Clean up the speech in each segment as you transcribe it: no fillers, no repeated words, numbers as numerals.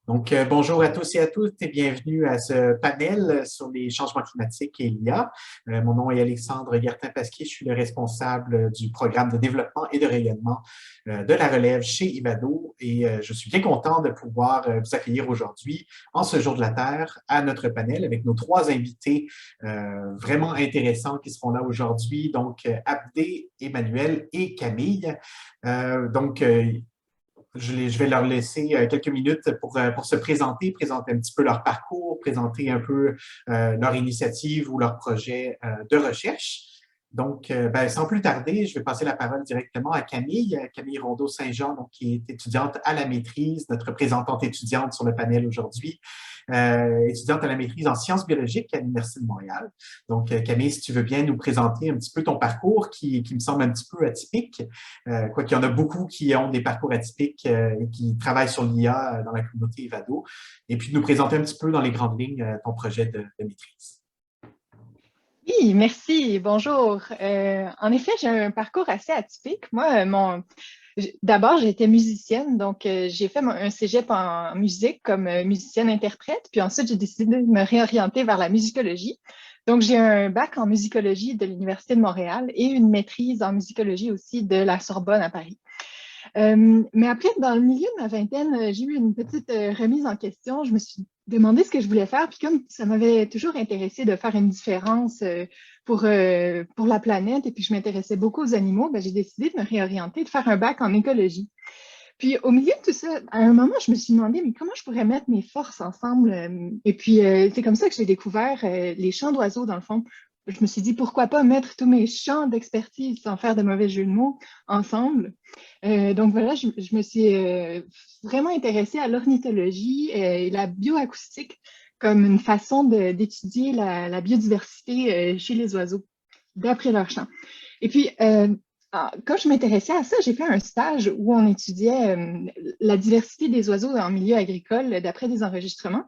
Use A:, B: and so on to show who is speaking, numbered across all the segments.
A: Bonjour à tous et à toutes et bienvenue à ce panel sur les changements climatiques et l'IA. Mon nom est Alexandre Gertin-Pasquier, je suis le responsable du programme de développement et de rayonnement de la relève chez Ivado et je suis bien content de pouvoir vous accueillir aujourd'hui, en ce jour de la Terre, à notre panel avec nos trois invités vraiment intéressants qui seront là aujourd'hui, Abdé, Emmanuel et Camille. Euh, donc, euh, je vais leur laisser quelques minutes pour se présenter un petit peu leur parcours, présenter un peu leur initiative ou leur projet de recherche. Sans plus tarder, je vais passer la parole directement à Camille, Camille Rondeau-Saint-Jean, qui est étudiante à la maîtrise, notre représentante étudiante sur le panel aujourd'hui, étudiante à la maîtrise en sciences biologiques à l'Université de Montréal. Camille, si tu veux bien nous présenter un petit peu ton parcours qui me semble un petit peu atypique, quoi qu'il y en a beaucoup qui ont des parcours atypiques et qui travaillent sur l'IA dans la communauté Ivado, et puis nous présenter un petit peu dans les grandes lignes ton projet de maîtrise.
B: Oui, merci. Bonjour. En effet, j'ai un parcours assez atypique. Moi, d'abord, j'ai été musicienne, donc j'ai fait un cégep en musique comme musicienne-interprète, puis ensuite, j'ai décidé de me réorienter vers la musicologie. Donc, j'ai un bac en musicologie de l'Université de Montréal et une maîtrise en musicologie aussi de la Sorbonne à Paris. Mais après, dans le milieu de ma vingtaine, j'ai eu une petite remise en question. Je me suis demandé ce que je voulais faire, puis comme ça m'avait toujours intéressé de faire une différence pour la planète, et puis je m'intéressais beaucoup aux animaux, ben, j'ai décidé de me réorienter, de faire un bac en écologie. Puis au milieu de tout ça, à un moment, je me suis demandé, mais comment je pourrais mettre mes forces ensemble? Et puis c'est comme ça que j'ai découvert les chants d'oiseaux, dans le fond. Je me suis dit, pourquoi pas mettre tous mes champs d'expertise, sans faire de mauvais jeu de mots, ensemble. Donc voilà, je me suis vraiment intéressée à l'ornithologie et la bioacoustique comme une façon d'étudier la biodiversité chez les oiseaux, d'après leur chant. Et puis, quand je m'intéressais à ça, j'ai fait un stage où on étudiait la diversité des oiseaux en milieu agricole d'après des enregistrements.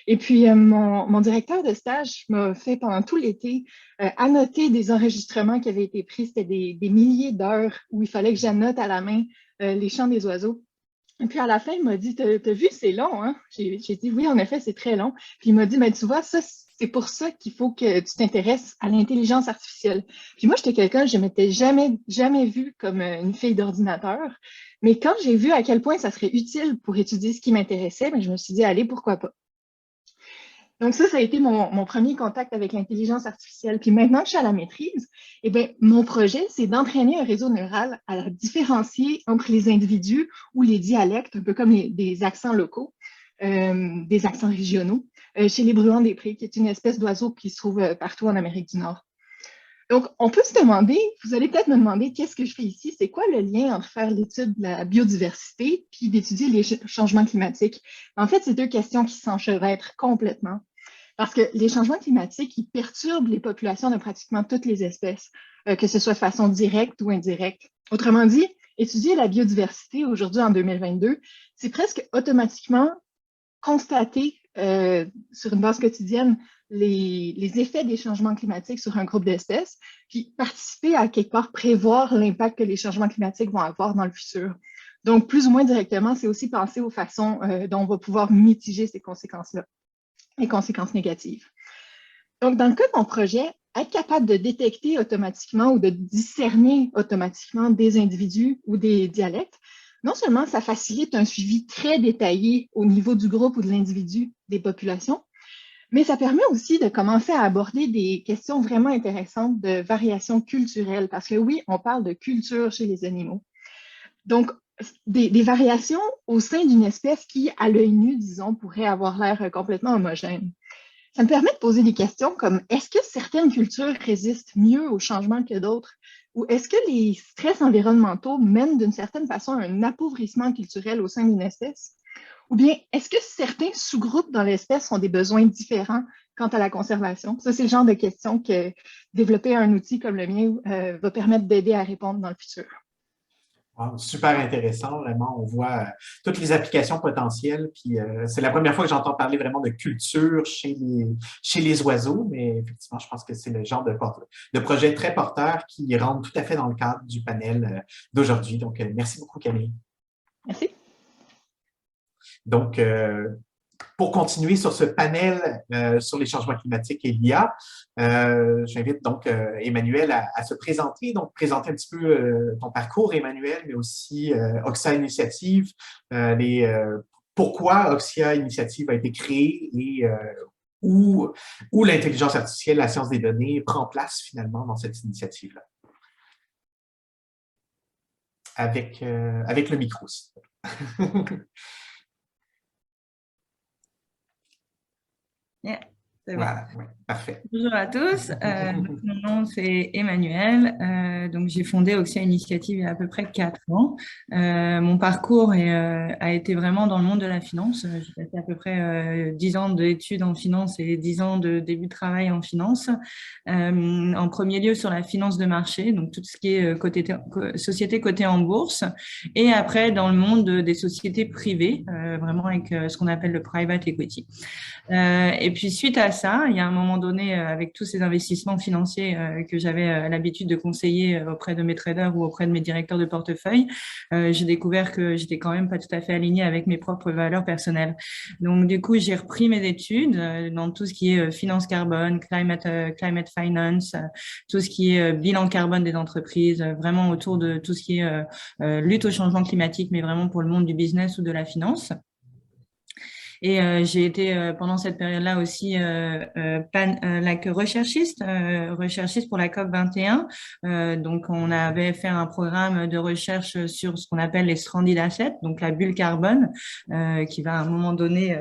B: Et puis, mon directeur de stage m'a fait pendant tout l'été annoter des enregistrements qui avaient été pris. C'était des milliers d'heures où il fallait que j'annote à la main les chants des oiseaux. Et puis, à la fin, il m'a dit, t'as vu, c'est long, hein? J'ai dit, oui, en effet, c'est très long. Puis, il m'a dit, mais tu vois, ça, c'est pour ça qu'il faut que tu t'intéresses à l'intelligence artificielle. Puis moi, j'étais quelqu'un, je ne m'étais jamais vue comme une fille d'ordinateur. Mais quand j'ai vu à quel point ça serait utile pour étudier ce qui m'intéressait, je me suis dit, allez, pourquoi pas? Donc ça a été mon premier contact avec l'intelligence artificielle. Puis maintenant que je suis à la maîtrise, eh bien, mon projet, c'est d'entraîner un réseau neural à la différencier entre les individus ou les dialectes, un peu comme des accents locaux, des accents régionaux, chez les bruants des prés, qui est une espèce d'oiseau qui se trouve partout en Amérique du Nord. Donc, on peut se demander, vous allez peut-être me demander qu'est-ce que je fais ici, c'est quoi le lien entre faire l'étude de la biodiversité puis d'étudier les changements climatiques? En fait, c'est deux questions qui s'enchevêtrent complètement. Parce que les changements climatiques, ils perturbent les populations de pratiquement toutes les espèces, que ce soit de façon directe ou indirecte. Autrement dit, étudier la biodiversité aujourd'hui en 2022, c'est presque automatiquement constater sur une base quotidienne les effets des changements climatiques sur un groupe d'espèces, puis participer à quelque part prévoir l'impact que les changements climatiques vont avoir dans le futur. Donc, plus ou moins directement, c'est aussi penser aux façons dont on va pouvoir mitiger ces conséquences-là, les conséquences négatives. Donc, dans le cas de mon projet, être capable de détecter automatiquement ou de discerner automatiquement des individus ou des dialectes, non seulement ça facilite un suivi très détaillé au niveau du groupe ou de l'individu des populations, mais ça permet aussi de commencer à aborder des questions vraiment intéressantes de variation culturelle, parce que oui, on parle de culture chez les animaux. Donc, des variations au sein d'une espèce qui, à l'œil nu, disons, pourrait avoir l'air complètement homogène. Ça me permet de poser des questions comme est-ce que certaines cultures résistent mieux au changement que d'autres? Ou est-ce que les stress environnementaux mènent d'une certaine façon à un appauvrissement culturel au sein d'une espèce? Ou bien est-ce que certains sous-groupes dans l'espèce ont des besoins différents quant à la conservation? Ça, c'est le genre de questions que développer un outil comme le mien va permettre d'aider à répondre dans le futur.
A: Wow, super intéressant, vraiment. On voit toutes les applications potentielles. Puis c'est la première fois que j'entends parler vraiment de culture chez les oiseaux, mais effectivement, je pense que c'est le genre de projet très porteur qui rentre tout à fait dans le cadre du panel d'aujourd'hui. Donc, merci beaucoup, Camille.
B: Merci.
A: Donc, pour continuer sur ce panel sur les changements climatiques et l'IA, j'invite donc Emmanuel à se présenter, donc présenter un petit peu ton parcours, Emmanuel, mais aussi Oxia Initiative, pourquoi Oxia Initiative a été créée et où l'intelligence artificielle, la science des données prend place finalement dans cette initiative-là. Avec le micro, s'il te plaît.
C: Yeah, c'est bon.
A: Voilà, ouais, parfait.
C: Bonjour à tous, mon nom c'est Emmanuel, donc j'ai fondé Oxia Initiative il y a à peu près 4 ans. Mon parcours a été vraiment dans le monde de la finance. J'ai passé à peu près 10 ans d'études en finance et 10 ans de début de travail en finance. En premier lieu sur la finance de marché, donc tout ce qui est société cotée en bourse, et après dans le monde des sociétés privées, vraiment avec ce qu'on appelle le private equity. Et puis suite à ça, il y a un moment donné, avec tous ces investissements financiers que j'avais l'habitude de conseiller auprès de mes traders ou auprès de mes directeurs de portefeuille, j'ai découvert que j'étais quand même pas tout à fait alignée avec mes propres valeurs personnelles. Donc du coup, j'ai repris mes études dans tout ce qui est finance carbone, climate finance, tout ce qui est bilan carbone des entreprises, vraiment autour de tout ce qui est lutte au changement climatique, mais vraiment pour le monde du business ou de la finance. Et j'ai été pendant cette période-là aussi recherchiste pour la COP 21. Donc, on avait fait un programme de recherche sur ce qu'on appelle les stranded assets, donc la bulle carbone, qui va à un moment donné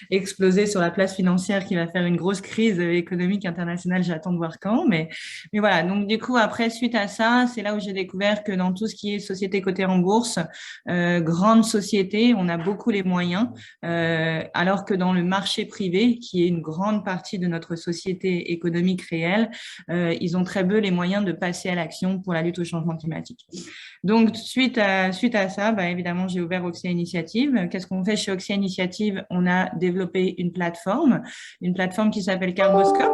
C: exploser sur la place financière, qui va faire une grosse crise économique internationale. J'attends de voir quand, mais voilà. Donc, du coup, après, suite à ça, c'est là où j'ai découvert que dans tout ce qui est société cotée en bourse, grande société, on a beaucoup les moyens. Alors que dans le marché privé, qui est une grande partie de notre société économique réelle, ils ont très peu les moyens de passer à l'action pour la lutte au changement climatique. Donc, suite à ça, évidemment, j'ai ouvert Oxia Initiative. Qu'est-ce qu'on fait chez Oxia Initiative? On a développé une plateforme qui s'appelle Carboscope.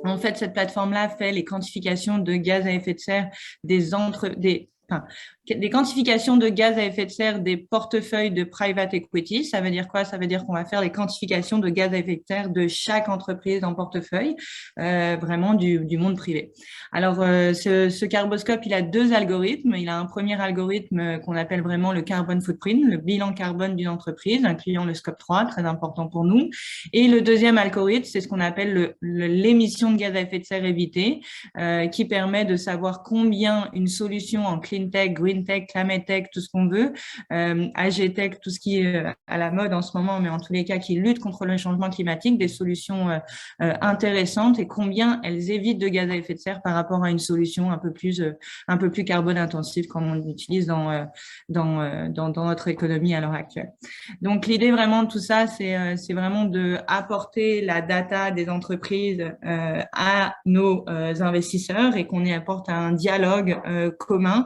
C: En fait, cette plateforme-là fait les quantifications de gaz à effet de serre des quantifications de gaz à effet de serre des portefeuilles de private equity. Ça veut dire quoi? Ça veut dire qu'on va faire les quantifications de gaz à effet de serre de chaque entreprise en portefeuille, vraiment du monde privé. Alors, ce Carboscope, il a 2 algorithmes. Il a un premier algorithme qu'on appelle vraiment le carbon footprint, le bilan carbone d'une entreprise, incluant le scope 3, très important pour nous. Et le deuxième algorithme, c'est ce qu'on appelle l'émission de gaz à effet de serre évitée, qui permet de savoir combien une solution en clean tech, green tech, climate tech, tout ce qu'on veut, AG tech, tout ce qui est à la mode en ce moment, mais en tous les cas qui lutte contre le changement climatique, des solutions intéressantes et combien elles évitent de gaz à effet de serre par rapport à une solution un peu plus carbone intensive comme on l'utilise dans notre économie à l'heure actuelle. Donc l'idée vraiment de tout ça, c'est vraiment de apporter la data des entreprises à nos investisseurs et qu'on y apporte un dialogue commun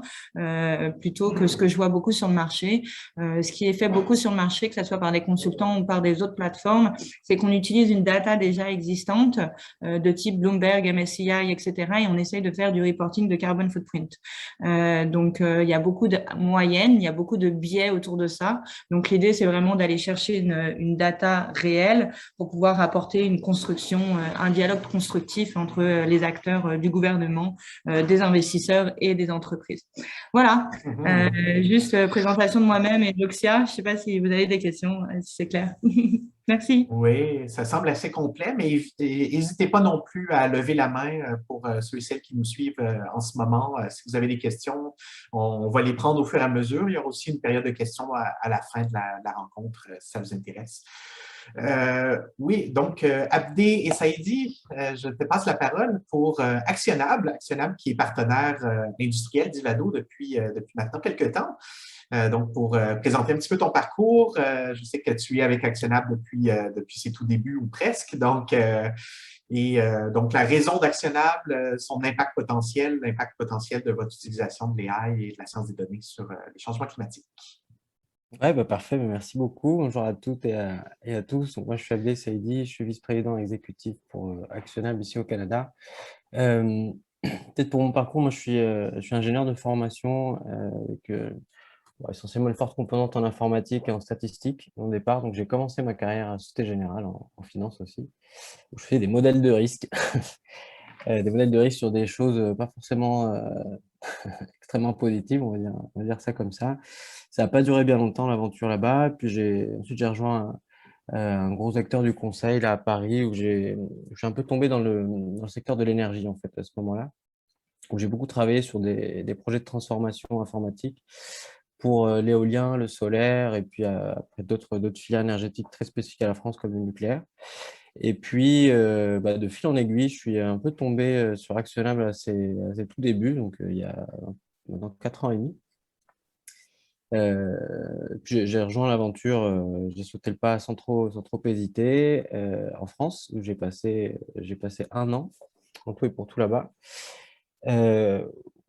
C: plutôt que ce que je vois beaucoup sur le marché. Ce qui est fait beaucoup sur le marché, que ce soit par des consultants ou par des autres plateformes, c'est qu'on utilise une data déjà existante de type Bloomberg, MSCI, etc. et on essaye de faire du reporting de carbon footprint. Donc, il y a beaucoup de moyennes, il y a beaucoup de biais autour de ça. Donc, l'idée, c'est vraiment d'aller chercher une data réelle pour pouvoir apporter une construction, un dialogue constructif entre les acteurs du gouvernement, des investisseurs et des entreprises. Voilà, juste présentation de moi-même et d'Oxia. Je ne sais pas si vous avez des questions, si c'est clair. Merci.
A: Oui, ça semble assez complet, mais n'hésitez pas non plus à lever la main pour ceux et celles qui nous suivent en ce moment. Si vous avez des questions, on va les prendre au fur et à mesure. Il y aura aussi une période de questions à la fin de la rencontre, si ça vous intéresse. Oui, donc Abdé et Saïdi, je te passe la parole pour Actionnable qui est partenaire industriel d'Ivado depuis maintenant quelques temps. Donc, pour présenter un petit peu ton parcours, je sais que tu es avec Actionnable depuis ses tout débuts ou presque. Donc, donc la raison d'Actionnable, son impact potentiel, l'impact potentiel de votre utilisation de l'AI et de la science des données sur les changements climatiques.
D: Ouais, parfait, merci beaucoup. Bonjour à toutes et à tous. Donc, moi, je suis Abdé Saïdi, je suis vice-président exécutif pour Actionnable ici au Canada. Peut-être pour mon parcours, moi, je suis ingénieur de formation avec essentiellement une forte composante en informatique et en statistique au départ. Donc, j'ai commencé ma carrière à Société Générale en finance aussi, où je fais des modèles de risque, des modèles de risque sur des choses pas forcément extrêmement positives, on va dire ça comme ça. Ça n'a pas duré bien longtemps l'aventure là-bas. Puis ensuite j'ai rejoint un gros acteur du conseil là à Paris où je suis un peu tombé dans le secteur de l'énergie en fait à ce moment-là, où j'ai beaucoup travaillé sur des projets de transformation informatique pour l'éolien, le solaire et puis après d'autres filières énergétiques très spécifiques à la France comme le nucléaire. Et puis, de fil en aiguille, je suis un peu tombé sur Actionnable à ses tout débuts, donc il y a maintenant 4 ans et demi. Puis j'ai rejoint l'aventure, j'ai sauté le pas sans trop hésiter, en France, où j'ai passé 1 an en tout et pour tout là-bas. Euh,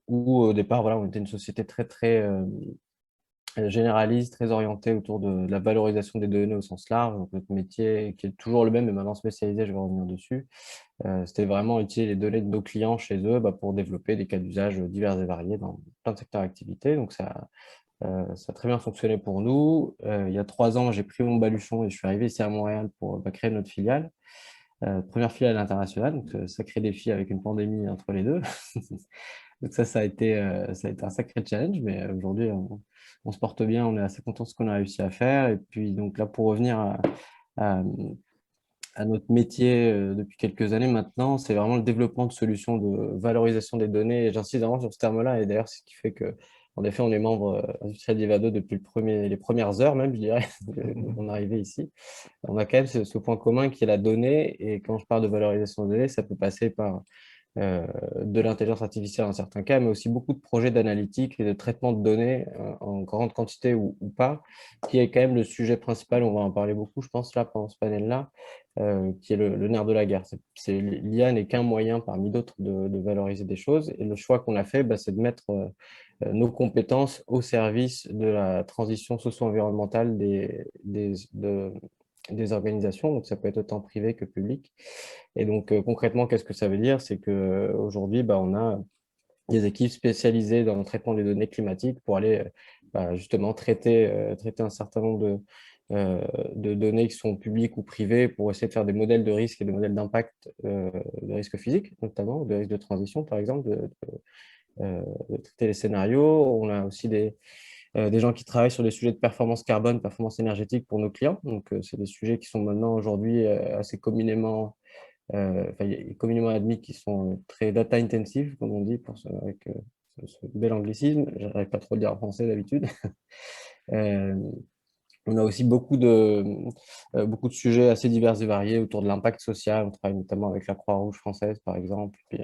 D: Où au départ, voilà, on était une société très, très généraliste, très orientée autour de la valorisation des données au sens large. Donc, notre métier, qui est toujours le même, mais maintenant spécialisé, je vais revenir dessus, c'était vraiment utiliser les données de nos clients chez eux pour développer des cas d'usage divers et variés dans plein de secteurs d'activité. Donc, ça a très bien fonctionné pour nous. Il y a 3 ans, j'ai pris mon baluchon et je suis arrivé ici à Montréal pour créer notre filiale. Première filiale internationale, donc sacré défi avec une pandémie entre les deux. Donc ça a été un sacré challenge, mais aujourd'hui, on se porte bien, on est assez content de ce qu'on a réussi à faire. Et puis, donc là, pour revenir à- à notre métier depuis quelques années maintenant, c'est vraiment le développement de solutions de valorisation des données. Et j'insiste vraiment sur ce terme-là, et d'ailleurs, c'est ce qui fait que, en effet, on est membre industriel d'Ivado depuis les premières heures même, je dirais, on est arrivé ici. On a quand même ce point commun qui est la donnée, et quand je parle de valorisation de données, ça peut passer par de l'intelligence artificielle en certains cas, mais aussi beaucoup de projets d'analytique et de traitement de données en grande quantité ou pas, qui est quand même le sujet principal, on va en parler beaucoup, je pense, là, pendant ce panel-là, qui est le nerf de la guerre. L'IA n'est qu'un moyen parmi d'autres de valoriser des choses, et le choix qu'on a fait, c'est de mettre nos compétences au service de la transition socio-environnementale des organisations, donc ça peut être autant privé que public. Et donc concrètement, qu'est-ce que ça veut dire? C'est qu'aujourd'hui, on a des équipes spécialisées dans le traitement des données climatiques pour aller justement traiter un certain nombre de données qui sont publiques ou privées pour essayer de faire des modèles de risque et des modèles d'impact, de risque physique notamment, de risque de transition par exemple, de traiter les scénarios. On a aussi des gens qui travaillent sur des sujets de performance carbone, performance énergétique pour nos clients. Donc, c'est des sujets qui sont maintenant aujourd'hui assez communément admis, qui sont très data intensive, comme on dit, avec ce bel anglicisme. Je n'arrive pas trop à le dire en français d'habitude. On a aussi beaucoup de sujets assez divers et variés autour de l'impact social. On travaille notamment avec la Croix-Rouge française, par exemple, puis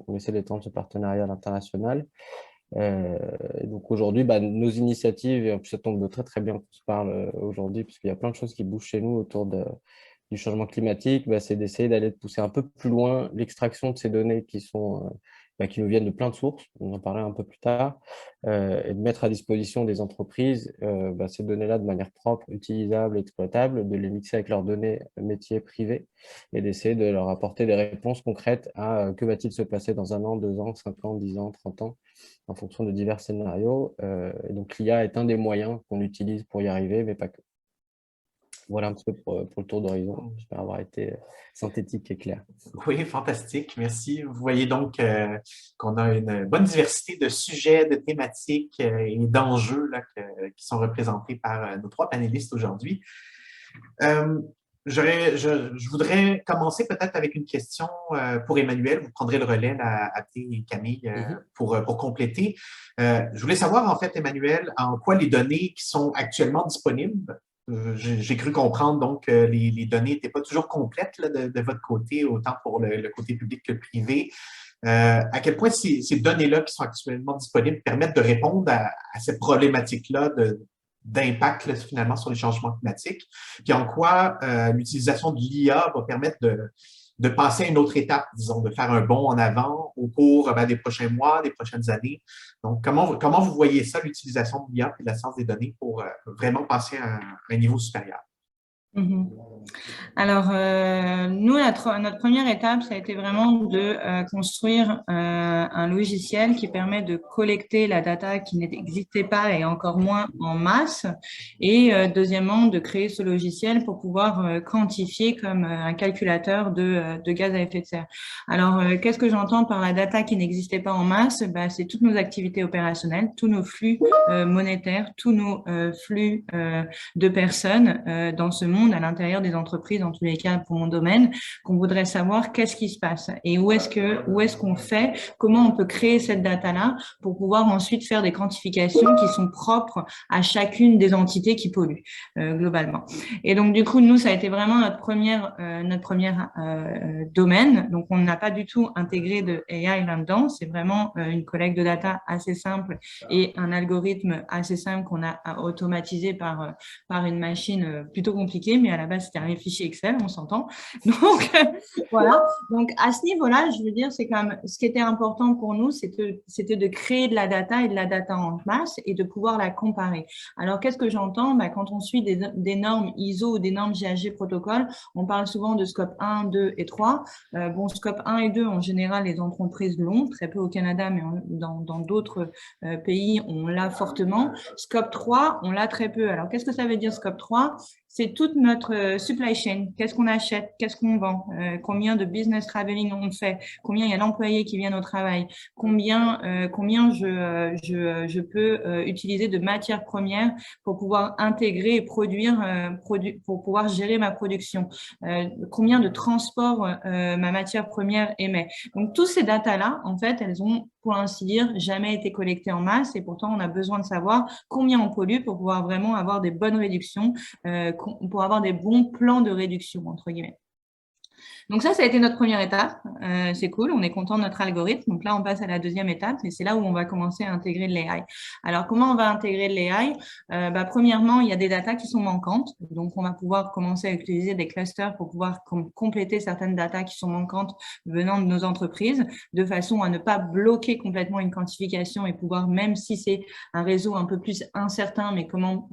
D: on essaie d'étendre ce partenariat à l'international. Et donc aujourd'hui, nos initiatives, et en plus ça tombe de très très bien qu'on se parle aujourd'hui, puisqu'il y a plein de choses qui bougent chez nous autour du changement climatique, c'est d'essayer d'aller pousser un peu plus loin l'extraction de ces données qui nous viennent de plein de sources, on en parlera un peu plus tard, et de mettre à disposition des entreprises ces données-là de manière propre, utilisable, exploitable, de les mixer avec leurs données métiers privés et d'essayer de leur apporter des réponses concrètes à que va-t-il se passer dans 1 an, 2 ans, 5 ans, 10 ans, 30 ans, en fonction de divers scénarios. Et donc l'IA est un des moyens qu'on utilise pour y arriver, mais pas que. Voilà un petit peu pour le tour d'horizon. J'espère avoir été synthétique et clair.
A: Oui, fantastique, merci. Vous voyez donc qu'on a une bonne diversité de sujets, de thématiques et d'enjeux là, qui sont représentés par nos 3 panélistes aujourd'hui. Je voudrais commencer peut-être avec une question pour Emmanuel. Vous prendrez le relais, là, Athé et Camille, pour compléter. Je voulais savoir, en fait, Emmanuel, en quoi les données qui sont actuellement disponibles, j'ai cru comprendre donc que les données n'étaient pas toujours complètes là, de votre côté, autant pour le côté public que le privé. À quel point ces données-là qui sont actuellement disponibles permettent de répondre à cette problématique-là d'impact finalement sur les changements climatiques, puis en quoi l'utilisation de l'IA va permettre de passer à une autre étape, disons, de faire un bond en avant au cours des prochains mois, des prochaines années. Donc, comment vous voyez ça, l'utilisation de l'IA et de la science des données pour vraiment passer à un niveau supérieur?
C: Alors, nous, notre première étape, ça a été vraiment de construire un logiciel qui permet de collecter la data qui n'existait pas et encore moins en masse. Et deuxièmement, de créer ce logiciel pour pouvoir quantifier comme un calculateur de gaz à effet de serre. Alors, qu'est-ce que j'entends par la data qui n'existait pas en masse? Ben, c'est toutes nos activités opérationnelles, tous nos flux monétaires, tous nos flux de personnes dans ce monde, à l'intérieur des entreprises, dans tous les cas pour mon domaine, qu'on voudrait savoir qu'est-ce qui se passe et où est-ce qu'on fait, comment on peut créer cette data-là pour pouvoir ensuite faire des quantifications qui sont propres à chacune des entités qui polluent globalement. Et donc du coup, nous, ça a été vraiment notre première domaine. Donc on n'a pas du tout intégré de AI là-dedans. C'est vraiment une collecte de data assez simple et un algorithme assez simple qu'on a automatisé par une machine plutôt compliquée, mais à la base, c'était un fichier Excel, on s'entend. Donc, voilà. Donc, à ce niveau-là, je veux dire, c'est quand même, ce qui était important pour nous, c'était de créer de la data et de la data en masse et de pouvoir la comparer. Alors, qu'est-ce que j'entends? Bah, quand on suit des normes ISO ou des normes GHG protocole, on parle souvent de scope 1, 2 et 3. Bon, scope 1 et 2, en général, les entreprises l'ont, très peu au Canada, mais dans d'autres pays, on l'a fortement. Scope 3, on l'a très peu. Alors, qu'est-ce que ça veut dire scope 3? C'est toute notre supply chain. Qu'est-ce qu'on achète? Qu'est-ce qu'on vend? Combien de business traveling on fait? Combien il y a d'employés qui viennent au travail? Combien je peux utiliser de matières premières pour pouvoir intégrer et produire, pour pouvoir gérer ma production? Combien de transport ma matière première émet? Donc, tous ces datas-là, en fait, elles ont, pour ainsi dire, jamais été collectées en masse et pourtant, on a besoin de savoir combien on pollue pour pouvoir vraiment avoir des bonnes réductions, pour avoir des bons plans de réduction, entre guillemets. Donc ça a été notre première étape. C'est cool, on est content de notre algorithme. Donc là, on passe à la deuxième étape et c'est là où on va commencer à intégrer de l'AI. Alors, comment on va intégrer de l'AI? Premièrement, il y a des datas qui sont manquantes. Donc, on va pouvoir commencer à utiliser des clusters pour pouvoir compléter certaines datas qui sont manquantes venant de nos entreprises, de façon à ne pas bloquer complètement une quantification et pouvoir, même si c'est un réseau un peu plus incertain, mais comme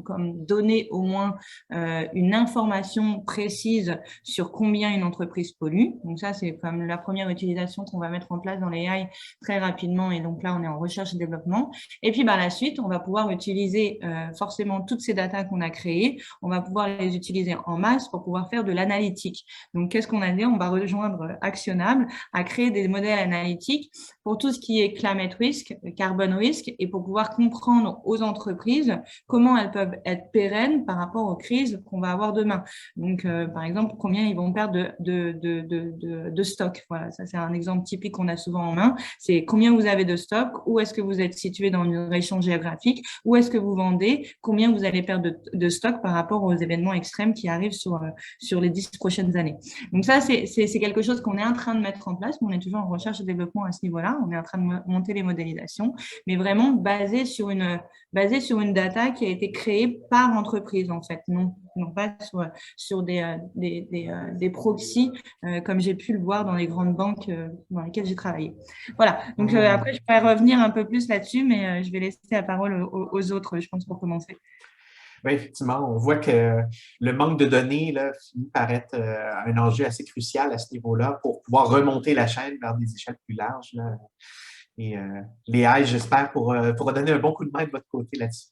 C: donner au moins une information précise sur combien une entreprise pollue. Donc ça, c'est comme la première utilisation qu'on va mettre en place dans l'AI très rapidement. Et donc là, on est en recherche et développement. Et puis, par la suite, on va pouvoir utiliser forcément toutes ces datas qu'on a créées. On va pouvoir les utiliser en masse pour pouvoir faire de l'analytique. Donc, qu'est-ce qu'on a dit? On va rejoindre Actionable à créer des modèles analytiques pour tout ce qui est climate risk, carbone risk, et pour pouvoir comprendre aux entreprises comment elles peuvent être pérennes par rapport aux crises qu'on va avoir demain. Donc, par exemple, combien ils vont perdre de stock. Voilà, ça c'est un exemple typique qu'on a souvent en main. C'est combien vous avez de stock, où est-ce que vous êtes situé dans une région géographique, où est-ce que vous vendez, combien vous allez perdre de stock par rapport aux événements extrêmes qui arrivent sur les 10 prochaines années. Donc ça, c'est quelque chose qu'on est en train de mettre en place, mais on est toujours en recherche et développement à ce niveau-là. On est en train de monter les modélisations, mais vraiment basé sur une data qui a été créée par entreprise, en fait, non pas sur des proxys, comme j'ai pu le voir dans les grandes banques dans lesquelles j'ai travaillé. Voilà, donc après, je pourrais revenir un peu plus là-dessus, mais je vais laisser la parole aux autres, je pense, pour commencer.
A: Oui, effectivement, on voit que le manque de données là, finit par être un enjeu assez crucial à ce niveau-là pour pouvoir remonter la chaîne vers des échelles plus larges. Là. Et l'AI, j'espère, pour donner un bon coup de main de votre côté là-dessus.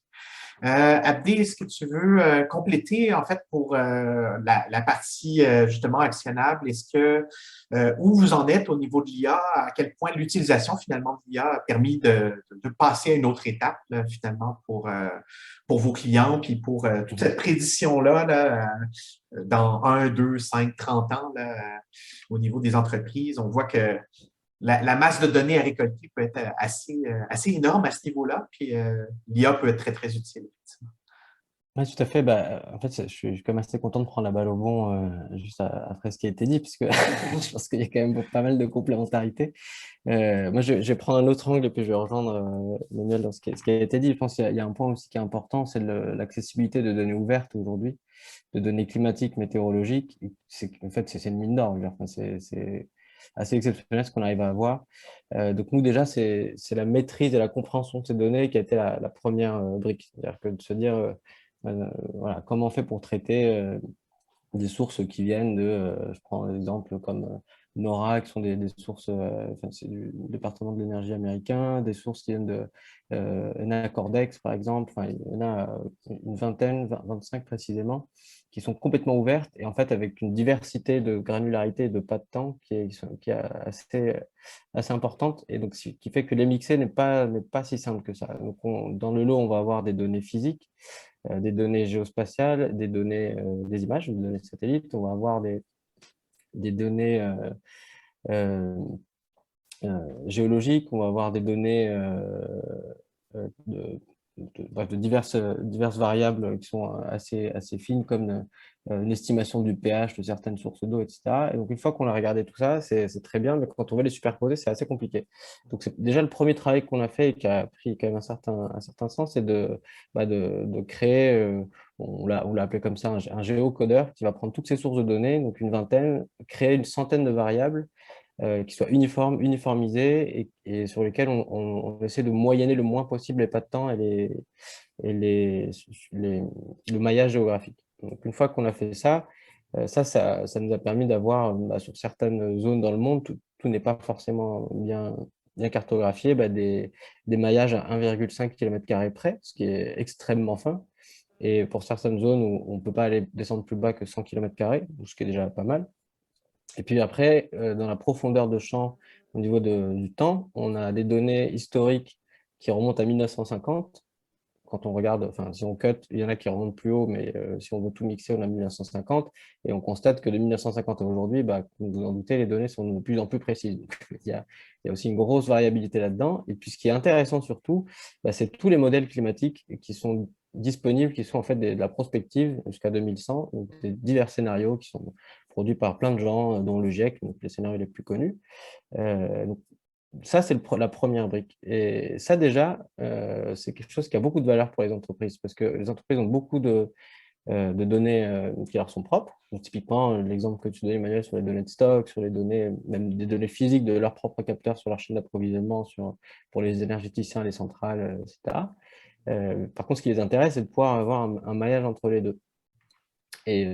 A: Abdi, est-ce que tu veux compléter en fait pour la partie justement actionnable? Est-ce que où vous en êtes au niveau de l'IA? À quel point l'utilisation finalement de l'IA a permis de passer à une autre étape là, finalement pour vos clients puis pour toute cette prédiction-là là, dans 1, 2, 5, 30 ans là, au niveau des entreprises? On voit que la masse de données à récolter peut être assez énorme à ce niveau-là, puis l'IA peut être très, très utile.
D: Oui, tout à fait. En fait, je suis quand même assez content de prendre la balle au bon juste après ce qui a été dit, puisque je pense qu'il y a quand même pas mal de complémentarité. Moi, je vais prendre un autre angle et puis je vais rejoindre Manuel dans ce qui a été dit. Je pense qu'il y a un point aussi qui est important, c'est l'accessibilité de données ouvertes aujourd'hui, de données climatiques, météorologiques. En fait, c'est une mine d'or. Enfin, c'est assez exceptionnel ce qu'on arrive à avoir. Donc nous, déjà, c'est la maîtrise et la compréhension de ces données qui a été la première brique. C'est-à-dire que de se dire, voilà, comment on fait pour traiter des sources qui viennent je prends l'exemple comme NORA, qui sont des sources, enfin, c'est du département de l'énergie américain, des sources qui viennent de Enacordex, par exemple. Enfin, il y en a une vingtaine, 25 précisément, qui sont complètement ouvertes et en fait avec une diversité de granularité et de pas de temps qui est assez importante, et donc ce qui fait que les mixer n'est pas si simple que ça. Donc dans le lot, on va avoir des données physiques, des données géospatiales, des données, des images, des données satellites. On va avoir des données euh, géologiques, on va avoir des données bref, de diverses variables qui sont assez fines, comme une estimation du pH de certaines sources d'eau, etc. Et donc, une fois qu'on a regardé tout ça, c'est très bien, mais quand on veut les superposer, c'est assez compliqué. Donc, c'est déjà le premier travail qu'on a fait et qui a pris quand même un certain sens, c'est de créer, on l'a appelé comme ça, un géocodeur qui va prendre toutes ces sources de données, donc une vingtaine, créer une centaine de variables qui soient uniformisés et sur lesquels on essaie de moyenner le moins possible les pas de temps et le maillage géographique. Donc, une fois qu'on a fait ça, ça nous a permis d'avoir, sur certaines zones dans le monde, tout n'est pas forcément bien cartographié, des maillages à 1,5 km² près, ce qui est extrêmement fin. Et pour certaines zones où on ne peut pas aller descendre plus bas que 100 km², ce qui est déjà pas mal. Et puis après, dans la profondeur de champ, au niveau du temps, on a des données historiques qui remontent à 1950. Quand on regarde, enfin, si on cut, il y en a qui remontent plus haut, mais si on veut tout mixer, on a 1950. Et on constate que de 1950 à aujourd'hui, comme vous vous en doutez, les données sont de plus en plus précises. Donc, il y a aussi une grosse variabilité là-dedans. Et puis, ce qui est intéressant surtout, c'est tous les modèles climatiques qui sont disponibles, qui sont en fait de la prospective jusqu'à 2100, donc des divers scénarios qui sont produits par plein de gens, dont le GIEC, donc les scénarios les plus connus. Donc, ça, c'est la première brique. Et ça, déjà, c'est quelque chose qui a beaucoup de valeur pour les entreprises, parce que les entreprises ont beaucoup de données qui leur sont propres. Donc, typiquement, l'exemple que tu donnais, Emmanuel, sur les données de stock, sur les données, même des données physiques de leurs propres capteurs sur leur chaîne d'approvisionnement, pour les énergéticiens, les centrales, etc. Par contre, ce qui les intéresse, c'est de pouvoir avoir un maillage entre les deux. Et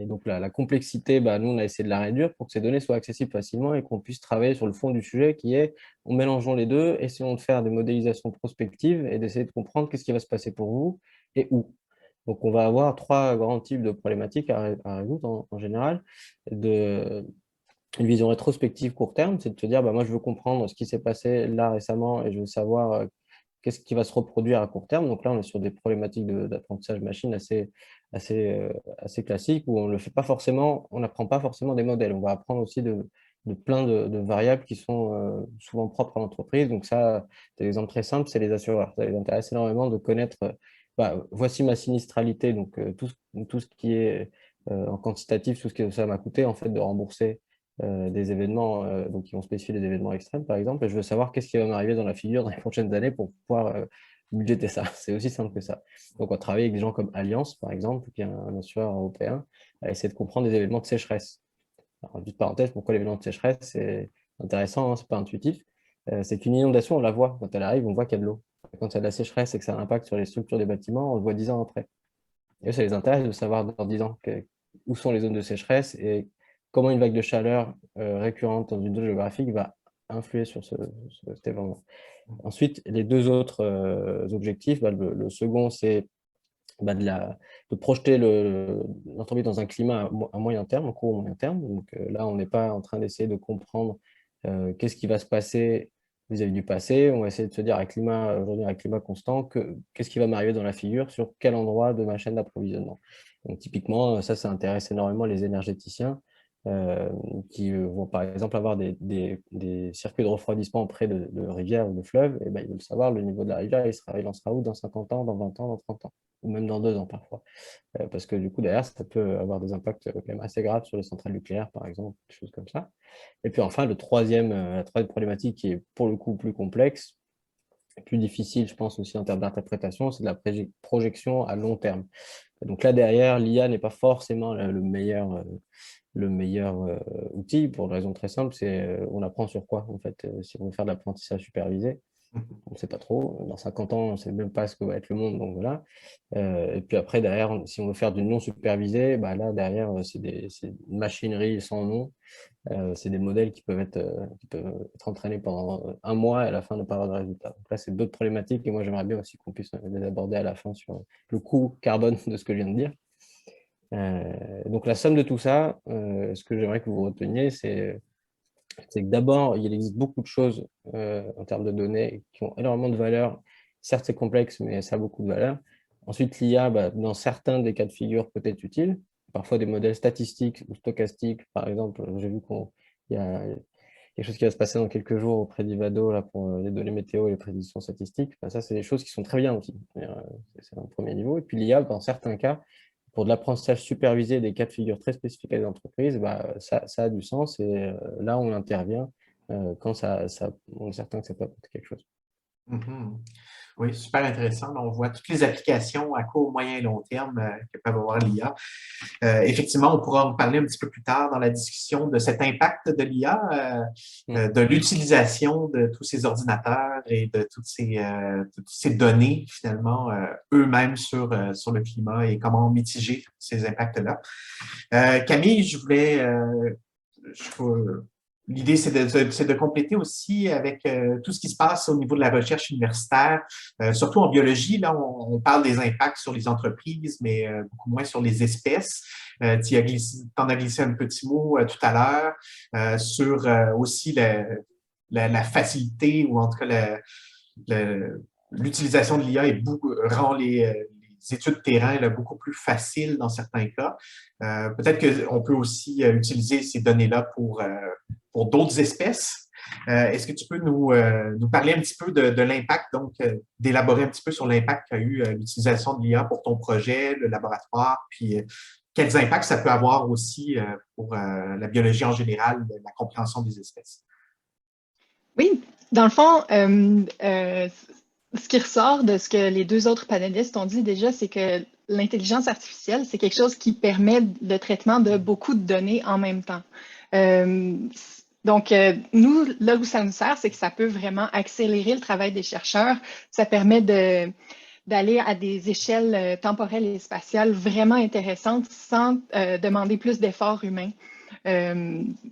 D: donc, la complexité, nous, on a essayé de la réduire pour que ces données soient accessibles facilement et qu'on puisse travailler sur le fond du sujet qui est, en mélangeant les deux, essayons de faire des modélisations prospectives et d'essayer de comprendre qu'est-ce qui va se passer pour vous et où. Donc, on va avoir trois grands types de problématiques à résoudre en général. Une vision rétrospective court terme, c'est de te dire, moi, je veux comprendre ce qui s'est passé là récemment et je veux savoir qu'est-ce qui va se reproduire à court terme. Donc là, on est sur des problématiques d'apprentissage machine assez classiques où on ne le fait pas forcément, on n'apprend pas forcément des modèles. On va apprendre aussi de plein de variables qui sont souvent propres à l'entreprise. Donc ça, c'est l'exemple très simple, c'est les assureurs. Ça les intéresse énormément de connaître, voici ma sinistralité, donc tout ce qui est en quantitatif, tout ce que ça m'a coûté en fait de rembourser des événements, donc qui vont spécifier des événements extrêmes, par exemple, et je veux savoir qu'est-ce qui va m'arriver dans la figure dans les prochaines années pour pouvoir budgéter ça. C'est aussi simple que ça. Donc, on travaille avec des gens comme Allianz, par exemple, qui est un assureur européen, à essayer de comprendre des événements de sécheresse. Alors, petite parenthèse, pourquoi l'événement de sécheresse, c'est intéressant, hein, c'est pas intuitif. C'est qu'une inondation, on la voit. Quand elle arrive, on voit qu'il y a de l'eau. Quand il y a de la sécheresse et que ça a un impact sur les structures des bâtiments, on le voit 10 ans après. Et ça les intéresse de savoir dans 10 ans où sont les zones de sécheresse et comment une vague de chaleur récurrente dans une zone géographique va influer sur cet événement. Ensuite, les deux autres objectifs, le second, c'est de projeter l'entreprise dans un climat à moyen terme, en court ou moyen terme. Donc là, on n'est pas en train d'essayer de comprendre qu'est-ce qui va se passer vis-à-vis du passé. On va essayer de se dire, aujourd'hui, à climat constant, qu'est-ce qui va m'arriver dans la figure, sur quel endroit de ma chaîne d'approvisionnement. Donc typiquement, ça intéresse énormément les énergéticiens qui vont par exemple avoir des circuits de refroidissement près de rivières ou de fleuves. Et ils veulent savoir le niveau de la rivière, il en sera où dans 50 ans, dans 20 ans, dans 30 ans, ou même dans 2 ans parfois. Parce que du coup, derrière, ça peut avoir des impacts quand même assez graves sur les centrales nucléaires, par exemple, des choses comme ça. Et puis enfin, la troisième problématique qui est pour le coup plus complexe, plus difficile, je pense aussi en termes d'interprétation, c'est de la projection à long terme. Et donc là, derrière, l'IA n'est pas forcément le meilleur outil, pour une raison très simple, c'est on apprend sur quoi, en fait, si on veut faire de l'apprentissage supervisé. On ne sait pas trop. Dans 50 ans, on ne sait même pas ce que va être le monde, donc voilà. Et puis après, derrière, si on veut faire du non supervisé, bah là, derrière, c'est une machinerie sans nom. C'est des modèles qui peuvent être entraînés pendant un mois et à la fin ne pas avoir de résultat. Donc là, c'est d'autres problématiques et moi, j'aimerais bien aussi qu'on puisse les aborder à la fin sur le coût carbone de ce que je viens de dire. Donc la somme de tout ça, ce que j'aimerais que vous reteniez, c'est que d'abord, il existe beaucoup de choses en termes de données qui ont énormément de valeur. Certes, c'est complexe, mais ça a beaucoup de valeur. Ensuite, l'IA, dans certains des cas de figure, peut être utile. Parfois, des modèles statistiques ou stochastiques, par exemple. J'ai vu qu'il y a quelque chose qui va se passer dans quelques jours auprès d'Ivado là, pour les données météo et les prédictions statistiques. Ça, c'est des choses qui sont très bien aussi. C'est un premier niveau. Et puis, l'IA, dans certains cas, pour de l'apprentissage supervisé des cas de figure très spécifiques à des entreprises, ça a du sens et là, on intervient quand on est certain que ça peut apporter quelque chose.
A: Mhm. Oui, super intéressant. On voit toutes les applications à court, moyen et long terme que peuvent avoir l'IA. Effectivement, on pourra en parler un petit peu plus tard dans la discussion de cet impact de l'IA, de l'utilisation de tous ces ordinateurs et de toutes ces données, finalement, eux-mêmes sur le climat et comment mitiger ces impacts-là. Camille, l'idée, c'est de compléter aussi avec tout ce qui se passe au niveau de la recherche universitaire, surtout en biologie. Là, on parle des impacts sur les entreprises, mais beaucoup moins sur les espèces. Tu en as glissé un petit mot tout à l'heure sur aussi la facilité ou en tout cas l'utilisation de l'IA rend les études terrain là, beaucoup plus faciles dans certains cas. Peut-être qu'on peut aussi utiliser ces données-là pour d'autres espèces. Est-ce que tu peux nous parler un petit peu de l'impact, donc d'élaborer un petit peu sur l'impact qu'a eu l'utilisation de l'IA pour ton projet, le laboratoire, puis quels impacts ça peut avoir aussi pour la biologie en général, la compréhension des espèces?
B: Oui, dans le fond, ce qui ressort de ce que les deux autres panélistes ont dit déjà, c'est que l'intelligence artificielle, c'est quelque chose qui permet le traitement de beaucoup de données en même temps. Donc, nous, là où ça nous sert, c'est que ça peut vraiment accélérer le travail des chercheurs. Ça permet d'aller à des échelles temporelles et spatiales vraiment intéressantes sans demander plus d'efforts humains.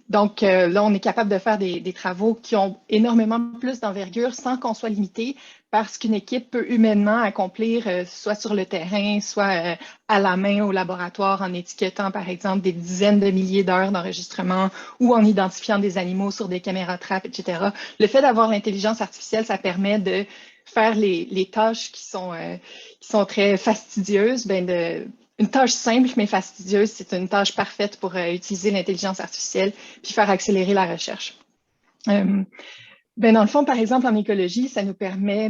B: Donc, là, on est capable de faire des travaux qui ont énormément plus d'envergure sans qu'on soit limité par ce qu'une équipe peut humainement accomplir, soit sur le terrain, soit à la main au laboratoire, en étiquetant, par exemple, des dizaines de milliers d'heures d'enregistrement ou en identifiant des animaux sur des caméras trappe, etc. Le fait d'avoir l'intelligence artificielle, ça permet de faire les tâches qui sont très fastidieuses, une tâche simple mais fastidieuse, c'est une tâche parfaite pour utiliser l'intelligence artificielle puis faire accélérer la recherche. Dans le fond, par exemple, en écologie, ça nous permet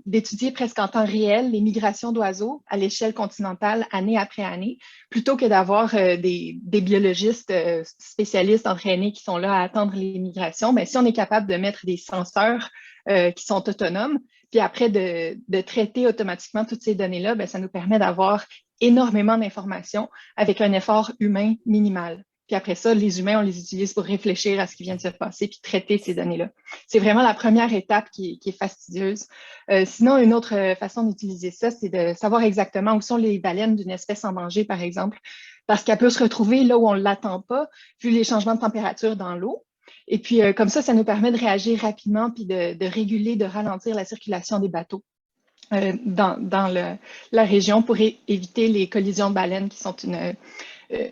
B: d'étudier presque en temps réel les migrations d'oiseaux à l'échelle continentale année après année, plutôt que d'avoir des biologistes spécialistes entraînés qui sont là à attendre les migrations. Si on est capable de mettre des senseurs qui sont autonomes, puis après de traiter automatiquement toutes ces données-là, ça nous permet d'avoir énormément d'informations avec un effort humain minimal. Puis après ça, les humains, on les utilise pour réfléchir à ce qui vient de se passer puis traiter ces données-là. C'est vraiment la première étape qui est fastidieuse. Sinon, une autre façon d'utiliser ça, c'est de savoir exactement où sont les baleines d'une espèce en danger, par exemple, parce qu'elle peut se retrouver là où on ne l'attend pas, vu les changements de température dans l'eau. Et puis, comme ça nous permet de réagir rapidement puis de réguler, de ralentir la circulation des bateaux dans la région pour éviter les collisions de baleines qui sont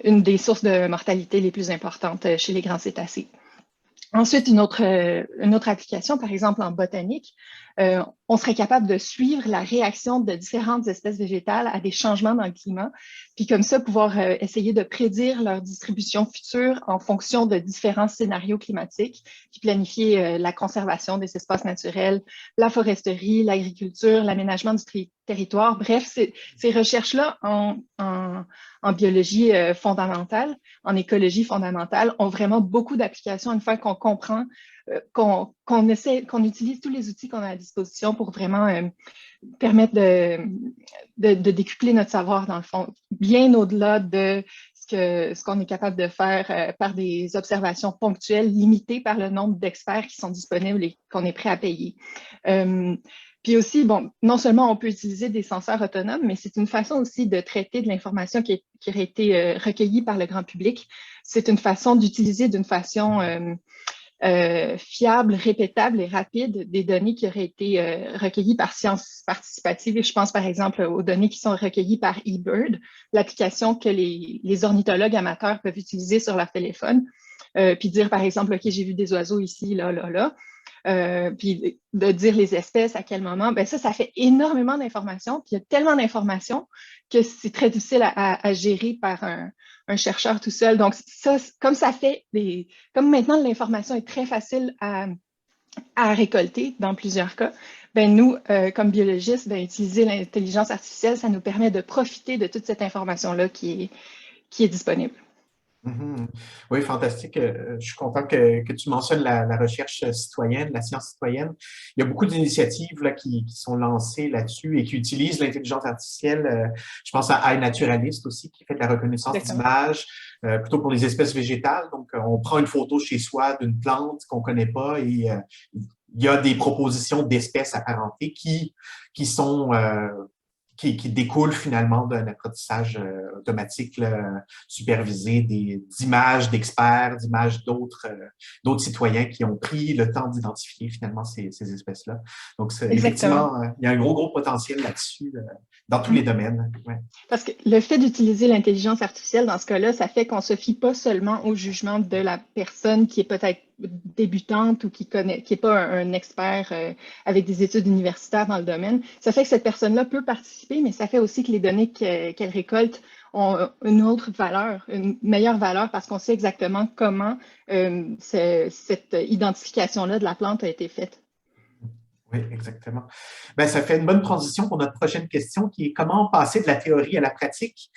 B: une des sources de mortalité les plus importantes chez les grands cétacés. Ensuite, une autre application, par exemple en botanique, on serait capable de suivre la réaction de différentes espèces végétales à des changements dans le climat, puis comme ça, pouvoir essayer de prédire leur distribution future en fonction de différents scénarios climatiques, puis planifier la conservation des espaces naturels, la foresterie, l'agriculture, l'aménagement du territoire. Bref, ces recherches-là en biologie fondamentale, en écologie fondamentale, ont vraiment beaucoup d'applications une fois qu'on comprend, qu'on utilise tous les outils qu'on a à disposition pour vraiment permettre de décupler notre savoir, dans le fond, bien au-delà de ce qu'on est capable de faire par des observations ponctuelles limitées par le nombre d'experts qui sont disponibles et qu'on est prêt à payer. Puis aussi, bon, non seulement on peut utiliser des senseurs autonomes, mais c'est une façon aussi de traiter de l'information qui aurait été recueillie par le grand public. C'est une façon d'utiliser d'une façon fiable, répétable et rapide des données qui auraient été recueillies par Sciences participatives. Et je pense par exemple aux données qui sont recueillies par eBird, l'application que les ornithologues amateurs peuvent utiliser sur leur téléphone, puis dire par exemple, OK, j'ai vu des oiseaux ici, là, là, là. Puis de dire les espèces, à quel moment, ben ça fait énormément d'informations. Puis il y a tellement d'informations que c'est très difficile à gérer par un chercheur tout seul. Donc, ça, comme maintenant l'information est très facile à récolter dans plusieurs cas, ben nous, comme biologistes, ben, utiliser l'intelligence artificielle, ça nous permet de profiter de toute cette information-là qui est disponible.
A: Oui, fantastique. Je suis content que tu mentionnes la recherche citoyenne, la science citoyenne. Il y a beaucoup d'initiatives là, qui sont lancées là-dessus et qui utilisent l'intelligence artificielle. Je pense à iNaturalist aussi, qui fait de la reconnaissance d'images, plutôt pour les espèces végétales. Donc, on prend une photo chez soi d'une plante qu'on ne connaît pas et il y a des propositions d'espèces apparentées qui sont qui découle finalement d'un apprentissage automatique là, supervisé d'images d'experts, d'images d'autres citoyens qui ont pris le temps d'identifier finalement ces espèces-là. Donc, effectivement, il y a un gros potentiel là-dessus dans tous les domaines. Ouais.
B: Parce que le fait d'utiliser l'intelligence artificielle dans ce cas-là, ça fait qu'on ne se fie pas seulement au jugement de la personne qui est peut-être débutante ou qui n'est pas un expert avec des études universitaires dans le domaine. Ça fait que cette personne-là peut participer, mais ça fait aussi que les données qu'elle récolte ont une autre valeur, une meilleure valeur parce qu'on sait exactement comment cette identification-là de la plante a été faite.
A: Oui, exactement. Ben, ça fait une bonne transition pour notre prochaine question qui est comment passer de la théorie à la pratique,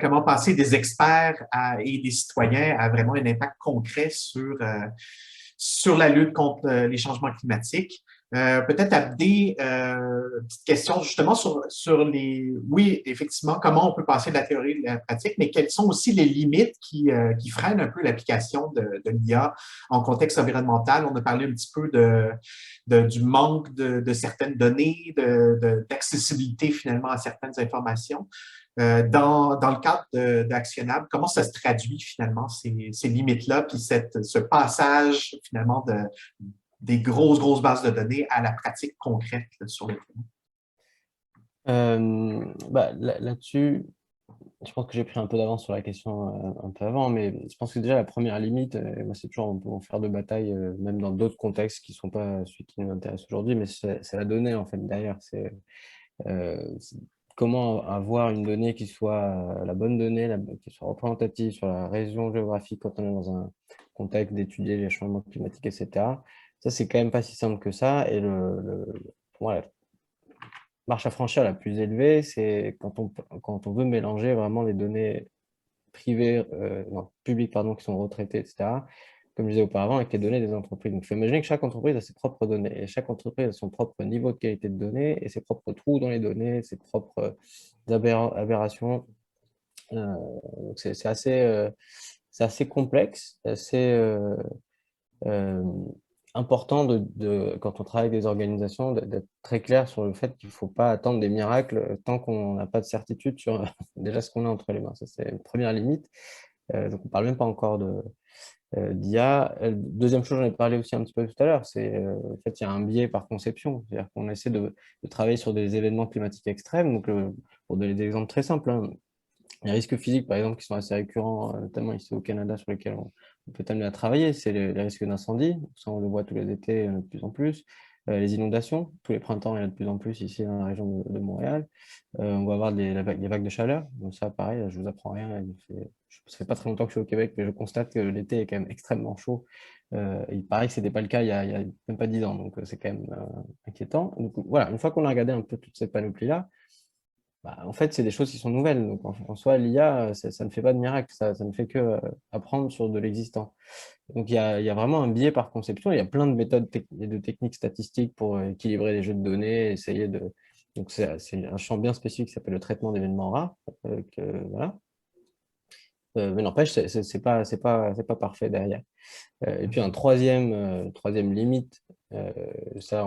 A: comment passer des experts et des citoyens à vraiment un impact concret sur la lutte contre les changements climatiques. Peut-être Abdé, petite question justement sur oui, effectivement, comment on peut passer de la théorie à la pratique, mais quelles sont aussi les limites qui freinent un peu l'application de l'IA en contexte environnemental? On a parlé un petit peu du manque de certaines données, d'accessibilité finalement à certaines informations. Dans le cadre d'Actionnable, comment ça se traduit finalement ces limites-là, puis ce passage finalement des grosses bases de données à la pratique concrète là, sur le terrain?
D: Là-dessus, je pense que j'ai pris un peu d'avance sur la question un peu avant, mais je pense que déjà la première limite, moi c'est toujours, on peut en faire de bataille, même dans d'autres contextes qui ne sont pas celui qui nous intéresse aujourd'hui, mais c'est la donnée en fait derrière. C'est comment avoir une donnée qui soit la bonne donnée, qui soit représentative sur la région géographique quand on est dans un contexte d'étudier les changements climatiques, etc. Ça, c'est quand même pas si simple que ça. Et pour moi, la marche à franchir la plus élevée, c'est quand on veut mélanger vraiment les données privées, publiques, pardon, qui sont retraitées, etc., comme je disais auparavant, avec les données des entreprises. Donc, il faut imaginer que chaque entreprise a ses propres données et chaque entreprise a son propre niveau de qualité de données et ses propres trous dans les données, ses propres aberrations. Donc, c'est assez complexe, assez important quand on travaille avec des organisations, d'être très clair sur le fait qu'il ne faut pas attendre des miracles tant qu'on n'a pas de certitude sur déjà ce qu'on a entre les mains. Ça, c'est une première limite. Donc, on ne parle même pas encore d'IA. Deuxième chose, j'en ai parlé aussi un petit peu tout à l'heure, c'est en fait, il y a un biais par conception. C'est-à-dire qu'on essaie de travailler sur des événements climatiques extrêmes. Donc, pour donner des exemples très simples, hein, les risques physiques, par exemple, qui sont assez récurrents, notamment ici au Canada, sur lesquels on peut amener à travailler, c'est les risques d'incendie. Ça, on le voit tous les étés de plus en plus. Les inondations, tous les printemps, il y en a de plus en plus ici dans la région de Montréal. On va avoir les vagues de chaleur. Donc ça, pareil, je ne vous apprends rien. Ça fait pas très longtemps que je suis au Québec, mais je constate que l'été est quand même extrêmement chaud. Il paraît que ce n'était pas le cas il y a même pas 10 ans, donc c'est quand même inquiétant. Donc voilà, une fois qu'on a regardé un peu toute cette panoplie-là, en fait, c'est des choses qui sont nouvelles. Donc, en soi, l'IA, ça ne fait pas de miracle. Ça ne fait que apprendre sur de l'existant. Donc, il y a vraiment un biais par conception. Il y a plein de méthodes et de techniques statistiques pour équilibrer les jeux de données, essayer de… Donc, c'est un champ bien spécifique qui s'appelle le traitement d'événements rares. Voilà. Mais n'empêche, c'est pas parfait derrière. Et puis un troisième limite, ça,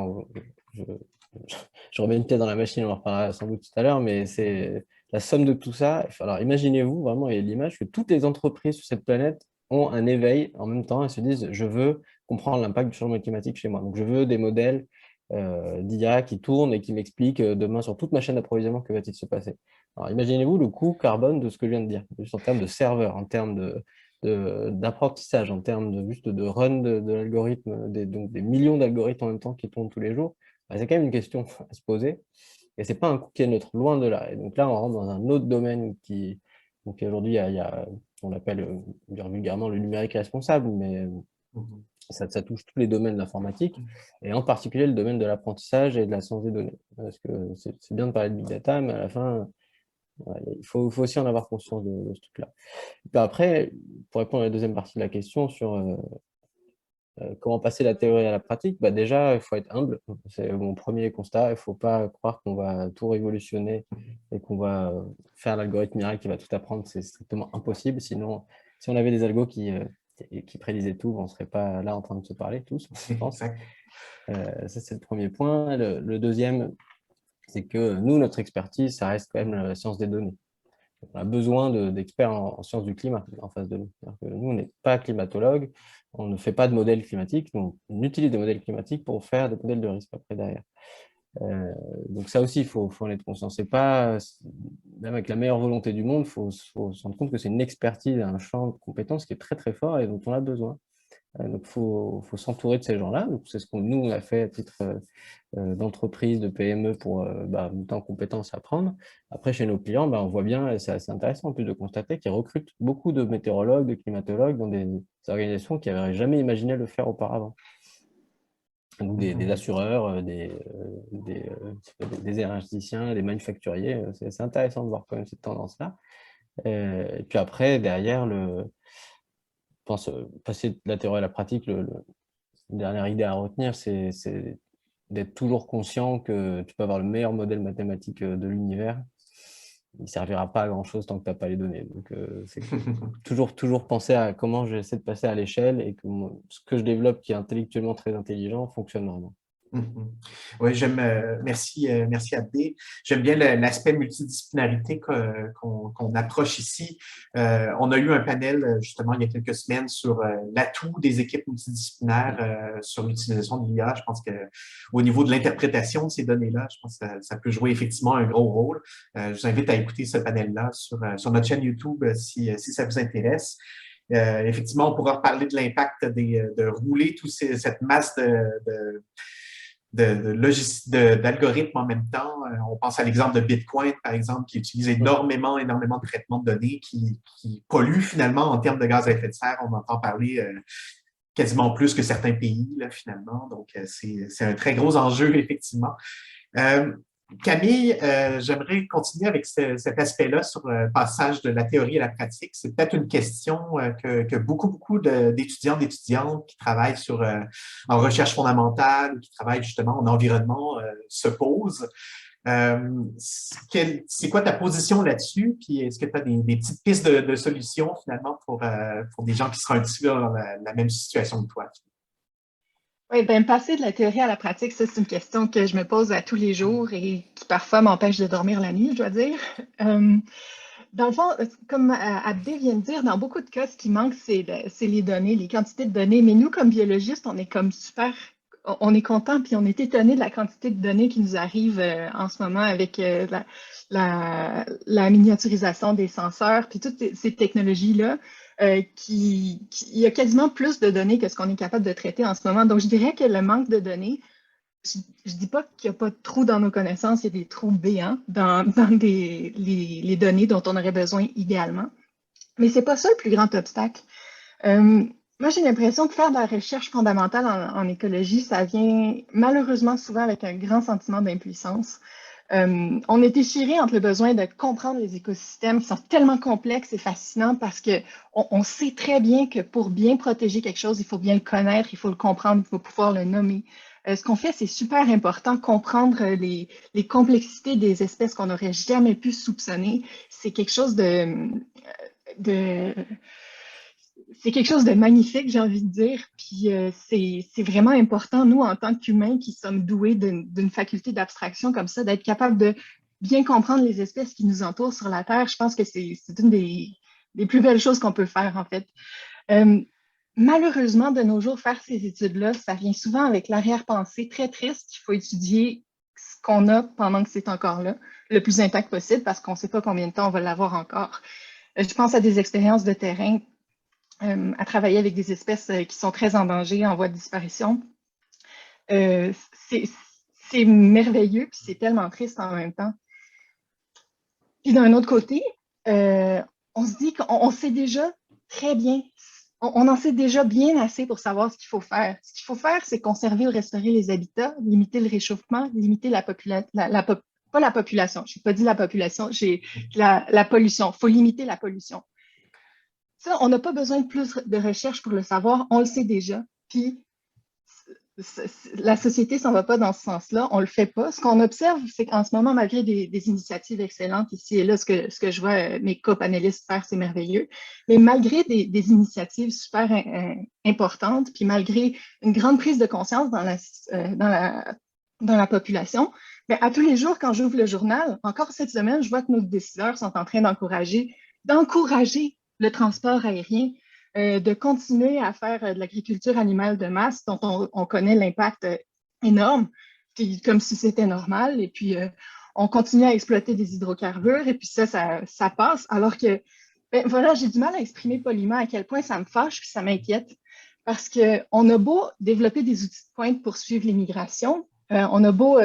D: je, je remets une pièce dans la machine, on en reparlera sans doute tout à l'heure, mais c'est la somme de tout ça. Alors imaginez-vous vraiment, et l'image que toutes les entreprises sur cette planète ont un éveil en même temps et se disent, je veux comprendre l'impact du changement climatique chez moi. Donc je veux des modèles d'IA qui tournent et qui m'expliquent demain sur toute ma chaîne d'approvisionnement que va-t-il se passer. Alors imaginez-vous le coût carbone de ce que je viens de dire, juste en termes de serveurs, en termes d'apprentissage, en termes juste de run de l'algorithme, donc des millions d'algorithmes en même temps qui tournent tous les jours. Bah, c'est quand même une question à se poser. Et ce n'est pas un coût qui est neutre, loin de là. Et donc là, on rentre dans un autre domaine donc aujourd'hui, on l'appelle vulgairement le numérique responsable, mais ça touche tous les domaines de l'informatique, et en particulier le domaine de l'apprentissage et de la science des données. Parce que c'est bien de parler de big data, mais à la fin, voilà, il faut aussi en avoir conscience de ce truc-là. Puis après, pour répondre à la deuxième partie de la question sur comment passer la théorie à la pratique, bah déjà, il faut être humble. C'est mon premier constat. Il ne faut pas croire qu'on va tout révolutionner et qu'on va faire l'algorithme miracle qui va tout apprendre. C'est strictement impossible. Sinon, si on avait des algos qui prédisaient tout, on ne serait pas là en train de se parler tous, je pense. Ça, c'est le premier point. Le deuxième, c'est que nous, notre expertise, ça reste quand même la science des données. On a besoin d'experts en sciences du climat en face de nous. Nous, on n'est pas climatologue, on ne fait pas de modèles climatiques, donc on utilise des modèles climatiques pour faire des modèles de risque après derrière. Donc ça aussi, il faut en être conscient. C'est pas, même avec la meilleure volonté du monde, il faut se rendre compte que c'est une expertise, un champ de compétences qui est très très fort et dont on a besoin. Donc il faut s'entourer de ces gens-là. C'est ce qu'on nous a fait à titre d'entreprise, de PME pour monter en compétences, apprendre. Après, chez nos clients, on voit bien, et c'est assez intéressant en plus de constater qu'ils recrutent beaucoup de météorologues, de climatologues dans des organisations qui n'avaient jamais imaginé le faire auparavant. Donc des assureurs, des énergéticiens, des manufacturiers. C'est intéressant de voir quand même cette tendance-là. Et puis après, derrière, je pense, passer de la théorie à la pratique, la dernière idée à retenir, c'est d'être toujours conscient que tu peux avoir le meilleur modèle mathématique de l'univers. Il ne servira pas à grand-chose tant que tu n'as pas les données. Donc, c'est toujours penser à comment j'essaie de passer à l'échelle et que ce que je développe qui est intellectuellement très intelligent fonctionne vraiment.
A: Oui, merci Abdé. J'aime bien l'aspect multidisciplinarité qu'on approche ici. On a eu un panel justement il y a quelques semaines sur l'atout des équipes multidisciplinaires sur l'utilisation de l'IA. Je pense qu'au niveau de l'interprétation de ces données-là, je pense que ça peut jouer effectivement un gros rôle. Je vous invite à écouter ce panel-là sur notre chaîne YouTube si ça vous intéresse. Effectivement, on pourra reparler de l'impact de rouler toute cette masse d'algorithmes en même temps. On pense à l'exemple de Bitcoin, par exemple, qui utilise énormément de traitements de données qui polluent finalement en termes de gaz à effet de serre. On entend parler quasiment plus que certains pays, là, finalement. Donc, c'est un très gros enjeu, effectivement. Camille, j'aimerais continuer avec cet aspect-là sur le passage de la théorie à la pratique. C'est peut-être une question que beaucoup d'étudiants, d'étudiantes qui travaillent en recherche fondamentale ou qui travaillent justement en environnement se posent. C'est quoi ta position là-dessus? Puis est-ce que tu as des petites pistes de solutions finalement pour des gens qui seraient un petit peu dans la même situation que toi?
B: Oui, passer de la théorie à la pratique, ça, c'est une question que je me pose à tous les jours et qui parfois m'empêche de dormir la nuit, je dois dire. Dans le fond, comme Abdé vient de dire, dans beaucoup de cas, ce qui manque, c'est les données, les quantités de données. Mais nous, comme biologistes, on est comme on est content puis on est étonné de la quantité de données qui nous arrivent en ce moment avec la miniaturisation des senseurs puis toutes ces technologies-là. Il y a quasiment plus de données que ce qu'on est capable de traiter en ce moment. Donc, je dirais que le manque de données, je ne dis pas qu'il n'y a pas de trous dans nos connaissances, il y a des trous béants dans les données dont on aurait besoin idéalement. Mais ce n'est pas ça le plus grand obstacle. Moi, j'ai l'impression que faire de la recherche fondamentale en écologie, ça vient malheureusement souvent avec un grand sentiment d'impuissance. On est déchiré entre le besoin de comprendre les écosystèmes qui sont tellement complexes et fascinants parce qu'on sait très bien que pour bien protéger quelque chose, il faut bien le connaître, il faut le comprendre, il faut pouvoir le nommer. Ce qu'on fait, c'est super important, comprendre les complexités des espèces qu'on n'aurait jamais pu soupçonner. C'est quelque chose c'est quelque chose de magnifique, j'ai envie de dire. Puis c'est vraiment important, nous, en tant qu'humains qui sommes doués d'une faculté d'abstraction comme ça, d'être capable de bien comprendre les espèces qui nous entourent sur la Terre. Je pense que c'est une des plus belles choses qu'on peut faire, en fait. Euh, Malheureusement, de nos jours, faire ces études-là, ça vient souvent avec l'arrière-pensée très triste qu'il faut étudier ce qu'on a pendant que c'est encore là, le plus intact possible, parce qu'on ne sait pas combien de temps on va l'avoir encore. Je pense à des expériences de terrain, à travailler avec des espèces qui sont très en danger, en voie de disparition. Euh, c'est merveilleux, puis c'est tellement triste en même temps. Puis d'un autre côté, on se dit qu'on sait déjà très bien, on en sait déjà bien assez pour savoir ce qu'il faut faire. Ce qu'il faut faire, c'est conserver ou restaurer les habitats, limiter le réchauffement, limiter la population, pas la population, je n'ai pas dit la population, j'ai la pollution. Il faut limiter la pollution. Ça, on n'a pas besoin de plus de recherche pour le savoir, on le sait déjà. Puis la société s'en va pas dans ce sens-là, on le fait pas. Ce qu'on observe, c'est qu'en ce moment, malgré des initiatives excellentes ici et là, ce que je vois mes copanélistes faire, c'est merveilleux, mais malgré des initiatives super importantes, puis malgré une grande prise de conscience dans la population, bien, à tous les jours, quand j'ouvre le journal, encore cette semaine, je vois que nos décideurs sont en train d'encourager le transport aérien, de continuer à faire de l'agriculture animale de masse dont on connaît l'impact énorme, puis, comme si c'était normal. Et puis, on continue à exploiter des hydrocarbures et puis ça passe. Alors que, ben, voilà, j'ai du mal à exprimer poliment à quel point ça me fâche puis ça m'inquiète. Parce qu'on a beau développer des outils de pointe pour suivre les migrations, on a beau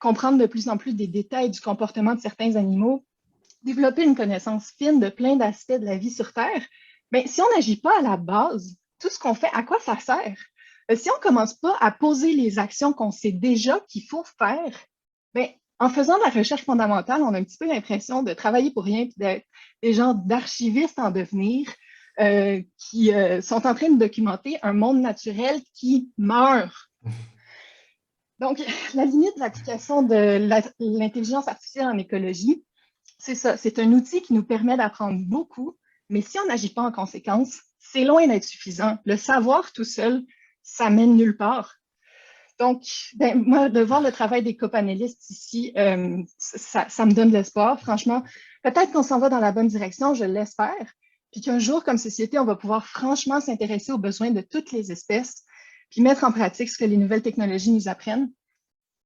B: comprendre de plus en plus des détails du comportement de certains animaux, développer une connaissance fine de plein d'aspects de la vie sur Terre, mais si on n'agit pas à la base, tout ce qu'on fait, à quoi ça sert? Si on ne commence pas à poser les actions qu'on sait déjà qu'il faut faire, bien, en faisant de la recherche fondamentale, on a un petit peu l'impression de travailler pour rien, puis d'être des gens d'archivistes en devenir qui sont en train de documenter un monde naturel qui meurt. Donc, la limite de l'application de l'intelligence artificielle en écologie, c'est ça, c'est un outil qui nous permet d'apprendre beaucoup, mais si on n'agit pas en conséquence, c'est loin d'être suffisant. Le savoir tout seul, ça mène nulle part. Donc, ben, moi, de voir le travail des copanélistes ici, ça me donne de l'espoir. Franchement, peut-être qu'on s'en va dans la bonne direction, je l'espère, puis qu'un jour, comme société, on va pouvoir franchement s'intéresser aux besoins de toutes les espèces, puis mettre en pratique ce que les nouvelles technologies nous apprennent.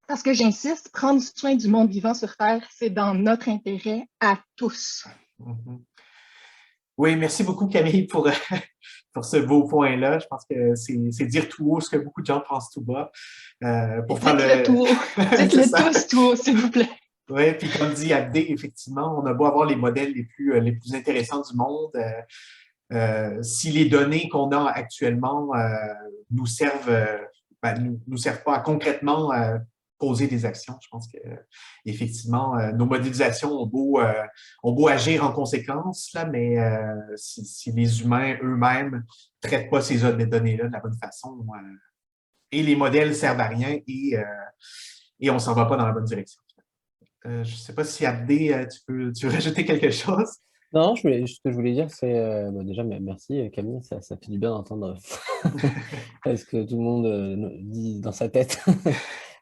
B: Parce que j'insiste, prendre soin du monde vivant sur Terre, c'est dans notre intérêt à tous.
A: Mm-hmm. Oui, merci beaucoup Camille pour ce beau point-là. Je pense que c'est dire tout haut ce que beaucoup de gens pensent tout bas.
B: Dites-le tout haut. Dites-le tous tout haut, s'il vous plaît.
A: Oui, puis comme dit Abdé, effectivement, on a beau avoir les modèles les plus intéressants du monde. Si les données qu'on a actuellement nous servent, nous servent pas à concrètement poser des actions, je pense que effectivement nos modélisations ont beau agir en conséquence, là, mais si les humains eux-mêmes traitent pas ces données-là de la bonne façon, et les modèles servent à rien et on s'en va pas dans la bonne direction. Je ne sais pas si Abdé, tu veux rajouter quelque chose?
D: Non, ce que je voulais dire, c'est déjà, merci Camille, ça fait du bien d'entendre ce que tout le monde dit dans sa tête,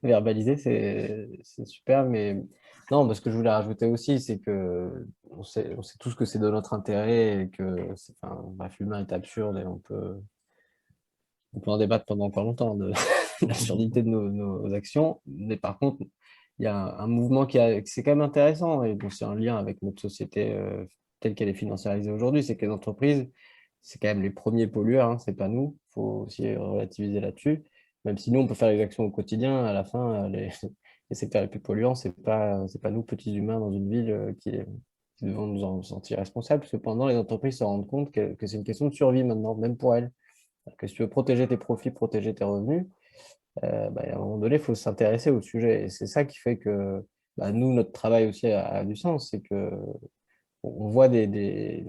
D: verbaliser, c'est super. Mais non, ce que je voulais rajouter aussi, c'est que on sait tous que c'est de notre intérêt et que bref, l'humain est absurde et on peut en débattre pendant encore longtemps de l'absurdité de nos actions. Mais par contre, il y a un mouvement c'est quand même intéressant et c'est en lien avec notre société telle qu'elle est financiarisée aujourd'hui, c'est que les entreprises, c'est quand même les premiers pollueurs, hein, c'est pas nous. Il faut aussi relativiser là-dessus. Même si nous, on peut faire les actions au quotidien, à la fin, les secteurs les plus polluants, c'est pas nous, petits humains dans une ville, qui devons nous en sentir responsables. Cependant, les entreprises se rendent compte que c'est une question de survie maintenant, même pour elles. Que si tu veux protéger tes profits, protéger tes revenus, à un moment donné, il faut s'intéresser au sujet. Et c'est ça qui fait que nous, notre travail aussi a du sens. C'est que on voit je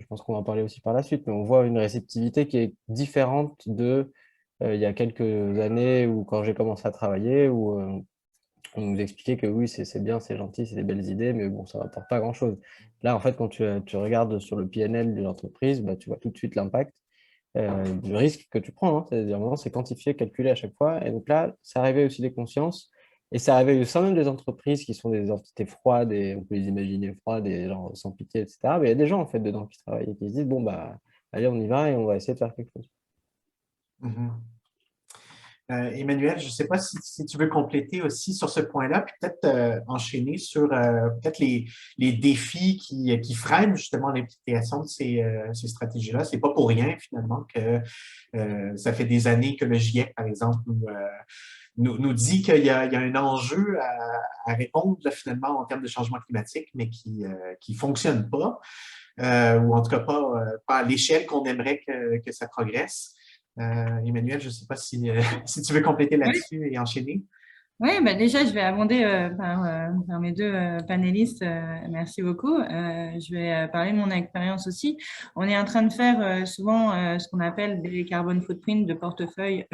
D: pense qu'on va en parler aussi par la suite, mais on voit une réceptivité qui est différente il y a quelques années ou quand j'ai commencé à travailler, où on nous expliquait que oui, c'est bien, c'est gentil, c'est des belles idées, mais bon, ça rapporte pas grand-chose. Là, en fait, quand tu regardes sur le PNL d'une entreprise, bah, tu vois tout de suite l'impact du risque que tu prends, hein. C'est-à-dire, vraiment, c'est quantifié, calculé à chaque fois. Et donc là, ça réveille aussi des consciences. Et ça réveille au sein même des entreprises qui sont des entités froides, et on peut les imaginer froides, et genre sans pitié, etc. Mais il y a des gens, en fait, dedans qui travaillent et qui se disent, bon, bah, allez, on y va et on va essayer de faire quelque chose.
A: Mhm. Emmanuel, je ne sais pas si tu veux compléter aussi sur ce point-là, puis peut-être enchaîner sur peut-être les défis qui freinent justement l'implication de ces stratégies-là. C'est pas pour rien finalement que ça fait des années que le GIEC, par exemple, nous dit qu'il y a un enjeu à répondre là, finalement en termes de changement climatique, mais qui fonctionne pas, ou en tout cas pas à l'échelle qu'on aimerait que ça progresse. Emmanuel, je ne sais pas si tu veux compléter
C: Oui.
A: là-dessus et enchaîner.
C: Oui, bah déjà, je vais abonder par mes deux panélistes. Merci beaucoup. Je vais parler de mon expérience aussi. On est en train de faire souvent ce qu'on appelle des carbon footprint de portefeuille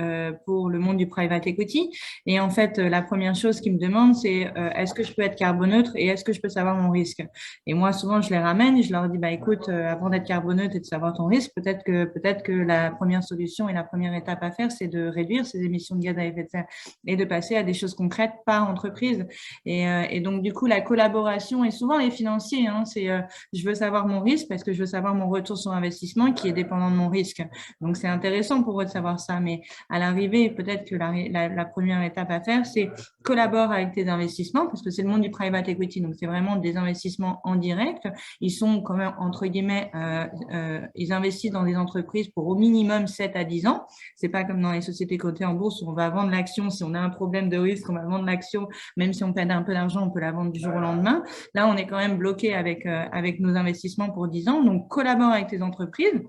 C: pour le monde du private equity. Et en fait, la première chose qu'ils me demandent, c'est est-ce que je peux être carboneutre et est-ce que je peux savoir mon risque? Et moi, souvent, je les ramène et je leur dis, bah, écoute, avant d'être carboneutre et de savoir ton risque, peut-être que la première solution et la première étape à faire, c'est de réduire ces émissions de gaz à effet de serre et de passer à des choses concrètes par entreprise. Et donc, du coup, la collaboration, et souvent les financiers, hein, c'est je veux savoir mon risque parce que je veux savoir mon retour sur investissement qui est dépendant de mon risque. Donc, c'est intéressant pour eux de savoir ça. Mais à l'arrivée, peut-être que la première étape à faire, c'est collabore avec tes investissements parce que c'est le monde du private equity. Donc, c'est vraiment des investissements en direct. Ils sont quand même, entre guillemets, ils investissent dans des entreprises pour au minimum 7 à 10 ans. C'est pas comme dans les sociétés cotées en bourse où on va vendre l'action. Si on a un problème de risque, on va vendre l'action. Même si on perd un peu d'argent, on peut la vendre du jour au lendemain. Là, on est quand même bloqué avec nos investissements pour 10 ans. Donc, collabore avec tes entreprises.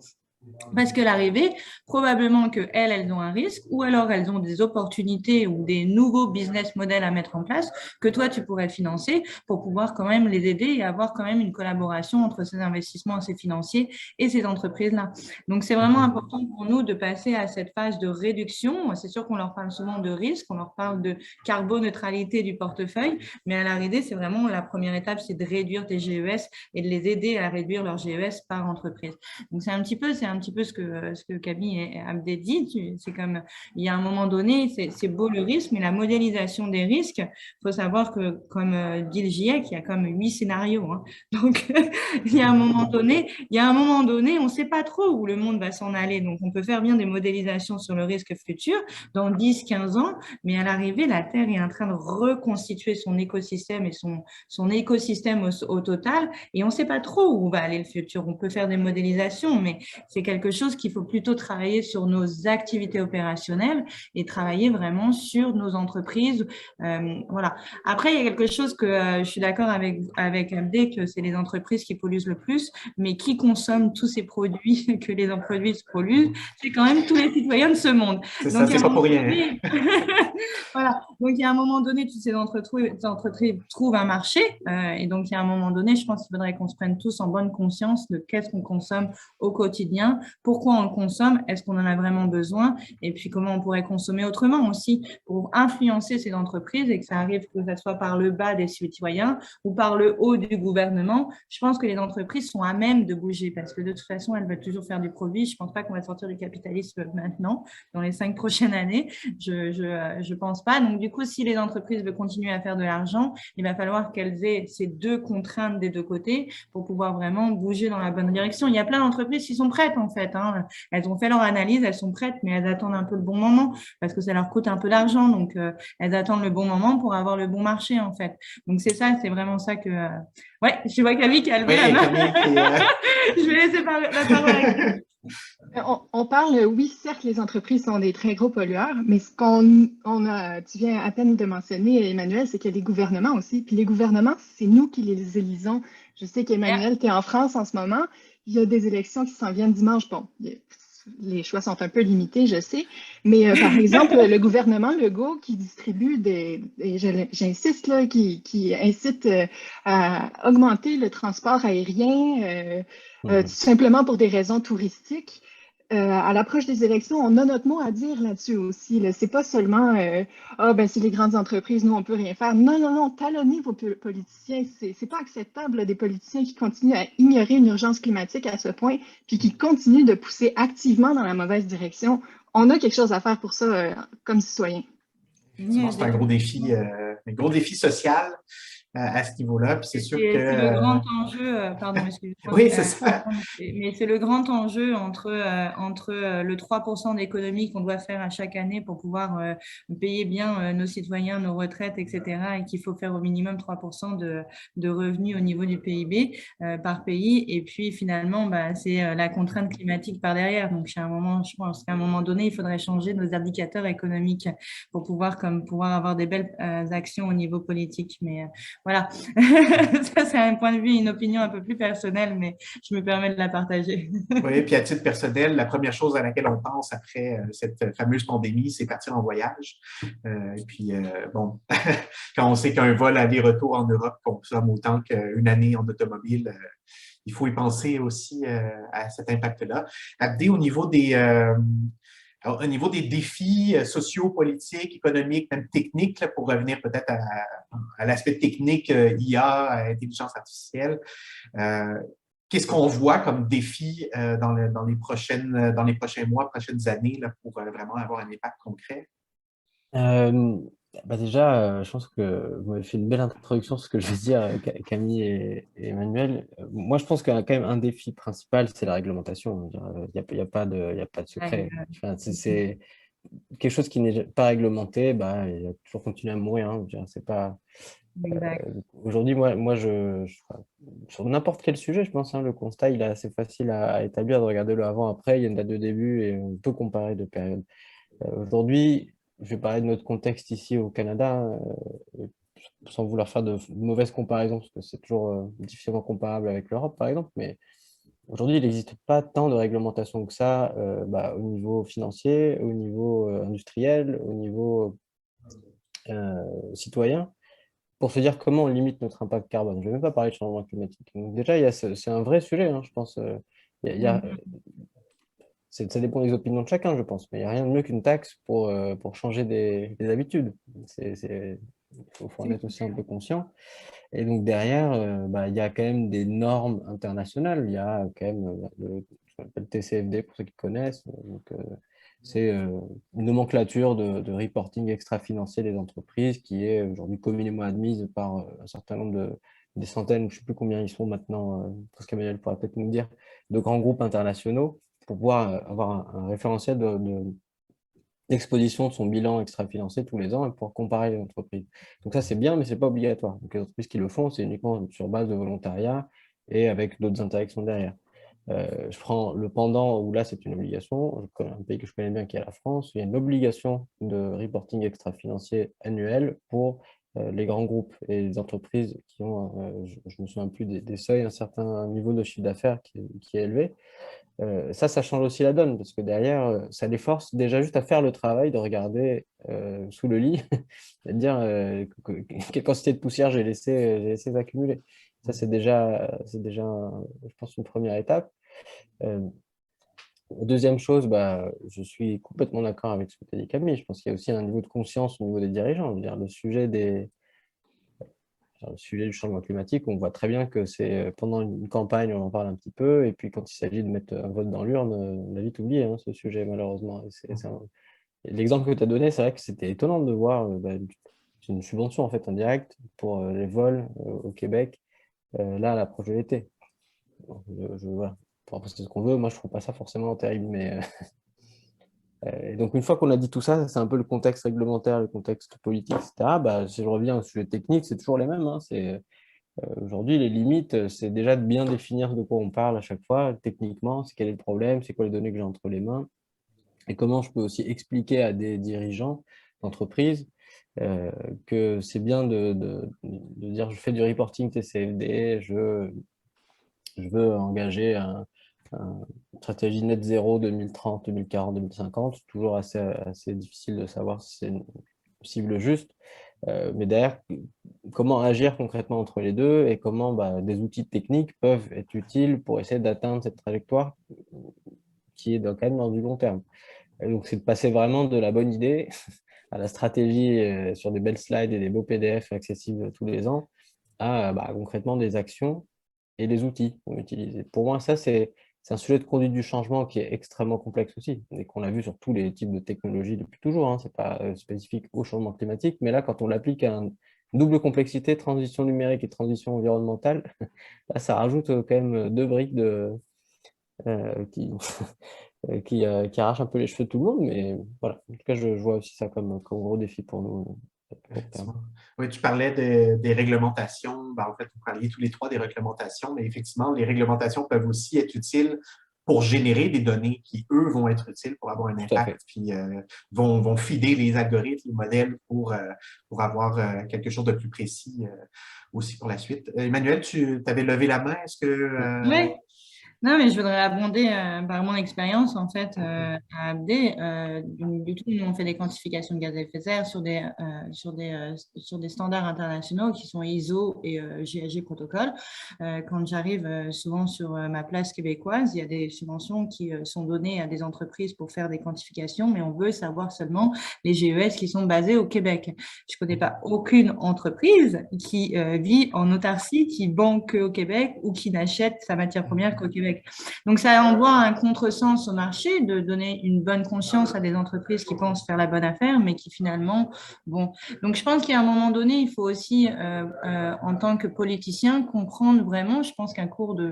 C: Parce que l'arrivée, probablement qu'elles ont un risque ou alors elles ont des opportunités ou des nouveaux business models à mettre en place que toi, tu pourrais financer pour pouvoir quand même les aider et avoir quand même une collaboration entre ces investissements ces financiers et ces entreprises-là. Donc, c'est vraiment important pour nous de passer à cette phase de réduction. C'est sûr qu'on leur parle souvent de risque, on leur parle de carboneutralité du portefeuille, mais à l'arrivée, c'est vraiment la première étape, c'est de réduire tes GES et de les aider à réduire leurs GES par entreprise. Donc, c'est un petit peu ce que Camille et Abdé dit. C'est comme, il y a un moment donné, c'est beau le risque, mais la modélisation des risques, il faut savoir que, comme dit le GIEC, il y a comme 8 scénarios. Hein. Donc, il y a un moment donné, on ne sait pas trop où le monde va s'en aller. Donc, on peut faire bien des modélisations sur le risque futur dans 10, 15 ans, mais à l'arrivée, la Terre est en train de reconstituer son écosystème et son écosystème au total, et on ne sait pas trop où va aller le futur. On peut faire des modélisations, mais c'est quelque chose qu'il faut plutôt travailler sur nos activités opérationnelles et travailler vraiment sur nos entreprises. Voilà. Après, il y a quelque chose que je suis d'accord avec Abdé, que c'est les entreprises qui polluent le plus, mais qui consomment tous ces produits que les produits polluent, c'est quand même tous les citoyens de ce monde.
A: C'est ça, c'est pas pour rien.
C: Voilà. Donc, il y a un moment donné, toutes ces entreprises trouvent un marché. Et donc, il y a un moment donné, je pense qu'il faudrait qu'on se prenne tous en bonne conscience de qu'est-ce qu'on consomme au quotidien, pourquoi on le consomme, est-ce qu'on en a vraiment besoin, et puis comment on pourrait consommer autrement aussi pour influencer ces entreprises et que ça arrive que ce soit par le bas des citoyens ou par le haut du gouvernement. Je pense que les entreprises sont à même de bouger parce que de toute façon, elles veulent toujours faire du profit. Je ne pense pas qu'on va sortir du capitalisme maintenant, dans les 5 prochaines années. Je pense pas. Donc, du coup, si les entreprises veulent continuer à faire de l'argent, il va falloir qu'elles aient ces deux contraintes des deux côtés pour pouvoir vraiment bouger dans la bonne direction. Il y a plein d'entreprises qui sont prêtes, en fait. Hein. Elles ont fait leur analyse, elles sont prêtes, mais elles attendent un peu le bon moment parce que ça leur coûte un peu d'argent. Donc, elles attendent le bon moment pour avoir le bon marché, en fait. Donc, c'est vraiment ça que… Ouais, je vois Camille qui a levé la main. Je vais laisser la parole à
B: On parle, oui, certes, les entreprises sont des très gros pollueurs, mais ce tu viens à peine de mentionner, Emmanuel, c'est qu'il y a des gouvernements aussi. Puis les gouvernements, c'est nous qui les élisons. Je sais qu'Emmanuel, tu es en France en ce moment. Il y a des élections qui s'en viennent dimanche. Bon, les choix sont un peu limités, je sais. Mais par exemple, le gouvernement Legault qui distribue j'insiste là, qui incite à augmenter le transport aérien tout simplement pour des raisons touristiques. À l'approche des élections, on a notre mot à dire là-dessus aussi. Là. C'est pas seulement ah ben c'est les grandes entreprises, nous on peut rien faire. Non, non, non, talonnez vos politiciens. C'est pas acceptable là, des politiciens qui continuent à ignorer une urgence climatique à ce point, puis qui continuent de pousser activement dans la mauvaise direction. On a quelque chose à faire pour ça comme citoyens.
A: Effectivement, c'est un gros défi social à ce niveau-là. Puis c'est sûr que.
C: C'est le grand enjeu, pardon, excusez-moi,
A: Oui, c'est ça.
C: mais c'est le grand enjeu entre le 3% d'économie qu'on doit faire à chaque année pour pouvoir payer bien nos citoyens, nos retraites, etc. Et qu'il faut faire au minimum 3% de revenus au niveau du PIB par pays. Et puis finalement, bah, c'est la contrainte climatique par derrière. Donc, à un moment, je pense qu'à un moment donné, il faudrait changer nos indicateurs économiques pour pouvoir avoir des belles actions au niveau politique. Mais voilà, ça c'est un point de vue, une opinion un peu plus personnelle, mais je me permets de la partager.
A: Oui, puis à titre personnel, la première chose à laquelle on pense après cette fameuse pandémie, c'est partir en voyage. Et puis, bon, quand on sait qu'un vol aller-retour en Europe consomme autant qu'une année en automobile, il faut y penser aussi à cet impact-là. Abdé, au niveau des défis sociaux, politiques, économiques, même techniques, là, pour revenir peut-être à l'aspect technique IA, intelligence artificielle, qu'est-ce qu'on voit comme défi dans les prochains mois, prochaines années là, pour vraiment avoir un impact concret?
D: Bah déjà, je pense que vous m'avez fait une belle introduction sur ce que je veux dire, Camille et Emmanuel. Moi, je pense qu'il y a quand même un défi principal, c'est la réglementation. Il y a pas de secret. Enfin, c'est quelque chose qui n'est pas réglementé, bah, il va toujours continuer à mourir. Hein. Je veux dire, c'est pas. Aujourd'hui, sur n'importe quel sujet, je pense, hein, le constat, il est assez facile à établir, de regarder le avant-après. Il y a une date de début et on peut comparer deux périodes. Aujourd'hui, je vais parler de notre contexte ici au Canada, sans vouloir faire de mauvaises comparaisons, parce que c'est toujours difficilement comparable avec l'Europe, par exemple, mais aujourd'hui, il n'existe pas tant de réglementation que ça au niveau financier, au niveau industriel, au niveau citoyen, pour se dire comment on limite notre impact carbone. Je ne vais même pas parler de changement climatique. Donc déjà, c'est un vrai sujet, hein, je pense. Il y a, Ça dépend des opinions de chacun, je pense, mais il n'y a rien de mieux qu'une taxe pour changer des habitudes. Il faut en être aussi un peu conscient. Et donc derrière, il y a quand même des normes internationales. Il y a quand même ce qu'on appelle TCFD, pour ceux qui connaissent. Donc, c'est une nomenclature de reporting extra-financier des entreprises qui est aujourd'hui communément admise par un certain nombre des centaines, je ne sais plus combien ils sont maintenant, parce qu'Emmanuel pourra peut-être nous dire, de grands groupes internationaux, pour pouvoir avoir un référentiel d'exposition de son bilan extra-financier tous les ans et pour comparer les entreprises. Donc ça, c'est bien, mais ce n'est pas obligatoire. Donc les entreprises qui le font, c'est uniquement sur base de volontariat et avec d'autres intérêts qui sont derrière. Je prends le pendant où là, c'est une obligation. Je connais un pays que je connais bien qui est la France, où il y a une obligation de reporting extra-financier annuel pour les grands groupes et les entreprises qui ont, je ne me souviens plus des seuils, un certain niveau de chiffre d'affaires qui est élevé. Ça change aussi la donne, parce que derrière, ça les force déjà juste à faire le travail de regarder sous le lit et de dire quelle quantité de poussière j'ai laissé accumuler. Ça, c'est déjà, je pense, une première étape. Deuxième chose, je suis complètement d'accord avec ce que tu as dit, Camille. Je pense qu'il y a aussi un niveau de conscience au niveau des dirigeants. Je veux dire, le sujet du changement climatique, on voit très bien que c'est pendant une campagne, on en parle un petit peu, et puis quand il s'agit de mettre un vote dans l'urne, on a vite oublié hein, ce sujet, malheureusement. L'exemple que tu as donné, c'est vrai que c'était étonnant de voir une subvention en fait indirecte pour les vols au Québec, là, à l'approche de l'été. Voilà. Pour penser ce qu'on veut, moi je trouve pas ça forcément terrible, mais et donc, une fois qu'on a dit tout ça, c'est un peu le contexte réglementaire, le contexte politique, etc. Si je reviens au sujet technique, c'est toujours les mêmes. Hein. Aujourd'hui, les limites, c'est déjà de bien définir de quoi on parle à chaque fois, techniquement, c'est quel est le problème, c'est quoi les données que j'ai entre les mains, et comment je peux aussi expliquer à des dirigeants d'entreprise que c'est bien de dire je fais du reporting TCFD, je veux engager une stratégie net zéro 2030, 2040, 2050, toujours assez difficile de savoir si c'est une cible juste. Mais derrière, comment agir concrètement entre les deux et comment des outils techniques peuvent être utiles pour essayer d'atteindre cette trajectoire qui est quand même dans du long terme. Et donc, c'est de passer vraiment de la bonne idée à la stratégie sur des belles slides et des beaux PDF accessibles tous les ans, à concrètement des actions et des outils qu'on utilise. Et pour moi, ça, c'est un sujet de conduite du changement qui est extrêmement complexe aussi, et qu'on a vu sur tous les types de technologies depuis toujours. Hein. Ce n'est pas spécifique au changement climatique, mais là, quand on l'applique à une double complexité, transition numérique et transition environnementale, là, ça rajoute quand même deux briques qui, qui arrachent un peu les cheveux de tout le monde. Mais voilà, en tout cas, je vois aussi ça comme gros défi pour nous.
A: Oui, tu parlais des réglementations. Ben, en fait, vous parliez tous les trois des réglementations, mais effectivement, les réglementations peuvent aussi être utiles pour générer des données qui, eux, vont être utiles pour avoir un impact, puis vont feeder les algorithmes, les modèles pour avoir quelque chose de plus précis aussi pour la suite. Emmanuel, tu avais levé la main. Est-ce que…
C: Oui. Non, mais je voudrais abonder par mon expérience, en fait, à Abdé. Du tout, nous, on fait des quantifications de gaz à effet de serre sur des standards internationaux qui sont ISO et GHG protocole. Quand j'arrive souvent sur ma place québécoise, il y a des subventions qui sont données à des entreprises pour faire des quantifications, mais on veut savoir seulement les GES qui sont basés au Québec. Je ne connais pas aucune entreprise qui vit en autarcie, qui banque au Québec ou qui n'achète sa matière première qu'au Québec. Donc, ça envoie un contresens au marché de donner une bonne conscience à des entreprises qui pensent faire la bonne affaire, mais qui finalement, bon. Donc, je pense qu'à un moment donné, il faut aussi, en tant que politicien, comprendre vraiment, je pense qu'un cours de,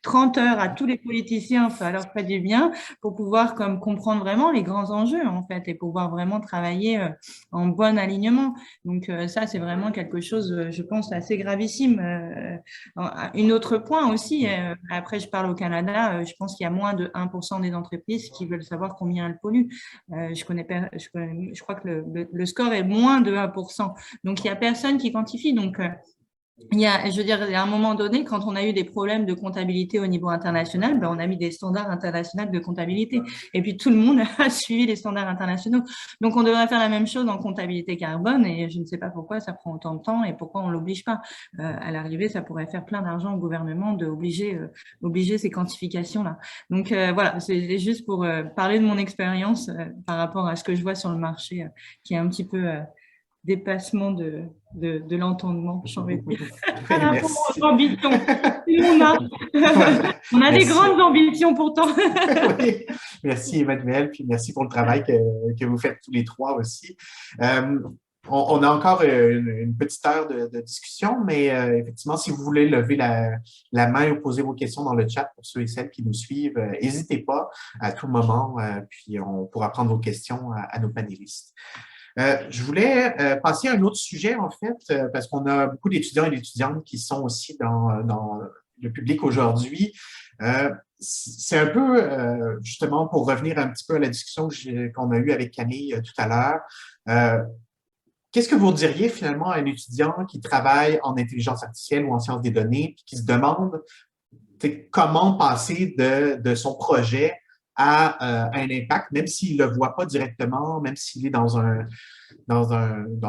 C: 30 heures à tous les politiciens, ça leur fait du bien pour pouvoir comprendre vraiment les grands enjeux, en fait, et pouvoir vraiment travailler en bon alignement. Donc, ça, c'est vraiment quelque chose, je pense, assez gravissime. Un autre point aussi, après, je parle au Canada, je pense qu'il y a moins de 1% des entreprises qui veulent savoir combien elles polluent. Je crois que le score est moins de 1%. Donc, il n'y a personne qui quantifie. Donc, je veux dire, à un moment donné, quand on a eu des problèmes de comptabilité au niveau international, on a mis des standards internationaux de comptabilité. Et puis, tout le monde a suivi les standards internationaux. Donc, on devrait faire la même chose en comptabilité carbone. Et je ne sais pas pourquoi ça prend autant de temps et pourquoi on ne l'oblige pas. À l'arrivée, ça pourrait faire plein d'argent au gouvernement d'obliger ces quantifications-là. Donc, voilà, c'est juste pour parler de mon expérience par rapport à ce que je vois sur le marché, qui est un petit peu… dépassement de l'entendement, j'ai envie de dire. Par rapport aux ambitions. On a des grandes ambitions pourtant.
A: Oui. Merci Emmanuel, puis merci pour le travail que vous faites tous les trois aussi. On a encore une petite heure de discussion, mais effectivement, si vous voulez lever la main ou poser vos questions dans le chat pour ceux et celles qui nous suivent, n'hésitez pas à tout moment, puis on pourra prendre vos questions à nos panélistes. Je voulais passer à un autre sujet, en fait, parce qu'on a beaucoup d'étudiants et d'étudiantes qui sont aussi dans le public aujourd'hui. C'est un peu, justement, pour revenir un petit peu à la discussion qu'on a eue avec Camille tout à l'heure, qu'est-ce que vous diriez finalement à un étudiant qui travaille en intelligence artificielle ou en sciences des données, puis qui se demande comment passer de son projet à un impact, même s'il ne le voit pas directement, même s'il est dans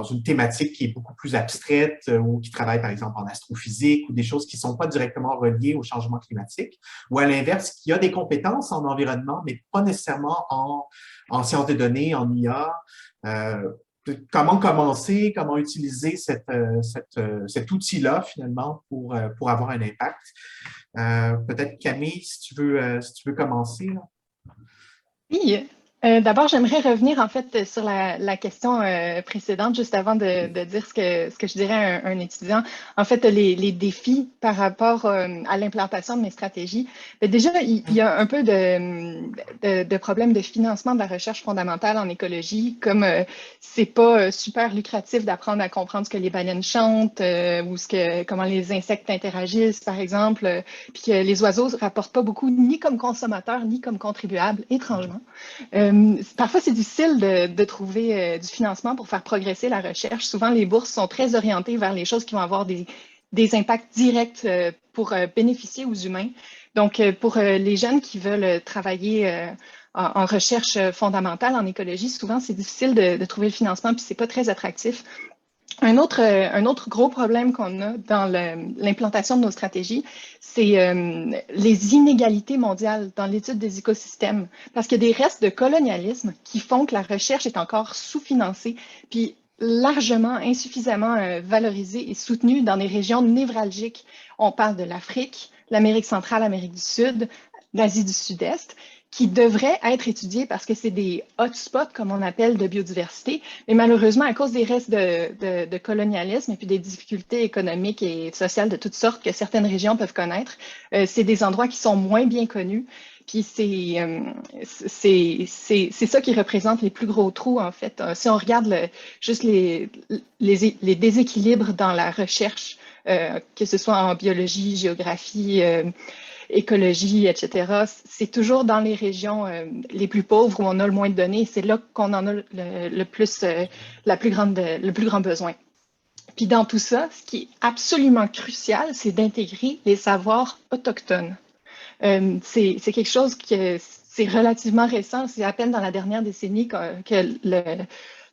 A: une thématique qui est beaucoup plus abstraite ou qui travaille par exemple en astrophysique ou des choses qui ne sont pas directement reliées au changement climatique, ou à l'inverse, qui a des compétences en environnement, mais pas nécessairement en sciences des données, en IA. Comment commencer, comment utiliser cet outil-là finalement pour avoir un impact. Peut-être Camille, si tu veux commencer. Là.
B: Oui, d'abord, j'aimerais revenir en fait sur la question précédente, juste avant de dire ce que je dirais à un étudiant. En fait, les défis par rapport à l'implantation de mes stratégies. Mais déjà, il y a un peu de problèmes de financement de la recherche fondamentale en écologie, comme c'est pas super lucratif d'apprendre à comprendre ce que les baleines chantent ou comment les insectes interagissent, par exemple, puis que les oiseaux ne rapportent pas beaucoup, ni comme consommateurs, ni comme contribuables, étrangement. Parfois, c'est difficile de trouver du financement pour faire progresser la recherche. Souvent, les bourses sont très orientées vers les choses qui vont avoir des impacts directs pour bénéficier aux humains. Donc, pour les jeunes qui veulent travailler en recherche fondamentale en écologie, souvent, c'est difficile de trouver le financement, puis c'est pas très attractif. Un autre gros problème qu'on a dans l'implantation de nos stratégies, c'est les inégalités mondiales dans l'étude des écosystèmes. Parce qu'il y a des restes de colonialisme qui font que la recherche est encore sous-financée, puis largement, insuffisamment valorisée et soutenue dans des régions névralgiques. On parle de l'Afrique, l'Amérique centrale, l'Amérique du Sud, l'Asie du Sud-Est, qui devraient être étudiés parce que c'est des hotspots, comme on appelle, de biodiversité. Mais malheureusement, à cause des restes de colonialisme et puis des difficultés économiques et sociales de toutes sortes que certaines régions peuvent connaître, c'est des endroits qui sont moins bien connus. Puis c'est ça qui représente les plus gros trous, en fait. Si on regarde juste les déséquilibres dans la recherche, que ce soit en biologie, géographie, écologie, etc., c'est toujours dans les régions les plus pauvres où on a le moins de données. C'est là qu'on en a le plus grand besoin. Puis dans tout ça, ce qui est absolument crucial, c'est d'intégrer les savoirs autochtones. C'est quelque chose que c'est relativement récent. C'est à peine dans la dernière décennie que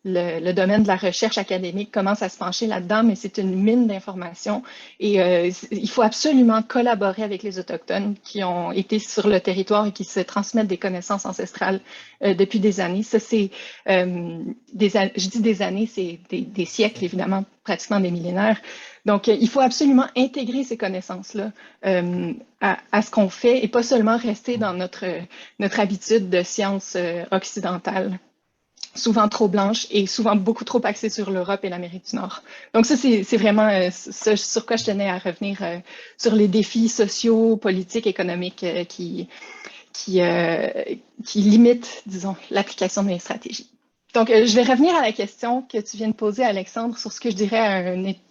B: le domaine de la recherche académique commence à se pencher là-dedans, mais c'est une mine d'informations et il faut absolument collaborer avec les Autochtones qui ont été sur le territoire et qui se transmettent des connaissances ancestrales depuis des années. Ça, c'est je dis des années, c'est des siècles, évidemment, pratiquement des millénaires. Donc, il faut absolument intégrer ces connaissances-là à ce qu'on fait et pas seulement rester dans notre habitude de sciences occidentales, souvent trop blanche et souvent beaucoup trop axée sur l'Europe et l'Amérique du Nord. Donc ça, c'est vraiment ce sur quoi je tenais à revenir sur les défis sociaux, politiques, économiques qui limitent, disons, l'application de mes stratégies. Donc, je vais revenir à la question que tu viens de poser, Alexandre, sur ce que je dirais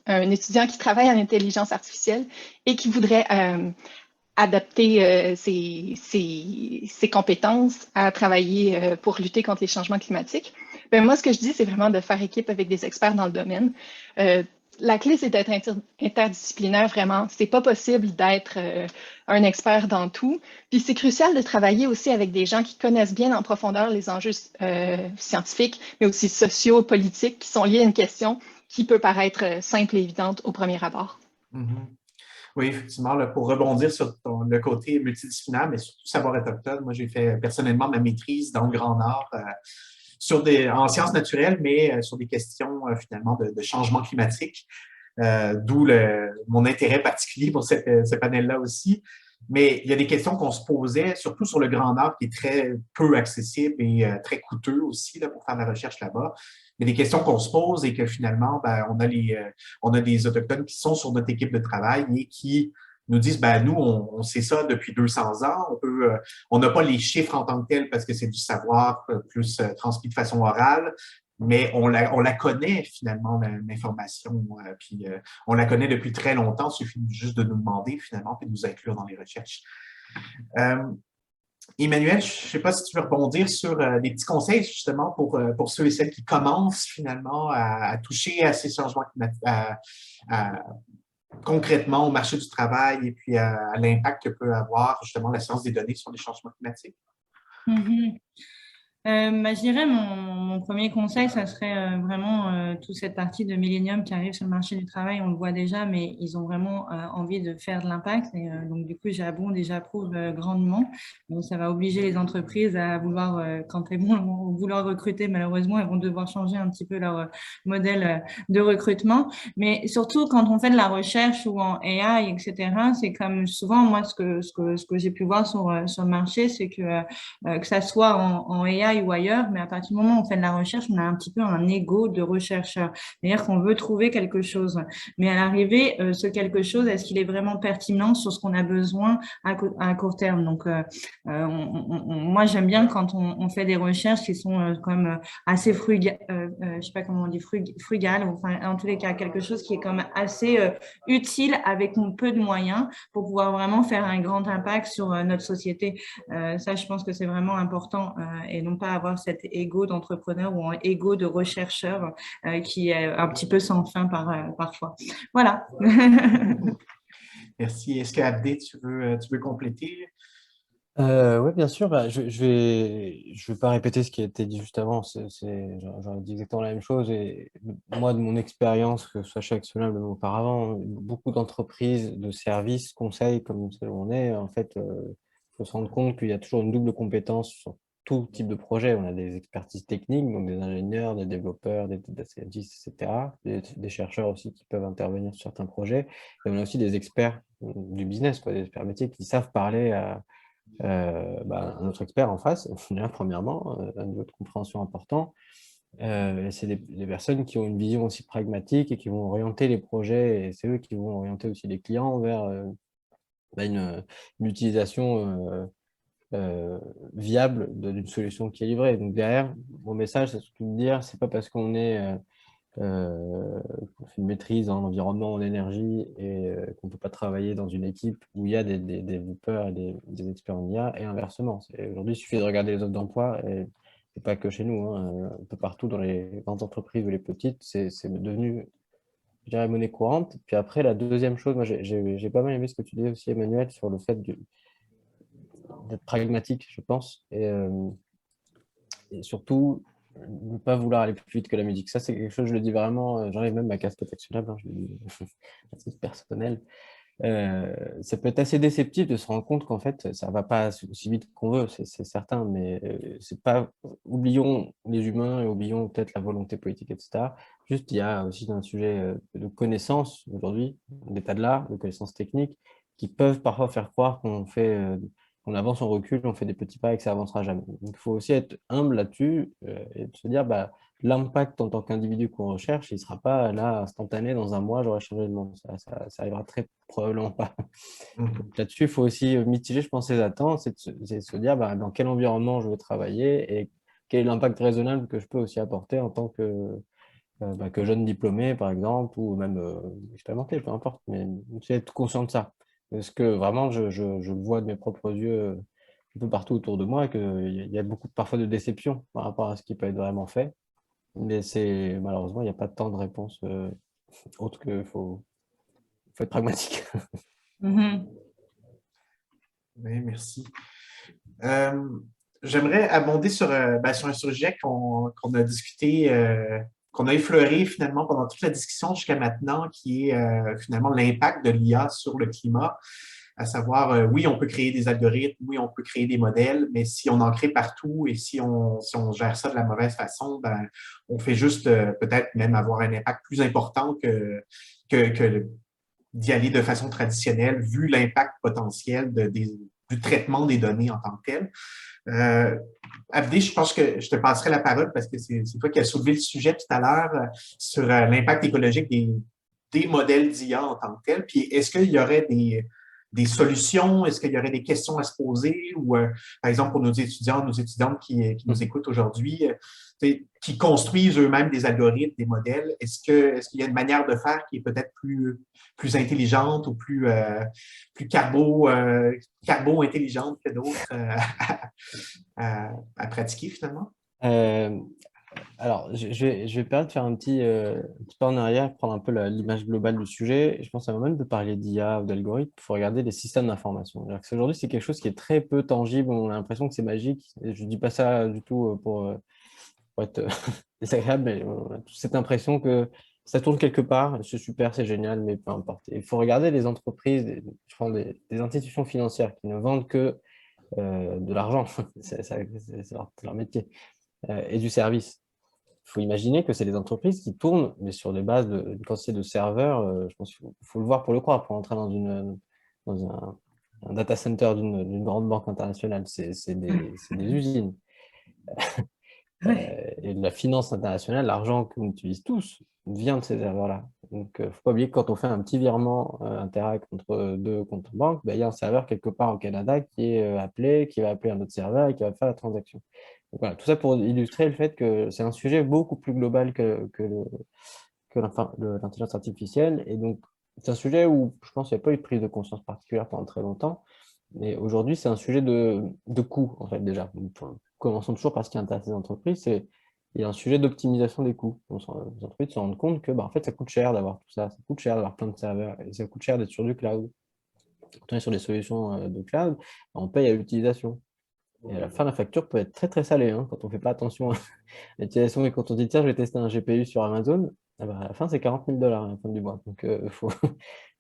B: à un étudiant qui travaille en intelligence artificielle et qui voudrait adapter ses compétences à travailler pour lutter contre les changements climatiques. Ben, moi, ce que je dis, c'est vraiment de faire équipe avec des experts dans le domaine. La clé, c'est d'être interdisciplinaire, vraiment. C'est pas possible d'être un expert dans tout. Puis c'est crucial de travailler aussi avec des gens qui connaissent bien en profondeur les enjeux scientifiques, mais aussi sociaux, politiques, qui sont liés à une question qui peut paraître simple et évidente au premier abord.
A: Mm-hmm. Oui, effectivement, là, pour rebondir sur le côté multidisciplinaire, mais surtout savoir autochtone, moi j'ai fait personnellement ma maîtrise dans le Grand Nord en sciences naturelles, mais sur des questions finalement de changement climatique, d'où mon intérêt particulier pour ce panel-là aussi. Mais il y a des questions qu'on se posait, surtout sur le Grand Nord, qui est très peu accessible et très coûteux aussi là, pour faire de la recherche là-bas. Mais des questions qu'on se pose et que finalement, ben, on a des Autochtones qui sont sur notre équipe de travail et qui nous disent, ben, nous, on sait ça depuis 200 ans. On n'a pas les chiffres en tant que tels parce que c'est du savoir plus transmis de façon orale, mais on la connaît finalement, l'information, puis on la connaît depuis très longtemps. Il suffit juste de nous demander finalement, puis de nous inclure dans les recherches. Emmanuel, je ne sais pas si tu veux rebondir sur des petits conseils justement pour ceux et celles qui commencent finalement à toucher à ces changements climatiques, concrètement au marché du travail et puis à l'impact que peut avoir justement la science des données sur les changements climatiques.
C: Mm-hmm. Je dirais mon premier conseil, ça serait vraiment toute cette partie de Millennium qui arrive sur le marché du travail. On le voit déjà, mais ils ont vraiment envie de faire de l'impact. Et donc, du coup, j'abonde et j'approuve grandement. Donc, ça va obliger les entreprises à vouloir, quand elles vont vouloir recruter, malheureusement, elles vont devoir changer un petit peu leur modèle de recrutement. Mais surtout, quand on fait de la recherche ou en AI, etc., c'est comme souvent, moi, ce que j'ai pu voir sur le marché, c'est que ça soit en AI ou ailleurs, mais à partir du moment où on fait de la recherche, on a un petit peu un ego de chercheur. C'est-à-dire qu'on veut trouver quelque chose. Mais à l'arrivée, ce quelque chose, est-ce qu'il est vraiment pertinent sur ce qu'on a besoin à court terme? Donc, moi, j'aime bien quand on fait des recherches qui sont comme assez frugales, je sais pas comment on dit, frugales, enfin, en tous les cas, quelque chose qui est comme assez utile avec peu de moyens pour pouvoir vraiment faire un grand impact sur notre société. Ça, je pense que c'est vraiment important et non pas avoir cet ego d'entrepreneur ou un ego de rechercheur qui est un petit peu sans fin parfois. Voilà.
A: Merci. Est-ce que Abdé, tu veux compléter?
D: Oui, bien sûr. Bah, je vais pas répéter ce qui a été dit juste avant. J'aurais dit exactement la même chose. Et moi, de mon expérience, que ce soit chez Actionnable ou auparavant, beaucoup d'entreprises, de services, conseils comme celle où on est, en fait, faut se rendre compte qu'il y a toujours une double compétence sur tout type de projet. On a des expertises techniques, donc des ingénieurs, des développeurs, des data scientists, etc. Des chercheurs aussi qui peuvent intervenir sur certains projets. Et on a aussi des experts du business, quoi, des experts métiers qui savent parler un autre expert en face, déjà, premièrement, un niveau de compréhension important. Et c'est des personnes qui ont une vision aussi pragmatique et qui vont orienter les projets, et c'est eux qui vont orienter aussi les clients vers une utilisation viable d'une solution qui est livrée. Donc derrière, mon message, c'est surtout de dire, c'est pas parce qu'on est qu'on fait une maîtrise en environnement, en énergie, et qu'on ne peut pas travailler dans une équipe où il y a des développeurs et des experts en IA, et inversement. Aujourd'hui, il suffit de regarder les offres d'emploi, et pas que chez nous, hein, un peu partout dans les grandes entreprises ou les petites, c'est devenu, je dirais, monnaie courante. Puis après, la deuxième chose, moi j'ai pas mal aimé ce que tu disais aussi, Emmanuel, sur le fait d'être pragmatique, je pense, et surtout, ne pas vouloir aller plus vite que la musique. Ça, c'est quelque chose, je le dis vraiment, j'enlève même ma casquette actionnable, hein, je le dis à titre personnel. Ça peut être assez déceptif de se rendre compte qu'en fait, ça va pas aussi vite qu'on veut, c'est certain, mais c'est pas, oublions les humains et oublions peut-être la volonté politique, etc. Juste, il y a aussi un sujet de connaissances aujourd'hui, d'état de l'art, de connaissances techniques, qui peuvent parfois faire croire qu'on avance, on recule, on fait des petits pas et que ça avancera jamais. Donc, il faut aussi être humble là-dessus et de se dire, bah, l'impact en tant qu'individu qu'on recherche, il ne sera pas là instantané, dans un mois, j'aurai changé le monde. Ça arrivera très probablement pas.
A: Mhm.
D: Donc là-dessus, il faut aussi mitiger, je pense, ses attentes, c'est de se dire bah, dans quel environnement je veux travailler et quel est l'impact raisonnable que je peux aussi apporter en tant que jeune diplômé, par exemple, ou même expérimenté, peu importe. Mais c'est être conscient de ça. Parce que vraiment, je le vois de mes propres yeux un peu partout autour de moi, qu'il y a beaucoup parfois de déception par rapport à ce qui peut être vraiment fait. Mais malheureusement, il n'y a pas tant de réponse autre qu'il faut être pragmatique.
C: Mhm.
A: Oui, merci. Euh, J'aimerais abonder sur un sujet qu'on a discuté, qu'on a effleuré finalement pendant toute la discussion jusqu'à maintenant, qui est finalement l'impact de l'IA sur le climat. À savoir, oui, on peut créer des algorithmes, oui, on peut créer des modèles, mais si on en crée partout et si on gère ça de la mauvaise façon, ben, on fait juste peut-être même avoir un impact plus important que d'y aller de façon traditionnelle, vu l'impact potentiel du traitement des données en tant que tel. Euh, Abdé, je pense que je te passerai la parole parce que c'est toi qui as soulevé le sujet tout à l'heure sur l'impact écologique des modèles d'IA en tant que tel. Puis est-ce qu'il y aurait des solutions? Est-ce qu'il y aurait des questions à se poser? Ou, par exemple, pour nos étudiants, nos étudiantes qui nous écoutent aujourd'hui, qui construisent eux-mêmes des algorithmes, des modèles, est-ce qu'il y a une manière de faire qui est peut-être plus intelligente ou plus carbo-intelligente que d'autres à pratiquer finalement?
D: Euh, alors, je vais permettre de faire un petit pas en arrière, prendre un peu l'image globale du sujet. Je pense à même de parler d'IA ou d'algorithmes, il faut regarder les systèmes d'information. Aujourd'hui, c'est quelque chose qui est très peu tangible, on a l'impression que c'est magique. Et je ne dis pas ça du tout pour être désagréable, mais on a tous cette impression que ça tourne quelque part, c'est super, c'est génial, mais peu importe. Il faut regarder les entreprises, je prends des institutions financières qui ne vendent que de l'argent, c'est leur métier, et du service. Il faut imaginer que c'est des entreprises qui tournent, mais sur des bases d'une quantité de serveurs. Je pense qu'il faut le voir pour le croire, pour entrer dans un data center d'une grande banque internationale. C'est des usines.
C: Ouais.
D: Et de la finance internationale, l'argent qu'on utilise tous vient de ces serveurs-là. Donc, il ne faut pas oublier que quand on fait un petit virement Interac entre deux comptes en banque, ben, il y a un serveur quelque part au Canada qui est appelé, qui va appeler un autre serveur et qui va faire la transaction. Donc, voilà, tout ça pour illustrer le fait que c'est un sujet beaucoup plus global que l'intelligence artificielle. Et donc, c'est un sujet où je pense qu'il n'y a pas eu de prise de conscience particulière pendant très longtemps. Mais aujourd'hui, c'est un sujet de coût, en fait, déjà. Commençons toujours par ce qui intéresse les entreprises, il y a un sujet d'optimisation des coûts. Les entreprises se rendent compte que bah, en fait, ça coûte cher d'avoir tout ça, ça coûte cher d'avoir plein de serveurs, et ça coûte cher d'être sur du cloud. Quand on est sur des solutions de cloud, on paye à l'utilisation. Et à la fin, la facture peut être très très salée hein, quand on ne fait pas attention à l'utilisation. Et quand on dit, tiens, je vais tester un GPU sur Amazon, ah bah, à la fin, c'est 40 000 $ à la fin du mois. Donc,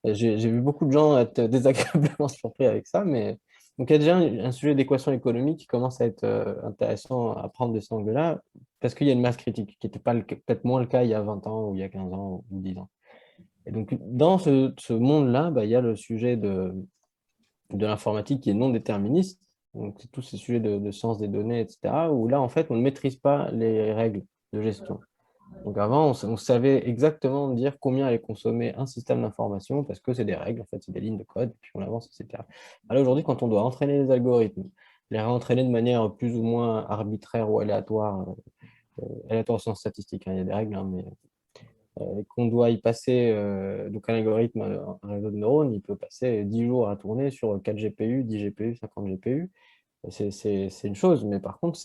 D: j'ai vu beaucoup de gens être désagréablement surpris avec ça. Mais donc, il y a déjà un sujet d'équation économique qui commence à être intéressant à prendre de cet angle-là, parce qu'il y a une masse critique, qui n'était pas peut-être moins le cas il y a 20 ans, ou il y a 15 ans, ou 10 ans. Et donc, dans ce monde-là, bah, il y a le sujet de l'informatique qui est non déterministe, donc c'est tous ces sujets de sciences des données, etc., où là, en fait, on ne maîtrise pas les règles de gestion. Donc avant, on savait exactement dire combien allait consommer un système d'information, parce que c'est des règles, en fait, c'est des lignes de code, puis on avance, etc. Alors aujourd'hui, quand on doit entraîner les algorithmes, les réentraîner de manière plus ou moins arbitraire ou aléatoire, aléatoire au sens statistique, hein, il y a des règles, hein, mais qu'on doit y passer, donc un algorithme, un réseau de neurones, il peut passer 10 jours à tourner sur 4 GPU, 10 GPU, 50 GPU. C'est une chose, mais par contre,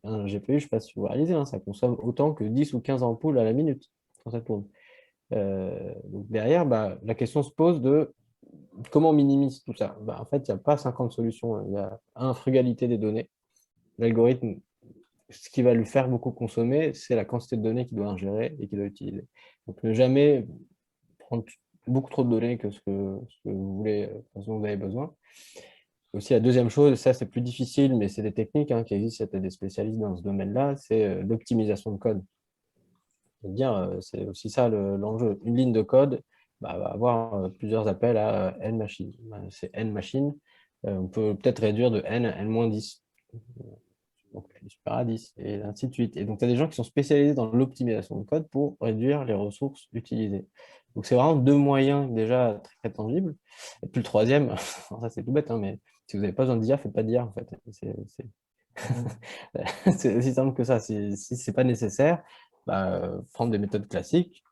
D: un GPU, je ne sais pas si vous réalisez, hein, ça consomme autant que 10 ou 15 ampoules à la minute quand ça tourne. Donc derrière, bah, la question se pose de comment on minimise tout ça. Bah, en fait, il n'y a pas 50 solutions. Il y a frugalité des données. L'algorithme, ce qui va lui faire beaucoup consommer, c'est la quantité de données qu'il doit ingérer et qu'il doit utiliser. Donc ne jamais prendre beaucoup trop de données que ce que vous voulez, dont vous avez besoin. Aussi, la deuxième chose, ça c'est plus difficile, mais c'est des techniques hein, qui existent, il y a des spécialistes dans ce domaine-là, c'est l'optimisation de code. C'est aussi ça l'enjeu. Une ligne de code bah, va avoir plusieurs appels à n machines. C'est n machines. On peut peut-être réduire de n à n-10. Donc, super à 10, et ainsi de suite. Et donc, tu as des gens qui sont spécialisés dans l'optimisation de code pour réduire les ressources utilisées. Donc, c'est vraiment deux moyens déjà très, très tangibles. Et puis le troisième, ça c'est tout bête, hein, mais si vous n'avez pas besoin d'IA, faites pas d'IA en fait. C'est aussi simple que ça. Si ce n'est pas nécessaire, bah, prendre des méthodes classiques,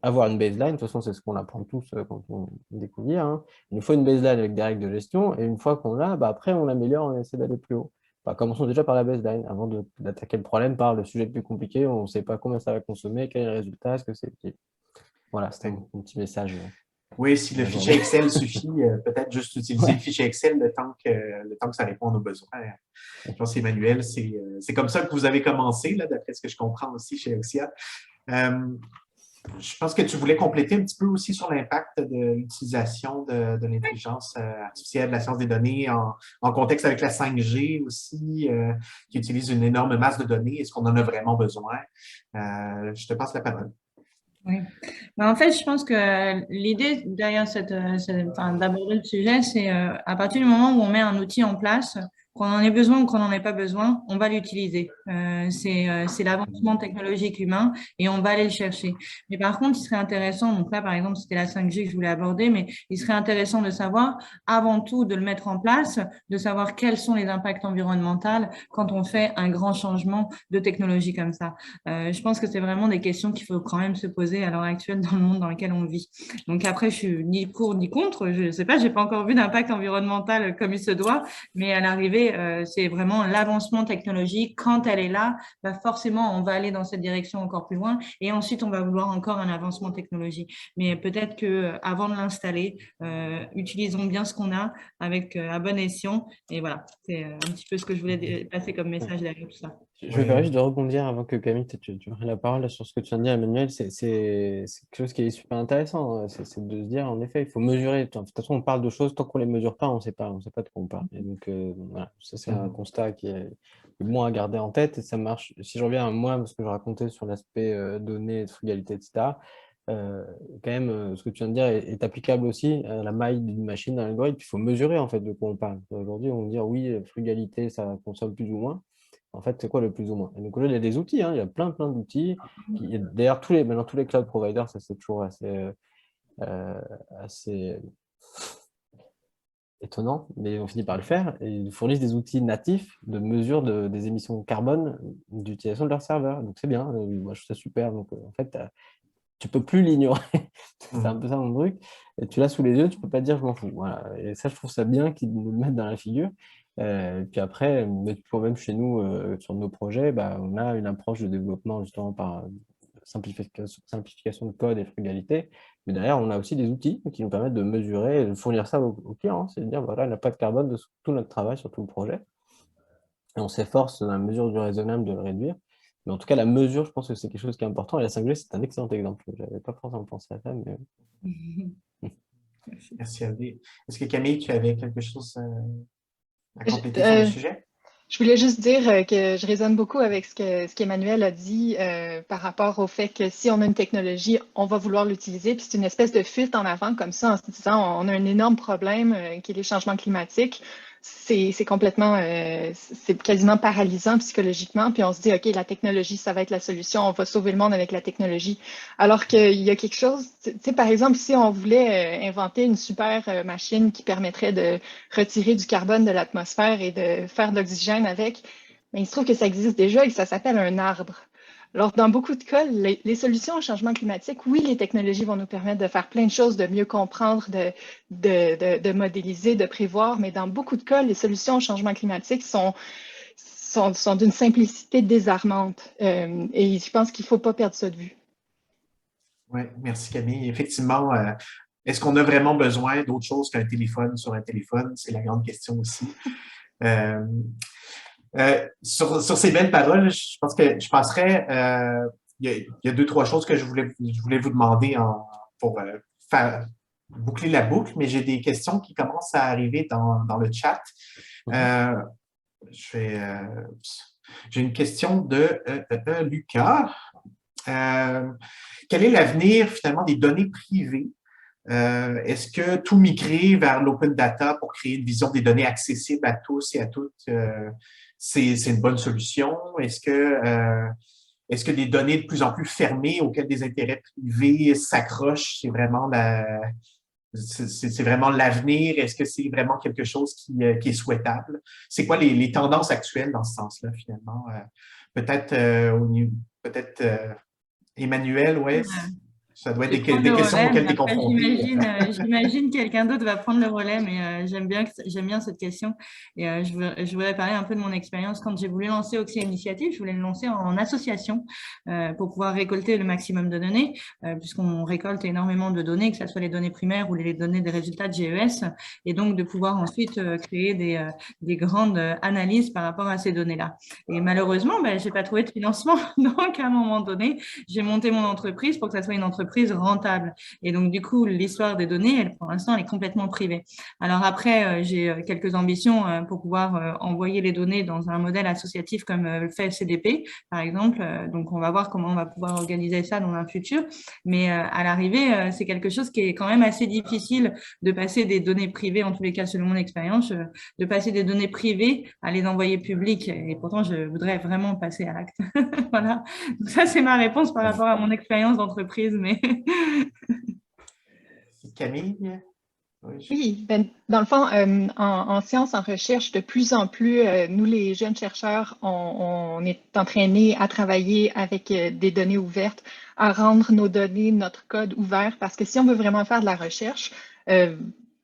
D: avoir une baseline, de toute façon, c'est ce qu'on apprend tous quand on découvre l'IA. Hein. Il nous faut une baseline avec des règles de gestion, et une fois qu'on l'a, bah, après, on l'améliore, on essaie d'aller plus haut. Bah, commençons déjà par la baseline, avant d'attaquer le problème par le sujet le plus compliqué, on ne sait pas combien ça va consommer, quel est le résultat, est-ce que c'est utile. Voilà, c'était un petit message.
A: Oui, si le fichier Excel suffit, peut-être juste utiliser le fichier Excel le temps que ça répond à nos besoins. Je pense, Emmanuel, c'est comme ça que vous avez commencé, là, d'après ce que je comprends aussi chez Oxia. Je pense que tu voulais compléter un petit peu aussi sur l'impact de l'utilisation de l'intelligence artificielle, de la science des données en contexte avec la 5G aussi, qui utilise une énorme masse de données. Est-ce qu'on en a vraiment besoin? Je te passe la parole.
C: Oui. Ben, en fait, je pense que l'idée derrière d'aborder le sujet, c'est à partir du moment où on met un outil en place, qu'on en ait besoin ou qu'on n'en ait pas besoin, on va l'utiliser. C'est l'avancement technologique humain et on va aller le chercher. Mais par contre, il serait intéressant, donc là, par exemple, c'était la 5G que je voulais aborder, mais il serait intéressant de savoir, avant tout, de le mettre en place, de savoir quels sont les impacts environnementaux quand on fait un grand changement de technologie comme ça. Je pense que c'est vraiment des questions qu'il faut quand même se poser à l'heure actuelle dans le monde dans lequel on vit. Donc après, je suis ni pour ni contre. Je ne sais pas, j'ai pas encore vu d'impact environnemental comme il se doit, mais à l'arrivée, c'est vraiment l'avancement technologique. Quand elle est là, bah forcément, on va aller dans cette direction encore plus loin, et ensuite on va vouloir encore un avancement technologique. Mais peut-être que avant de l'installer, utilisons bien ce qu'on a avec à bon escient. Et voilà, c'est un petit peu ce que je voulais passer comme message derrière tout ça.
D: Je me permets juste de rebondir avant que Camille, tu prennes la parole sur ce que tu viens de dire, Emmanuel. C'est quelque chose qui est super intéressant. Hein. C'est de se dire, en effet, il faut mesurer. De toute façon, on parle de choses, tant qu'on ne les mesure pas, on ne sait pas de quoi on parle. Et donc, voilà, ça, c'est un constat qui est bon à garder en tête. Et ça marche. Si je reviens à moi, ce que je racontais sur l'aspect données, frugalité, etc., quand même, ce que tu viens de dire est applicable aussi à la maille d'une machine, d'un algorithme. Il faut mesurer, en fait, de quoi on parle. Aujourd'hui, on va dire, oui, frugalité, ça consomme plus ou moins. En fait, c'est quoi le plus ou moins? Et donc, aujourd'hui, il y a des outils, hein, il y a plein d'outils. D'ailleurs, maintenant, tous les cloud providers, ça c'est toujours assez étonnant, mais on finit par le faire. Et ils fournissent des outils natifs de mesure des émissions carbone d'utilisation de leur serveur. Donc, c'est bien. Moi, je trouve ça super. Donc, en fait, tu peux plus l'ignorer. C'est un peu ça mon truc. Et tu l'as sous les yeux, tu peux pas te dire je m'en fous. Voilà. Et ça, je trouve ça bien qu'ils nous le mettent dans la figure. Puis après, même chez nous, sur nos projets, bah, on a une approche de développement justement par simplification de code et frugalité Mais derrière, on a aussi des outils qui nous permettent de mesurer et de fournir ça aux clients. C'est de dire, voilà, l'impact carbone de tout notre travail sur tout le projet. Et on s'efforce, dans la mesure du raisonnable, de le réduire. Mais en tout cas, la mesure, je pense que c'est quelque chose qui est important. Et la 5G, c'est un excellent exemple. Je n'avais pas forcément pensé à ça, mais
A: Merci, Abdi. Est-ce que Camille, tu avais quelque chose à
B: Je,
A: compléter sur le sujet?
B: je voulais juste dire que je résonne beaucoup avec ce qu'Emmanuel a dit par rapport au fait que si on a une technologie, on va vouloir l'utiliser. Puis c'est une espèce de fuite en avant comme ça, en se disant on a un énorme problème qui est les changements climatiques. C'est complètement, c'est quasiment paralysant psychologiquement. Puis on se dit, OK, la technologie, ça va être la solution. On va sauver le monde avec la technologie. Alors qu'il y a quelque chose, tu sais, par exemple, si on voulait inventer une super machine qui permettrait de retirer du carbone de l'atmosphère et de faire de l'oxygène avec, mais il se trouve que ça existe déjà et que ça s'appelle un arbre. Alors, dans beaucoup de cas, les solutions au changement climatique, oui, les technologies vont nous permettre de faire plein de choses, de mieux comprendre, de modéliser, de prévoir, mais dans beaucoup de cas, les solutions au changement climatique sont d'une simplicité désarmante. Et je pense qu'il ne faut pas perdre ça de vue.
A: Oui, merci Camille. Effectivement, est-ce qu'on a vraiment besoin d'autre chose qu'un téléphone sur un téléphone? C'est la grande question aussi. Euh, sur ces belles paroles, je pense que je passerais. Il y a deux, trois choses que je voulais vous demander pour faire boucler la boucle, mais j'ai des questions qui commencent à arriver dans le chat. Euh, j'ai une question de Lucas. Quel est l'avenir finalement des données privées? Est-ce que tout migrer vers l'open data pour créer une vision des données accessibles à tous et à toutes, c'est une bonne solution? Est-ce que des données de plus en plus fermées auxquelles des intérêts privés s'accrochent, c'est vraiment l'avenir? Est-ce que c'est vraiment quelque chose qui est souhaitable? C'est quoi les tendances actuelles dans ce sens-là, finalement? Peut-être Emmanuel, ouais, ça doit
C: Je
A: être
C: vais prendre
A: des
C: le
A: questions
C: relais,
A: auxquelles
C: mais
A: tu es
C: après,
A: confronté.
C: j'imagine quelqu'un d'autre va prendre le relais, mais j'aime bien cette question. Et je voudrais parler un peu de mon expérience. Quand j'ai voulu lancer Oxy Initiative, je voulais le lancer en association pour pouvoir récolter le maximum de données, puisqu'on récolte énormément de données, que ce soit les données primaires ou les données des résultats de GES, et donc de pouvoir ensuite créer des grandes analyses par rapport à ces données-là. Et malheureusement, ben, j'ai pas trouvé de financement. Donc, à un moment donné, j'ai monté mon entreprise pour que ça soit une entreprise rentable. Et donc, du coup, l'histoire des données, pour l'instant, elle est complètement privée. Alors après, j'ai quelques ambitions pour pouvoir envoyer les données dans un modèle associatif comme le fait CDP, par exemple. Donc, on va voir comment on va pouvoir organiser ça dans un futur. Mais à l'arrivée, c'est quelque chose qui est quand même assez difficile de passer des données privées, en tous les cas, selon mon expérience, de passer des données privées à les envoyer publiques. Et pourtant, je voudrais vraiment passer à l'acte. Voilà. Donc ça, c'est ma réponse par rapport à mon expérience d'entreprise. Mais
A: Camille?
B: Oui, ben, dans le fond, en sciences, en recherche, de plus en plus, nous, les jeunes chercheurs, on est entraînés à travailler avec des données ouvertes, à rendre nos données, notre code ouvert, parce que si on veut vraiment faire de la recherche, euh,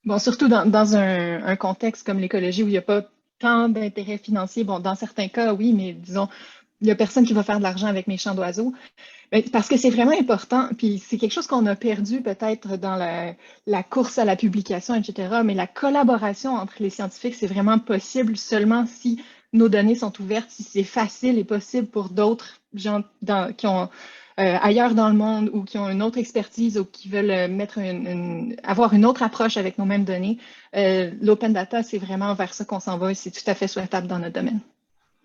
B: bon, surtout dans un contexte comme l'écologie où il n'y a pas tant d'intérêts financiers, bon, dans certains cas, oui, mais disons, il n'y a personne qui va faire de l'argent avec mes champs d'oiseaux. Ben, parce que c'est vraiment important, puis c'est quelque chose qu'on a perdu peut-être dans la course à la publication, etc. Mais la collaboration entre les scientifiques, c'est vraiment possible seulement si nos données sont ouvertes, si c'est facile et possible pour d'autres gens qui ont ailleurs dans le monde ou qui ont une autre expertise ou qui veulent avoir une autre approche avec nos mêmes données. L'open data, c'est vraiment vers ça qu'on s'en va et c'est tout à fait souhaitable dans notre domaine.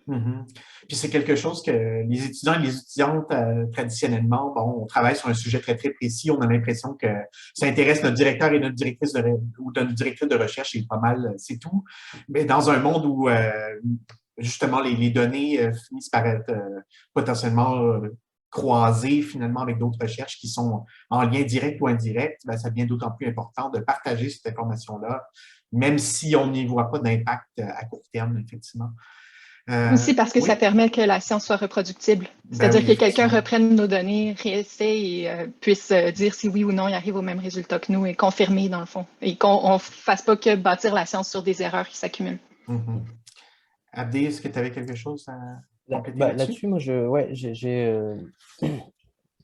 A: Mm-hmm. Puis c'est quelque chose que les étudiants et les étudiantes, traditionnellement, bon, on travaille sur un sujet très, très précis. On a l'impression que ça intéresse notre directeur et notre directrice ou notre directrice de recherche, et pas mal, c'est tout. Mais dans un monde où, justement, les données finissent par être potentiellement croisées, finalement, avec d'autres recherches qui sont en lien direct ou indirect, ben, ça devient d'autant plus important de partager cette information-là, même si on n'y voit pas d'impact à court terme, effectivement.
B: Aussi parce que ça
A: Oui,
B: permet que la science soit reproductible.
A: ben
B: C'est-à-dire
A: oui,
B: que quelqu'un
A: effectivement.
B: reprenne nos données, réessaye et puisse dire si oui ou non il arrive au même résultat que nous et confirmer dans le fond. Et qu'on ne fasse pas que bâtir la science sur des erreurs qui s'accumulent.
A: Mhm. Abdé, est-ce que tu avais quelque chose à compléter là-dessus?
D: Là-dessus, moi, ouais,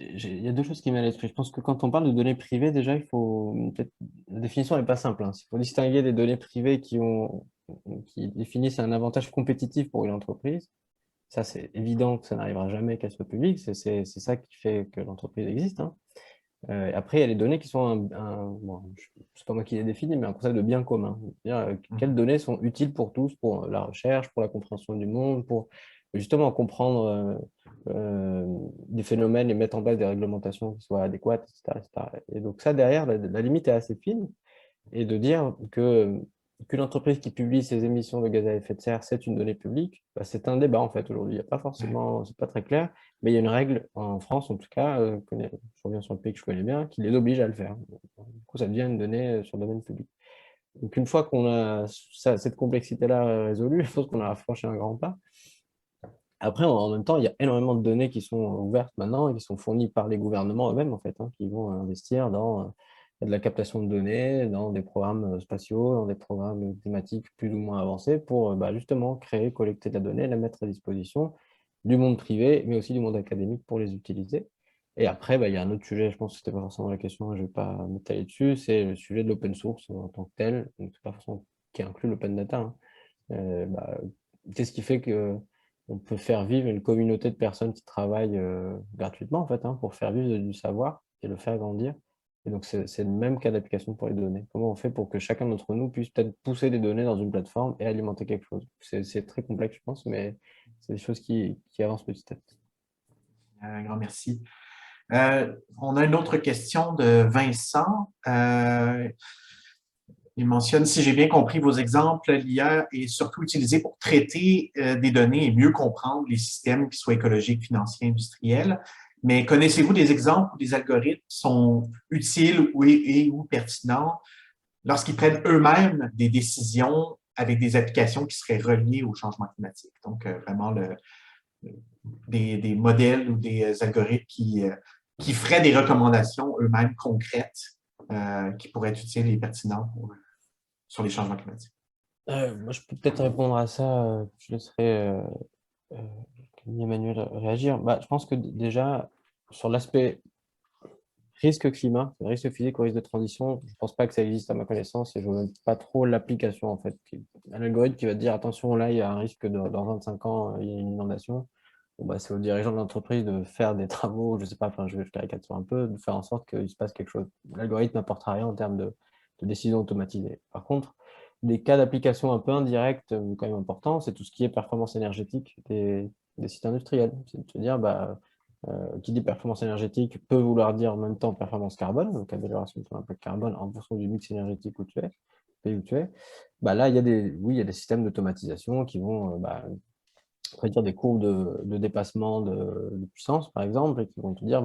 D: il y a deux choses qui me viennent à l'esprit. Je pense que quand on parle de données privées, déjà, il faut peut-être la définition n'est pas simple, hein. Il faut distinguer des données privées qui définissent un avantage compétitif pour une entreprise. Ça, c'est évident que ça n'arrivera jamais qu'elle soit publique. C'est ça qui fait que l'entreprise existe, hein. Après, il y a les données qui sont bon, c'est pas moi qui les définis, mais un concept de bien commun. C'est-à-dire, quelles données sont utiles pour tous, pour la recherche, pour la compréhension du monde, pour justement comprendre des phénomènes et mettre en place des réglementations qui soient adéquates, etc., etc. Et donc ça, derrière, la limite est assez fine. Et de dire qu'une entreprise qui publie ses émissions de gaz à effet de serre, c'est une donnée publique, bah, c'est un débat en fait aujourd'hui. Il n'y a pas forcément, c'est pas très clair, mais il y a une règle en France en tout cas, je reviens sur le pays que je connais bien, qui les oblige à le faire. Du coup, ça devient une donnée sur le domaine public. Donc une fois qu'on a cette complexité-là résolue, je pense qu'on a franchi un grand pas. Après, en même temps, il y a énormément de données qui sont ouvertes maintenant et qui sont fournies par les gouvernements eux-mêmes, en fait, hein, qui vont investir dans de la captation de données, dans des programmes spatiaux, dans des programmes climatiques plus ou moins avancés pour justement créer, collecter de la donnée, la mettre à disposition du monde privé, mais aussi du monde académique pour les utiliser. Et après, il y a un autre sujet, je pense que ce n'était pas forcément la question, je ne vais pas m'étaler dessus, c'est le sujet de l'open source en tant que tel, donc c'est pas forcément qui inclut l'open data, hein. Qu'est-ce qui fait que on peut faire vivre une communauté de personnes qui travaillent gratuitement, en fait, hein, pour faire vivre du savoir et le faire grandir. Et donc, c'est le même cas d'application pour les données. Comment on fait pour que chacun d'entre nous puisse peut-être pousser des données dans une plateforme et alimenter quelque chose? C'est très complexe, je pense, mais c'est des choses qui avancent petit à petit.
A: Un grand merci. On a une autre question de Vincent. Il mentionne, si j'ai bien compris vos exemples, l'IA est surtout utilisée pour traiter des données et mieux comprendre les systèmes, qu'ils soient écologiques, financiers, industriels. Mais connaissez-vous des exemples où des algorithmes sont utiles ou pertinents lorsqu'ils prennent eux-mêmes des décisions avec des applications qui seraient reliées au changement climatique? Donc, vraiment des modèles ou des algorithmes qui feraient des recommandations eux-mêmes concrètes qui pourraient être utiles et pertinentes sur les changements climatiques.
D: Moi, je peux peut-être répondre à ça. Je laisserai Camille Emmanuel réagir. Je pense que déjà, sur l'aspect risque climat, risque physique ou risque de transition, je ne pense pas que ça existe à ma connaissance et je ne vois même pas trop l'application en fait. Un algorithme qui va te dire attention, là il y a un risque dans 25 ans, il y a une inondation. Bon, c'est aux dirigeants de l'entreprise de faire des travaux, je ne sais pas, enfin je caricature un peu, de faire en sorte qu'il se passe quelque chose. L'algorithme n'apportera rien en termes de décision automatisée. Par contre, des cas d'application un peu indirects, quand même importants, c'est tout ce qui est performance énergétique des sites industriels. C'est de se dire, qui dit performance énergétique peut vouloir dire en même temps performance carbone, donc amélioration de ton impact carbone en fonction du mix énergétique où tu es, pays où tu es. Là, il y a des systèmes d'automatisation qui vont prédire des courbes de dépassement de puissance, par exemple, et qui vont te dire,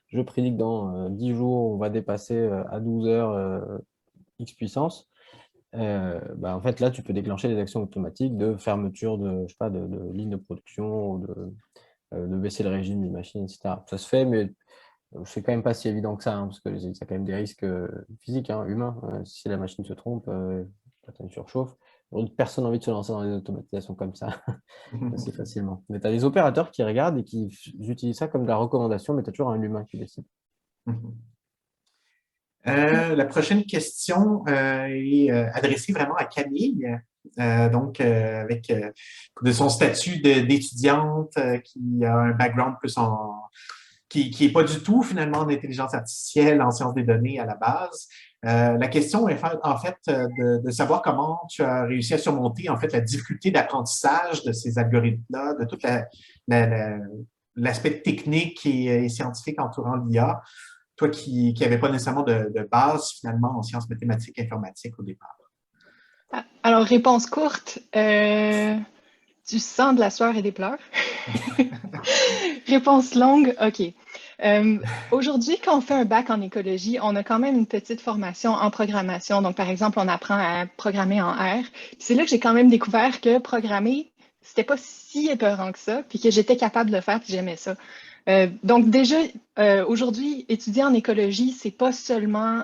D: je prédis que dans 10 jours, on va dépasser à 12 heures X puissance. En fait, là, tu peux déclencher des actions automatiques de fermeture de lignes de production ou de baisser le régime d'une machine, etc. Ça se fait, mais c'est quand même pas si évident que ça, hein, parce que ça a quand même des risques physiques, hein, humains. Si la machine se trompe, tu surchauffe. Personne n'a envie de se lancer dans des automatisations comme ça assez facilement. Mais tu as des opérateurs qui regardent et qui utilisent ça comme de la recommandation, mais tu as toujours un humain qui décide.
A: La prochaine question est adressée vraiment à Camille. Avec de son statut d'étudiante qui a un background plus qui n'est pas du tout finalement en intelligence artificielle, en sciences des données à la base. La question est en fait de savoir comment tu as réussi à surmonter en fait la difficulté d'apprentissage de ces algorithmes-là, de tout l'aspect technique et scientifique entourant l'IA, toi qui n'avais pas nécessairement de base finalement en sciences mathématiques et informatiques au départ.
B: Alors, réponse courte, du sang, de la sueur et des pleurs. Réponse longue, OK. Aujourd'hui, quand on fait un bac en écologie, on a quand même une petite formation en programmation. Donc, par exemple, on apprend à programmer en R. C'est là que j'ai quand même découvert que programmer, c'était pas si épeurant que ça, puis que j'étais capable de le faire, puis j'aimais ça. Donc, déjà, aujourd'hui, étudier en écologie, c'est pas seulement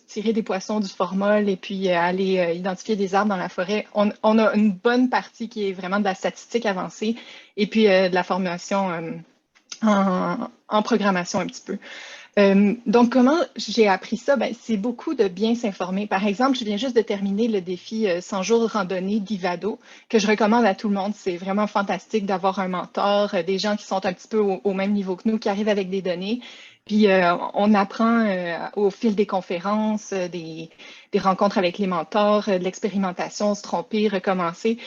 B: tirer des poissons du formol et puis aller identifier des arbres dans la forêt. On a une bonne partie qui est vraiment de la statistique avancée et puis de la formation en programmation un petit peu. Donc, comment j'ai appris ça? Ben, c'est beaucoup de bien s'informer. Par exemple, je viens juste de terminer le défi 100 jours de randonnée d'Ivado, que je recommande à tout le monde. C'est vraiment fantastique d'avoir un mentor, des gens qui sont un petit peu au même niveau que nous, qui arrivent avec des données. Puis, on apprend au fil des conférences, des rencontres avec les mentors, de l'expérimentation, se tromper, recommencer.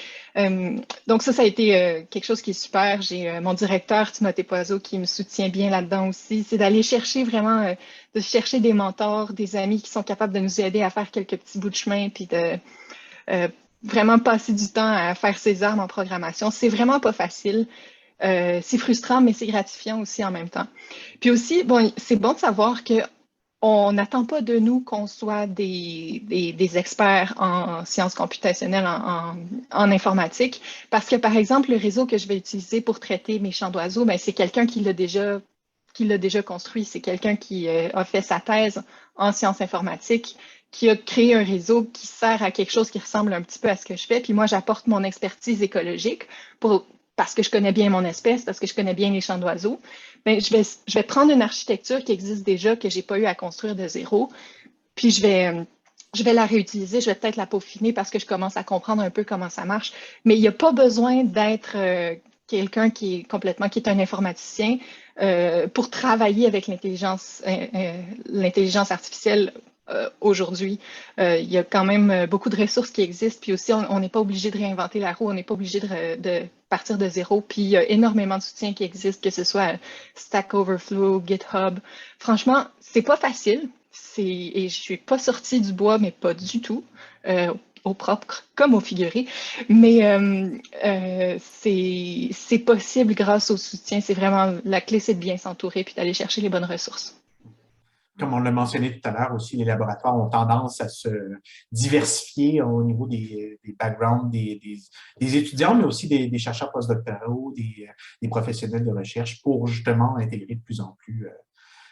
B: Donc, ça a été quelque chose qui est super. J'ai mon directeur, Timothée Poiseau, qui me soutient bien là-dedans aussi. C'est d'aller chercher vraiment, de chercher des mentors, des amis qui sont capables de nous aider à faire quelques petits bouts de chemin, puis de vraiment passer du temps à faire ses armes en programmation. C'est vraiment pas facile. C'est frustrant, mais c'est gratifiant aussi en même temps. Puis aussi, bon, c'est bon de savoir que on n'attend pas de nous qu'on soit des experts en sciences computationnelles, en informatique, parce que, par exemple, le réseau que je vais utiliser pour traiter mes chants d'oiseaux, ben, c'est quelqu'un qui l'a déjà construit. C'est quelqu'un qui a fait sa thèse en sciences informatiques, qui a créé un réseau qui sert à quelque chose qui ressemble un petit peu à ce que je fais. Puis moi, j'apporte mon expertise écologique parce que je connais bien mon espèce, parce que je connais bien les chants d'oiseaux. Ben, je vais prendre une architecture qui existe déjà, que je n'ai pas eu à construire de zéro, puis je vais la réutiliser, je vais peut-être la peaufiner parce que je commence à comprendre un peu comment ça marche. Mais il n'y a pas besoin d'être quelqu'un qui est un informaticien pour travailler avec l'intelligence artificielle aujourd'hui. Il y a quand même beaucoup de ressources qui existent, puis aussi on n'est pas obligé de réinventer la roue, on n'est pas obligé de partir de zéro, puis il y a énormément de soutien qui existe, que ce soit Stack Overflow, GitHub. Franchement, c'est pas facile, et je suis pas sortie du bois, mais pas du tout, au propre comme au figuré, mais c'est possible grâce au soutien. C'est vraiment, la clé, c'est de bien s'entourer puis d'aller chercher les bonnes ressources.
A: Comme on l'a mentionné tout à l'heure aussi, les laboratoires ont tendance à se diversifier au niveau des backgrounds des étudiants, mais aussi des chercheurs postdoctoraux, des professionnels de recherche pour justement intégrer de plus en plus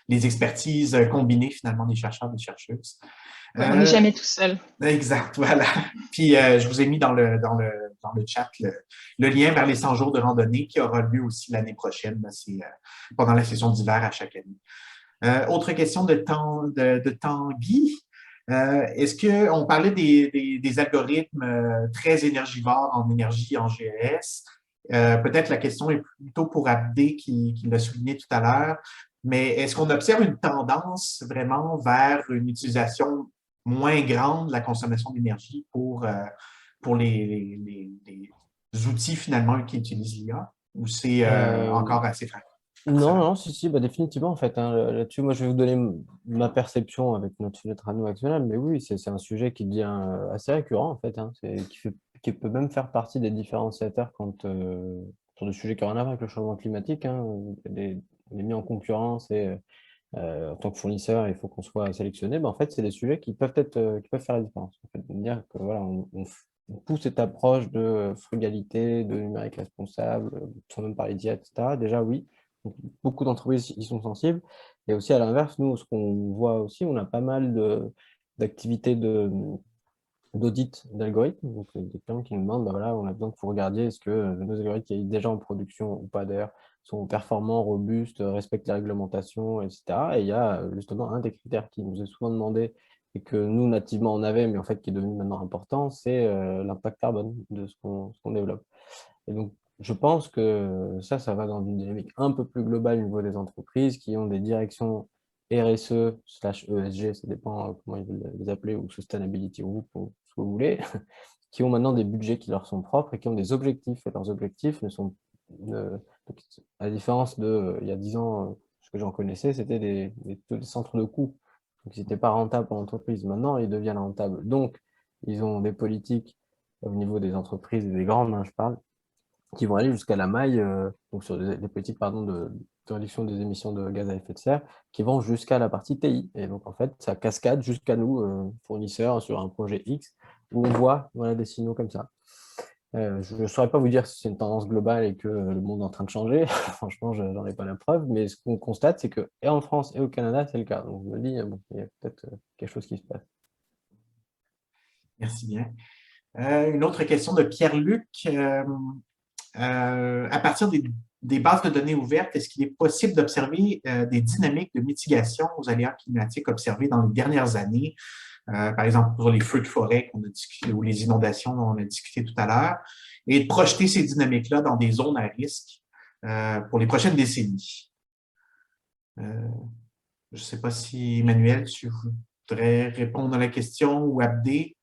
A: les expertises combinées finalement des chercheurs et des chercheuses.
B: Ouais, on n'est jamais tout seul.
A: Exact, voilà. Puis je vous ai mis dans le chat le lien vers les 100 jours de randonnée qui aura lieu aussi l'année prochaine. C'est pendant la session d'hiver à chaque année. Autre question de Tanguy. Est-ce qu'on parlait des algorithmes très énergivores en énergie en GES? Peut-être la question est plutôt pour Abdé qui l'a souligné tout à l'heure, mais est-ce qu'on observe une tendance vraiment vers une utilisation moins grande de la consommation d'énergie pour les outils finalement qui utilisent l'IA ou c'est encore assez fréquent?
D: Non, non, si, bah, définitivement, en fait, hein, là-dessus, moi, je vais vous donner ma perception avec notre fenêtre à nous actuelle, mais oui, c'est un sujet qui devient assez récurrent, en fait, hein, qui peut même faire partie des différenciateurs sur des sujets qui n'ont rien à voir avec le changement climatique, hein, on est mis en concurrence et en tant que fournisseur, il faut qu'on soit sélectionné, en fait, c'est des sujets qui peuvent qui peuvent faire la différence. En fait, de dire que voilà, on pousse cette approche de frugalité, de numérique responsable, sans même parler d'IA, etc. Déjà, oui. Donc, beaucoup d'entreprises y sont sensibles. Et aussi, à l'inverse, nous, ce qu'on voit aussi, on a pas mal d'activités d'audit d'algorithmes. Donc, des clients qui nous demandent, bah voilà, on a besoin que vous regardiez est-ce que nos algorithmes qui sont déjà en production ou pas d'ailleurs sont performants, robustes, respectent les réglementations, etc. Et il y a justement un des critères qui nous est souvent demandé et que nous, nativement, on avait, mais en fait qui est devenu maintenant important, c'est l'impact carbone de ce qu'on développe. Et donc, je pense que ça va dans une dynamique un peu plus globale au niveau des entreprises qui ont des directions RSE/ESG, ça dépend comment ils veulent les appeler, ou Sustainability Group, ou ce que vous voulez, qui ont maintenant des budgets qui leur sont propres et qui ont des objectifs. Et leurs objectifs ne sont, à la différence il y a 10 ans, ce que j'en connaissais, c'était des centres de coûts. Donc, ils n'étaient pas rentables pour l'entreprise. Maintenant, ils deviennent rentables. Donc, ils ont des politiques au niveau des entreprises et des grandes, hein, je parle, qui vont aller jusqu'à la maille, donc sur des politiques pardon, de réduction des émissions de gaz à effet de serre, qui vont jusqu'à la partie TI. Et donc, en fait, ça cascade jusqu'à nous, fournisseurs, sur un projet X, où on voit voilà, des signaux comme ça. Je ne saurais pas vous dire si c'est une tendance globale et que le monde est en train de changer. Franchement, je n'en ai pas la preuve. Mais ce qu'on constate, c'est que, et en France et au Canada, c'est le cas. Donc, je me dis, bon, il y a peut-être quelque chose qui se passe.
A: Merci bien. Une autre question de Pierre-Luc. À partir des bases de données ouvertes, est-ce qu'il est possible d'observer des dynamiques de mitigation aux aléas climatiques observés dans les dernières années, par exemple pour les feux de forêt qu'on a discuté ou les inondations dont on a discuté tout à l'heure, et de projeter ces dynamiques-là dans des zones à risque pour les prochaines décennies. Je ne sais pas si, Emmanuel, tu voudrais répondre à la question ou Abdé.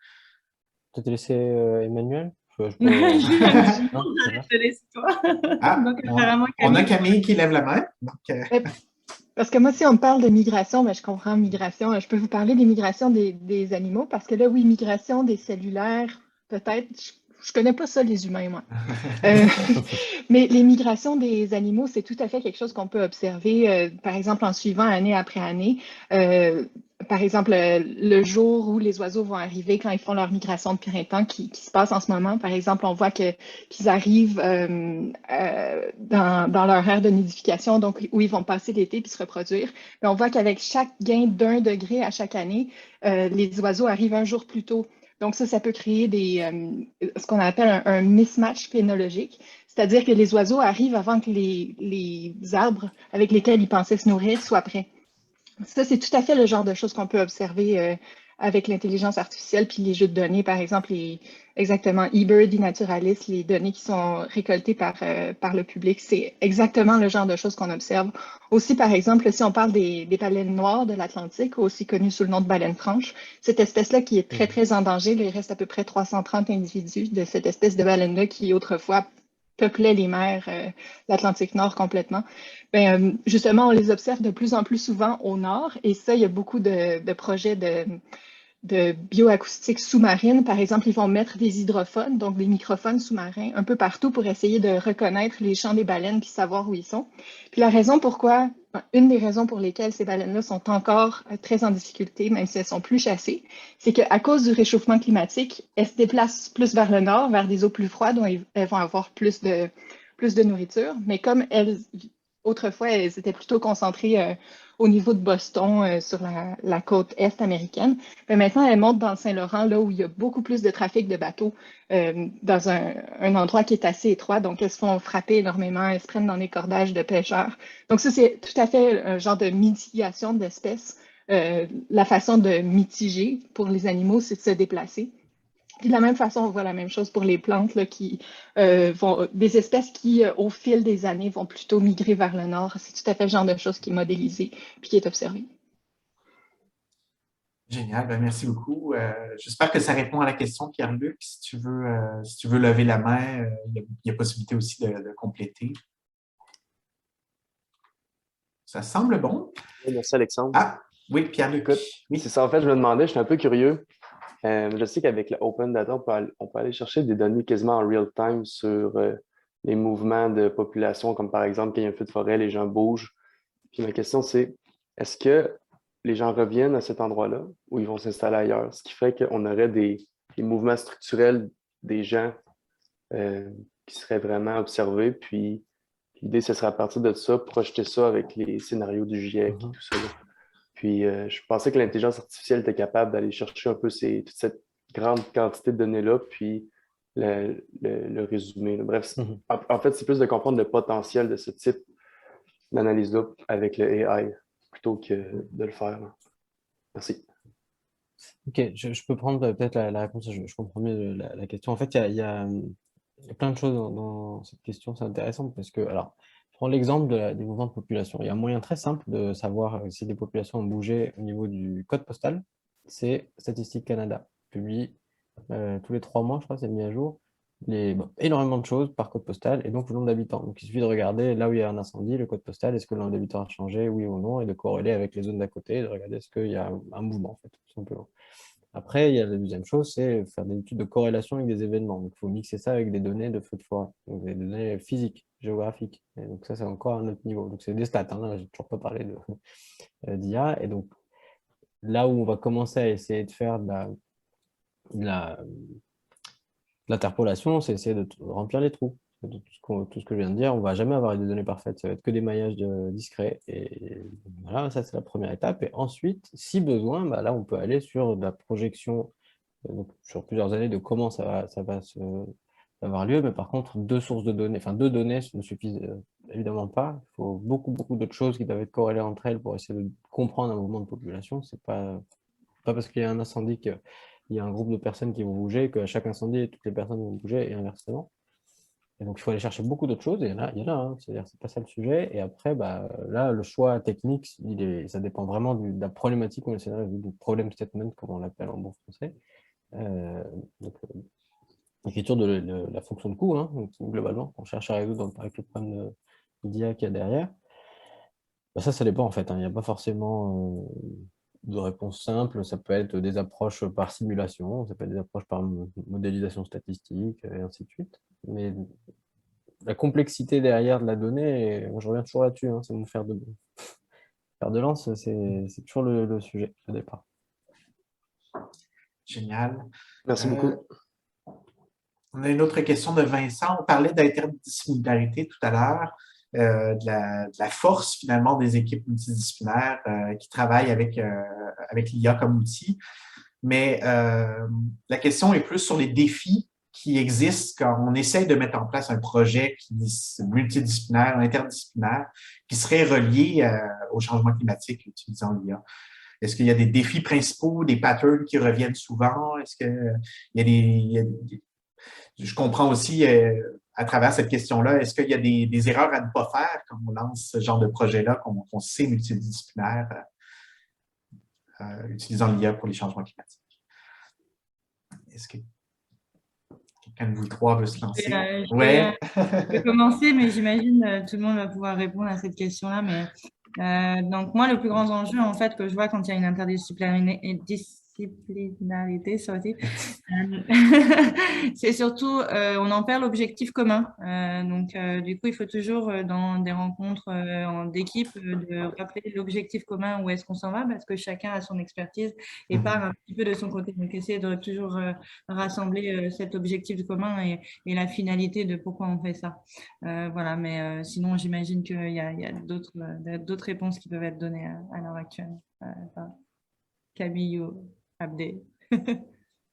D: Peut-être laisser Emmanuel? Je peux-
C: J'imagine.
D: Non, ça va.
C: Je te laisse toi.
A: Ah,
C: Donc, apparemment,
A: on a
C: Camille.
A: Camille qui lève la main. Donc,
B: Parce que moi, si on me parle de migration, ben, je comprends migration. Je peux vous parler des migrations des animaux parce que là, oui, migration des cellulaires, peut-être. Je connais pas ça, les humains, moi. Euh, mais les migrations des animaux, c'est tout à fait quelque chose qu'on peut observer, par exemple, en suivant année après année. Euh, Par exemple, le jour où les oiseaux vont arriver quand ils font leur migration de printemps qui se passe en ce moment. Par exemple, on voit qu'ils arrivent dans leur aire de nidification, donc où ils vont passer l'été puis se reproduire. Mais on voit qu'avec chaque gain d'1 degré à chaque année, les oiseaux arrivent un jour plus tôt. Donc ça peut créer ce qu'on appelle un mismatch phénologique, c'est-à-dire que les oiseaux arrivent avant que les arbres avec lesquels ils pensaient se nourrir soient prêts. Ça, c'est tout à fait le genre de choses qu'on peut observer avec l'intelligence artificielle puis les jeux de données, par exemple, exactement eBird, eNaturalis, les données qui sont récoltées par le public, c'est exactement le genre de choses qu'on observe. Aussi, par exemple, si on parle des baleines noires de l'Atlantique, aussi connues sous le nom de baleine franche, cette espèce-là qui est très, très en danger, là, il reste à peu près 330 individus de cette espèce de baleine-là qui autrefois peuplait les mers, l'Atlantique Nord complètement. Ben, justement, on les observe de plus en plus souvent au nord et ça, il y a beaucoup de projets de bioacoustique sous-marine. Par exemple, ils vont mettre des hydrophones, donc des microphones sous-marins, un peu partout pour essayer de reconnaître les chants des baleines puis savoir où ils sont. Puis la raison pourquoi, une des raisons pour lesquelles ces baleines-là sont encore très en difficulté, même si elles sont plus chassées, c'est qu'à cause du réchauffement climatique, elles se déplacent plus vers le nord, vers des eaux plus froides où elles vont avoir plus de nourriture. Mais comme autrefois, elles étaient plutôt concentrées au niveau de Boston, sur la côte est américaine. Mais maintenant, elles montent dans le Saint-Laurent, là où il y a beaucoup plus de trafic de bateaux, dans un endroit qui est assez étroit. Donc, elles se font frapper énormément, elles se prennent dans les cordages de pêcheurs. Donc, ça, c'est tout à fait un genre de mitigation d'espèces. La façon de mitiger pour les animaux, c'est de se déplacer. Puis de la même façon, on voit la même chose pour les plantes là, des espèces qui, au fil des années, vont plutôt migrer vers le nord. C'est tout à fait le genre de choses qui est modélisé puis qui est observé.
A: génial, ben, merci beaucoup. J'espère que ça répond à la question, Pierre-Luc. Si tu veux lever la main, il y a possibilité aussi de compléter. Ça semble bon.
E: Oui, merci Alexandre.
A: Ah, oui, Pierre-Luc.
E: Écoute,
A: Oui.
E: c'est ça, en fait, je me demandais, je suis un peu curieux. Je sais qu'avec la Open Data, on peut aller chercher des données quasiment en real time sur les mouvements de population, comme par exemple, quand il y a un feu de forêt, les gens bougent. Puis ma question, c'est est-ce que les gens reviennent à cet endroit-là ou ils vont s'installer ailleurs? Ce qui ferait qu'on aurait des mouvements structurels des gens qui seraient vraiment observés. Puis l'idée, ce serait à partir de ça, projeter ça avec les scénarios du GIEC et tout ça. Puis je pensais que l'intelligence artificielle était capable d'aller chercher un peu toute cette grande quantité de données-là, puis le résumer. Bref, en fait, c'est plus de comprendre le potentiel de ce type d'analyse-là avec le AI plutôt que de le faire. Merci.
D: Ok, je peux prendre peut-être la réponse, je comprends mieux la question. En fait, il y a plein de choses dans cette question, c'est intéressant parce que, alors, je prends l'exemple des mouvements de population. Il y a un moyen très simple de savoir si des populations ont bougé au niveau du code postal, c'est Statistique Canada. Publie tous les 3 mois, je crois, c'est mis à jour, énormément de choses par code postal et donc le nombre d'habitants. Donc il suffit de regarder là où il y a un incendie, le code postal, est-ce que le nombre d'habitants a changé, oui ou non, et de corréler avec les zones d'à côté, de regarder est-ce qu'il y a un mouvement, en fait, tout simplement. Après, il y a la deuxième chose, c'est faire des études de corrélation avec des événements. Donc, il faut mixer ça avec des données de feux de forêt, donc des données physiques, géographiques. Et donc, ça, c'est encore un autre niveau. Donc, c'est des stats, hein, là, je n'ai toujours pas parlé d'IA. Et donc, là où on va commencer à essayer de faire de l'interpolation, c'est essayer de remplir les trous. Tout ce que je viens de dire, on ne va jamais avoir des données parfaites, ça va être que des maillages discrets. Et voilà, ça c'est la première étape. Et ensuite, si besoin, bah, là on peut aller sur de la projection donc, sur plusieurs années de comment ça va avoir lieu, mais par contre, deux sources de données, enfin deux données ne suffisent évidemment pas. Il faut beaucoup d'autres choses qui doivent être corrélées entre elles pour essayer de comprendre un mouvement de population. C'est pas parce qu'il y a un incendie qu'il y a un groupe de personnes qui vont bouger, qu'à chaque incendie, toutes les personnes vont bouger et inversement. Et donc, il faut aller chercher beaucoup d'autres choses, et il y en a, hein. C'est-à-dire, c'est pas ça le sujet. Et après, là, le choix technique, ça dépend vraiment de la problématique qu'on essaie de résoudre, du problem statement, comme on l'appelle en bon français. Donc, l'écriture de la fonction de coût, hein, donc, globalement, on cherche à résoudre avec le problème d'IA qu'il y a derrière. Ça dépend en fait, hein. Il n'y a pas forcément de réponse simple. Ça peut être des approches par simulation, ça peut être des approches par modélisation statistique, et ainsi de suite. Mais la complexité derrière de la donnée, moi je reviens toujours là-dessus, hein, c'est mon fer de lance, c'est toujours le sujet au départ.
A: Génial.
E: Merci beaucoup.
A: On a une autre question de Vincent. On parlait d'interdisciplinarité tout à l'heure, de la force finalement des équipes multidisciplinaires qui travaillent avec l'IA comme outil. Mais la question est plus sur les défis qui existent quand on essaye de mettre en place un projet multidisciplinaire, interdisciplinaire, qui serait relié au changement climatique utilisant l'IA. Est-ce qu'il y a des défis principaux, des patterns qui reviennent souvent? Est-ce qu'il y a je comprends aussi à travers cette question-là, est-ce qu'il y a des erreurs à ne pas faire quand on lance ce genre de projet-là, qu'on sait multidisciplinaire, utilisant l'IA pour les changements climatiques? Est-ce que quelqu'un de vous trois veut se lancer?
C: Je vais commencer, mais j'imagine tout le monde va pouvoir répondre à cette question-là. Donc, moi, le plus grand enjeu, en fait, que je vois quand il y a une interdisciplinarité, c'est surtout, on en perd l'objectif commun. Du coup, il faut toujours, dans des rencontres d'équipe, de rappeler l'objectif commun, où est-ce qu'on s'en va, parce que chacun a son expertise et part un petit peu de son côté. Donc, essayer de toujours rassembler cet objectif commun et la finalité de pourquoi on fait ça. Voilà, mais sinon, j'imagine qu'il y a d'autres réponses qui peuvent être données à l'heure actuelle par Camille ou Abdé.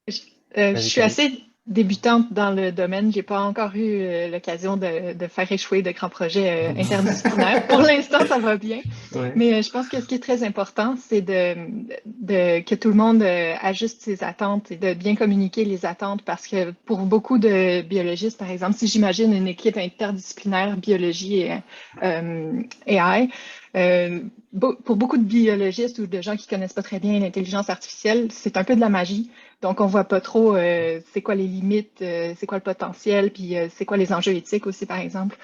B: Je suis assez débutante dans le domaine. Je n'ai pas encore eu l'occasion de faire échouer de grands projets interdisciplinaires. Pour l'instant, ça va bien.
D: Ouais.
B: Mais je pense que ce qui est très important, c'est que tout le monde ajuste ses attentes et de bien communiquer les attentes, parce que pour beaucoup de biologistes, par exemple, si j'imagine une équipe interdisciplinaire biologie et AI, pour beaucoup de biologistes ou de gens qui connaissent pas très bien l'intelligence artificielle, c'est un peu de la magie. Donc, on voit pas trop c'est quoi les limites, c'est quoi le potentiel, puis c'est quoi les enjeux éthiques aussi, par exemple.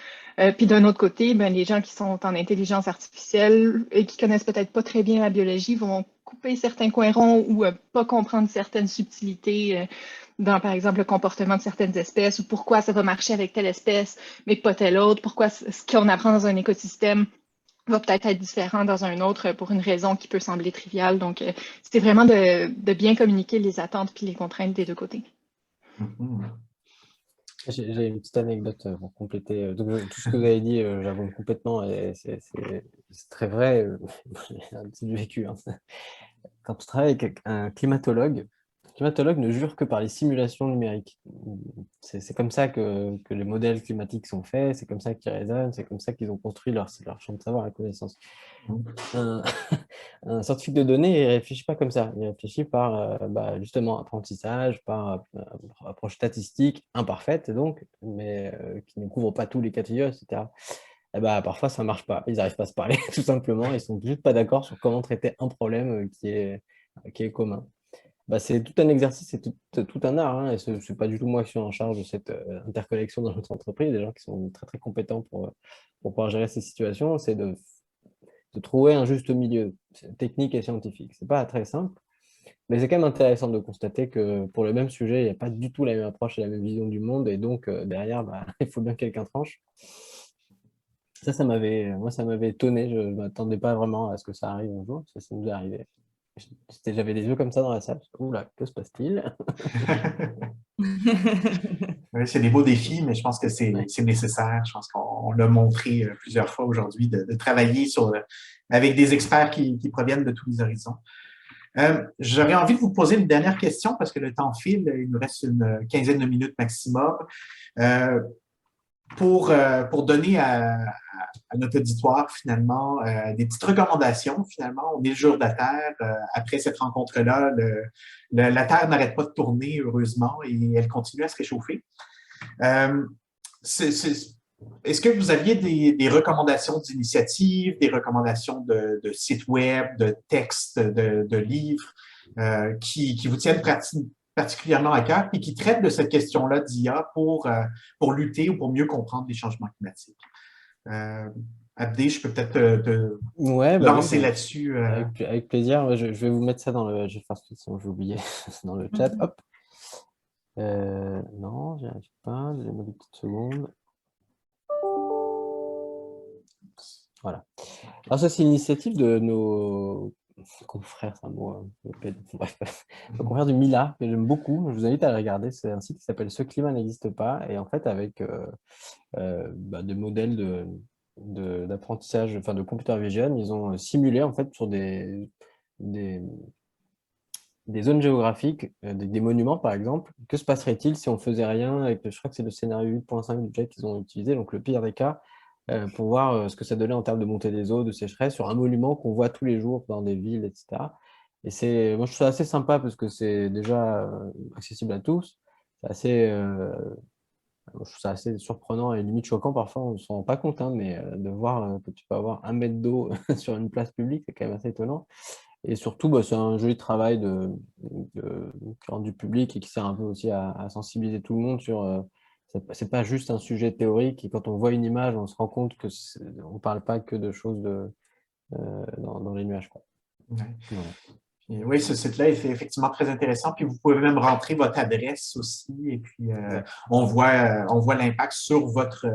B: Puis d'un autre côté, ben, les gens qui sont en intelligence artificielle et qui connaissent peut-être pas très bien la biologie vont couper certains coins ronds ou pas comprendre certaines subtilités dans, par exemple, le comportement de certaines espèces, ou pourquoi ça va marcher avec telle espèce, mais pas telle autre, pourquoi ce qu'on apprend dans un écosystème va peut-être être différent dans un autre pour une raison qui peut sembler triviale. Donc, c'était vraiment de bien communiquer les attentes puis les contraintes des deux côtés.
D: J'ai une petite anecdote pour compléter. Donc, tout ce que vous avez dit, j'abonde complètement, et c'est très vrai. C'est du vécu, hein. Quand tu travailles avec un climatologue ne jure que par les simulations numériques. C'est comme ça que les modèles climatiques sont faits, c'est comme ça qu'ils raisonnent, c'est comme ça qu'ils ont construit leur champ de savoir et connaissance. Un scientifique de données, il ne réfléchit pas comme ça. Il réfléchit par justement apprentissage, par approche statistique imparfaite, donc, mais qui ne couvre pas tous les cas de figure, etc. Et parfois, ça ne marche pas. Ils n'arrivent pas à se parler, tout simplement. Ils ne sont juste pas d'accord sur comment traiter un problème qui est commun. C'est tout un exercice, c'est tout un art, hein, et ce n'est pas du tout moi qui suis en charge de cette interconnexion dans notre entreprise. Des gens qui sont très, très compétents pour pouvoir gérer ces situations, c'est de trouver un juste milieu technique et scientifique. Ce n'est pas très simple, mais c'est quand même intéressant de constater que pour le même sujet, il n'y a pas du tout la même approche et la même vision du monde, et donc derrière, il faut bien que quelqu'un tranche. Ça m'avait étonné, je ne m'attendais pas vraiment à ce que ça arrive un jour, ça nous est arrivé. J'avais des yeux comme ça dans la salle. Oula, que se passe-t-il?
A: Oui, c'est des beaux défis, mais je pense que c'est nécessaire. Je pense qu'on l'a montré plusieurs fois aujourd'hui, de travailler avec des experts qui proviennent de tous les horizons. J'aurais envie de vous poser une dernière question parce que le temps file, il nous reste une quinzaine de minutes maximum. Pour donner à notre auditoire, finalement, des petites recommandations, finalement. On est le jour de la Terre. Après cette rencontre-là, la Terre n'arrête pas de tourner, heureusement, et elle continue à se réchauffer. Est-ce que vous aviez des recommandations d'initiatives, des recommandations de sites web, de textes, de livres qui vous tiennent particulièrement à cœur et qui traitent de cette question-là d'IA pour lutter ou pour mieux comprendre les changements climatiques? Abdé, je peux peut-être te lancer là-dessus.
D: Avec plaisir. Ouais, je vais vous mettre ça dans le... Je vais faire ce que j'ai oublié dans le chat. Hop. Non, j'y arrive pas. Donnez-moi des petites secondes. Voilà. Alors ça, c'est l'initiative de nos confrères, c'est un mot, bref, nos confrères du Mila, que j'aime beaucoup. Je vous invite à le regarder. C'est un site qui s'appelle Ce climat n'existe pas. Et en fait, avec des modèles d'apprentissage, enfin de computer vision, ils ont simulé en fait sur des zones géographiques, des monuments par exemple. Que se passerait-il si on faisait rien avec, je crois que c'est le scénario 8.5 du JET qu'ils ont utilisé, donc le pire des cas, pour voir ce que ça donnait en termes de montée des eaux, de sécheresse, sur un monument qu'on voit tous les jours dans des villes, etc. Et moi je trouve ça assez sympa parce que c'est déjà accessible à tous. C'est assez, je trouve ça assez surprenant et limite choquant parfois, on ne s'en rend pas compte, hein, mais de voir que tu peux avoir 1 mètre d'eau sur une place publique, c'est quand même assez étonnant. Et surtout, c'est un joli travail qui rend du public et qui sert un peu aussi à sensibiliser tout le monde sur... c'est pas juste un sujet théorique et quand on voit une image, on se rend compte que on ne parle pas que de choses dans les nuages, quoi.
A: Ouais. Oui, ce site-là est effectivement très intéressant. Puis vous pouvez même rentrer votre adresse aussi. Et puis on voit l'impact sur votre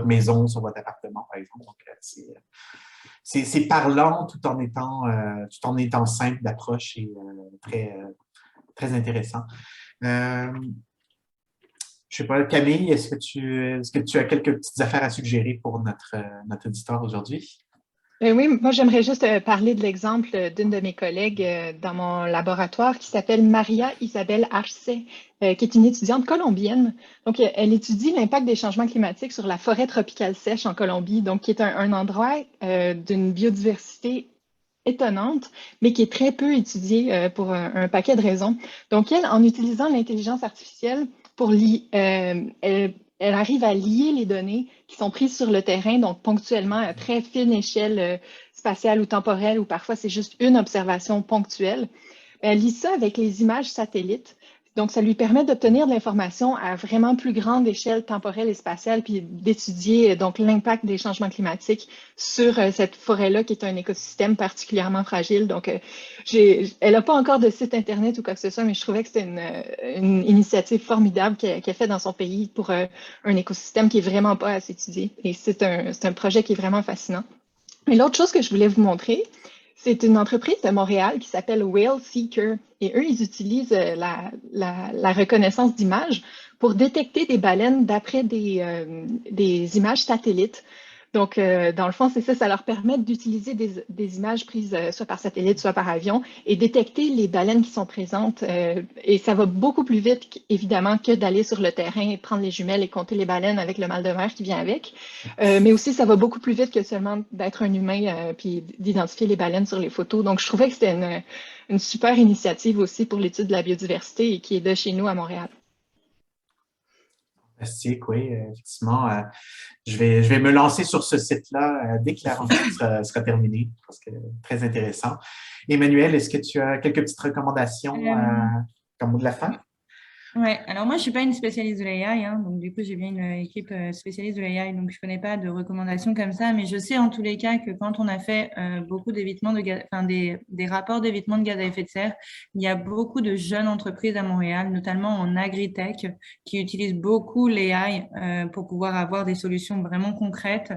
A: maison, sur votre appartement, par exemple. Donc, c'est parlant tout en étant simple d'approche et très intéressant. Je sais pas, Camille, est-ce que tu as quelques petites affaires à suggérer pour notre auditoire aujourd'hui?
B: Oui, moi j'aimerais juste parler de l'exemple d'une de mes collègues dans mon laboratoire qui s'appelle Maria Isabelle Arce, qui est une étudiante colombienne. Donc, elle étudie l'impact des changements climatiques sur la forêt tropicale sèche en Colombie, donc qui est un endroit d'une biodiversité étonnante, mais qui est très peu étudié pour un paquet de raisons. Donc, elle, en utilisant l'intelligence artificielle, elle arrive à lier les données qui sont prises sur le terrain, donc ponctuellement à très fine échelle spatiale ou temporelle, ou parfois c'est juste une observation ponctuelle. Elle lie ça avec les images satellites. Donc, ça lui permet d'obtenir de l'information à vraiment plus grande échelle temporelle et spatiale, puis d'étudier donc l'impact des changements climatiques sur cette forêt-là, qui est un écosystème particulièrement fragile. Donc, elle n'a pas encore de site Internet ou quoi que ce soit, mais je trouvais que c'était une initiative formidable qu'elle a fait dans son pays pour un écosystème qui est vraiment pas assez étudié. Et c'est un projet qui est vraiment fascinant. Et l'autre chose que je voulais vous montrer, c'est une entreprise de Montréal qui s'appelle Whale Seeker. Et eux, ils utilisent la reconnaissance d'images pour détecter des baleines d'après des images satellites. Donc, dans le fond, c'est ça, ça leur permet d'utiliser des images prises soit par satellite, soit par avion et détecter les baleines qui sont présentes. Et ça va beaucoup plus vite, évidemment, que d'aller sur le terrain et prendre les jumelles et compter les baleines avec le mal de mer qui vient avec. Mais aussi, ça va beaucoup plus vite que seulement d'être un humain puis d'identifier les baleines sur les photos. Donc, je trouvais que c'était une super initiative aussi pour l'étude de la biodiversité et qui est de chez nous à Montréal.
A: Fantastique, oui, effectivement. Je vais me lancer sur ce site-là dès que la rencontre sera terminée, parce que très intéressant. Emmanuel, est-ce que tu as quelques petites recommandations comme mot de la fin?
C: Ouais, alors moi je suis pas une spécialiste de l'AI, hein, donc du coup j'ai bien une équipe spécialiste de l'AI, donc je connais pas de recommandations comme ça, mais je sais en tous les cas que quand on a fait beaucoup d'évitement de gaz, enfin des rapports d'évitement de gaz à effet de serre, il y a beaucoup de jeunes entreprises à Montréal, notamment en agritech, qui utilisent beaucoup l'AI pour pouvoir avoir des solutions vraiment concrètes,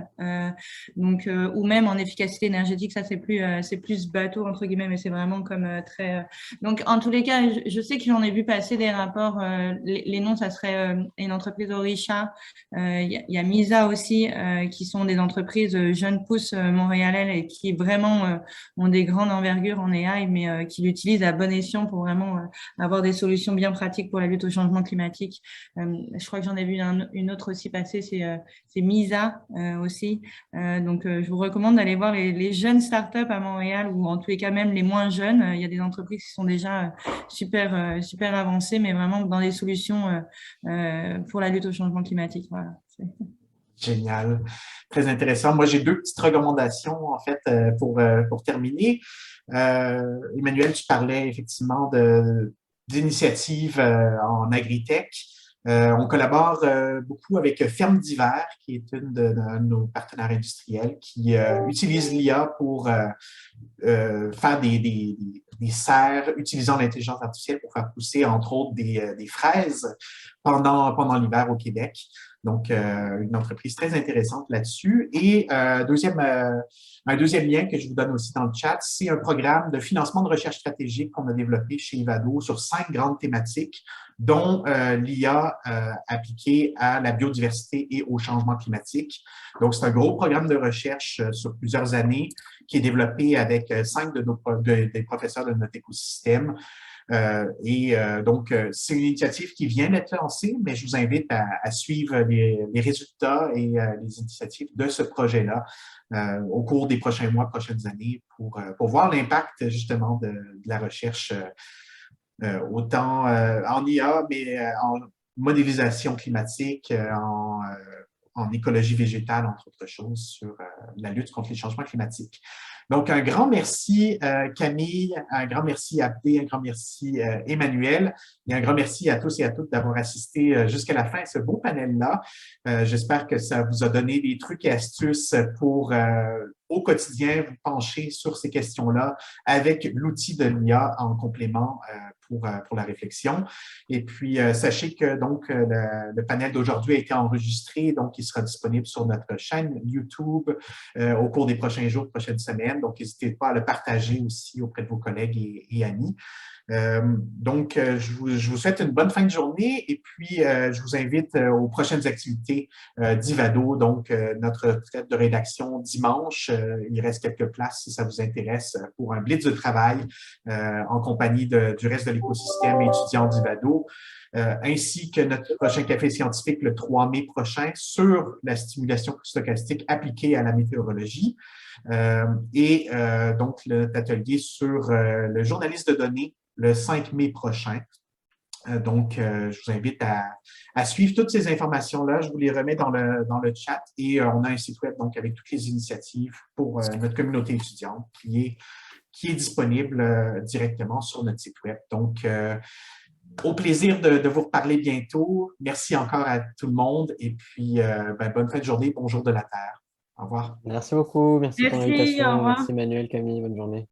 C: ou même en efficacité énergétique, ça c'est plus bateau entre guillemets, mais c'est vraiment comme très. Donc en tous les cas, je sais que j'en ai vu passer des rapports les noms, ça serait une entreprise Orisha. Il y a Misa aussi, qui sont des entreprises jeunes pousses montréalaises et qui vraiment ont des grandes envergures en AI, mais qui l'utilisent à bon escient pour vraiment avoir des solutions bien pratiques pour la lutte au changement climatique. Je crois que j'en ai vu une autre aussi passer, c'est Misa aussi. Donc, je vous recommande d'aller voir les jeunes startups à Montréal, ou en tous les cas même les moins jeunes. Il y a des entreprises qui sont déjà super avancées, mais vraiment dans des solutions pour la lutte au changement climatique. Voilà.
A: Génial, très intéressant. Moi, j'ai deux petites recommandations, en fait, pour terminer. Emmanuel, tu parlais effectivement d'initiatives en agritech. On collabore beaucoup avec Ferme d'hiver, qui est une de nos partenaires industriels, qui utilise l'IA pour faire des serres utilisant l'intelligence artificielle pour faire pousser, entre autres, des fraises pendant l'hiver au Québec. Donc, une entreprise très intéressante là-dessus. Et un deuxième lien que je vous donne aussi dans le chat, c'est un programme de financement de recherche stratégique qu'on a développé chez Ivado sur 5 grandes thématiques, dont l'IA appliquée à la biodiversité et au changement climatique. Donc, c'est un gros programme de recherche sur plusieurs années qui est développé avec 5 des professeurs de notre écosystème. Donc, c'est une initiative qui vient d'être lancée, mais je vous invite à suivre les résultats et les initiatives de ce projet-là au cours des prochains mois, prochaines années, pour voir l'impact justement de la recherche, autant en IA, mais en modélisation climatique, en écologie végétale, entre autres choses, sur la lutte contre les changements climatiques. Donc, un grand merci Camille, un grand merci Abdé, un grand merci Emmanuel, et un grand merci à tous et à toutes d'avoir assisté jusqu'à la fin à ce beau panel-là. J'espère que ça vous a donné des trucs et astuces pour, au quotidien, vous pencher sur ces questions-là avec l'outil de l'IA en complément pour la réflexion. Et puis, sachez que donc le panel d'aujourd'hui a été enregistré, donc il sera disponible sur notre chaîne YouTube au cours des prochains jours, prochaines semaines. Donc, n'hésitez pas à le partager aussi auprès de vos collègues et amis. Donc, je vous souhaite une bonne fin de journée et puis je vous invite aux prochaines activités d'Ivado, donc notre retraite de rédaction dimanche. Il reste quelques places si ça vous intéresse pour un blitz de travail en compagnie du reste de l'écosystème étudiant d'Ivado, ainsi que notre prochain café scientifique le 3 mai prochain sur la stimulation stochastique appliquée à la météorologie. Donc, l'atelier sur le journaliste de données le 5 mai prochain. Donc, je vous invite à suivre toutes ces informations-là. Je vous les remets dans le chat et on a un site web donc avec toutes les initiatives pour notre communauté étudiante qui est disponible directement sur notre site web. Donc, au plaisir de vous reparler bientôt. Merci encore à tout le monde et puis bonne fin de journée, bonjour de la Terre. Au revoir.
D: Merci beaucoup, merci pour
C: Merci, au
D: l'invitation.
C: revoir.
D: Merci Emmanuel, Camille, bonne journée.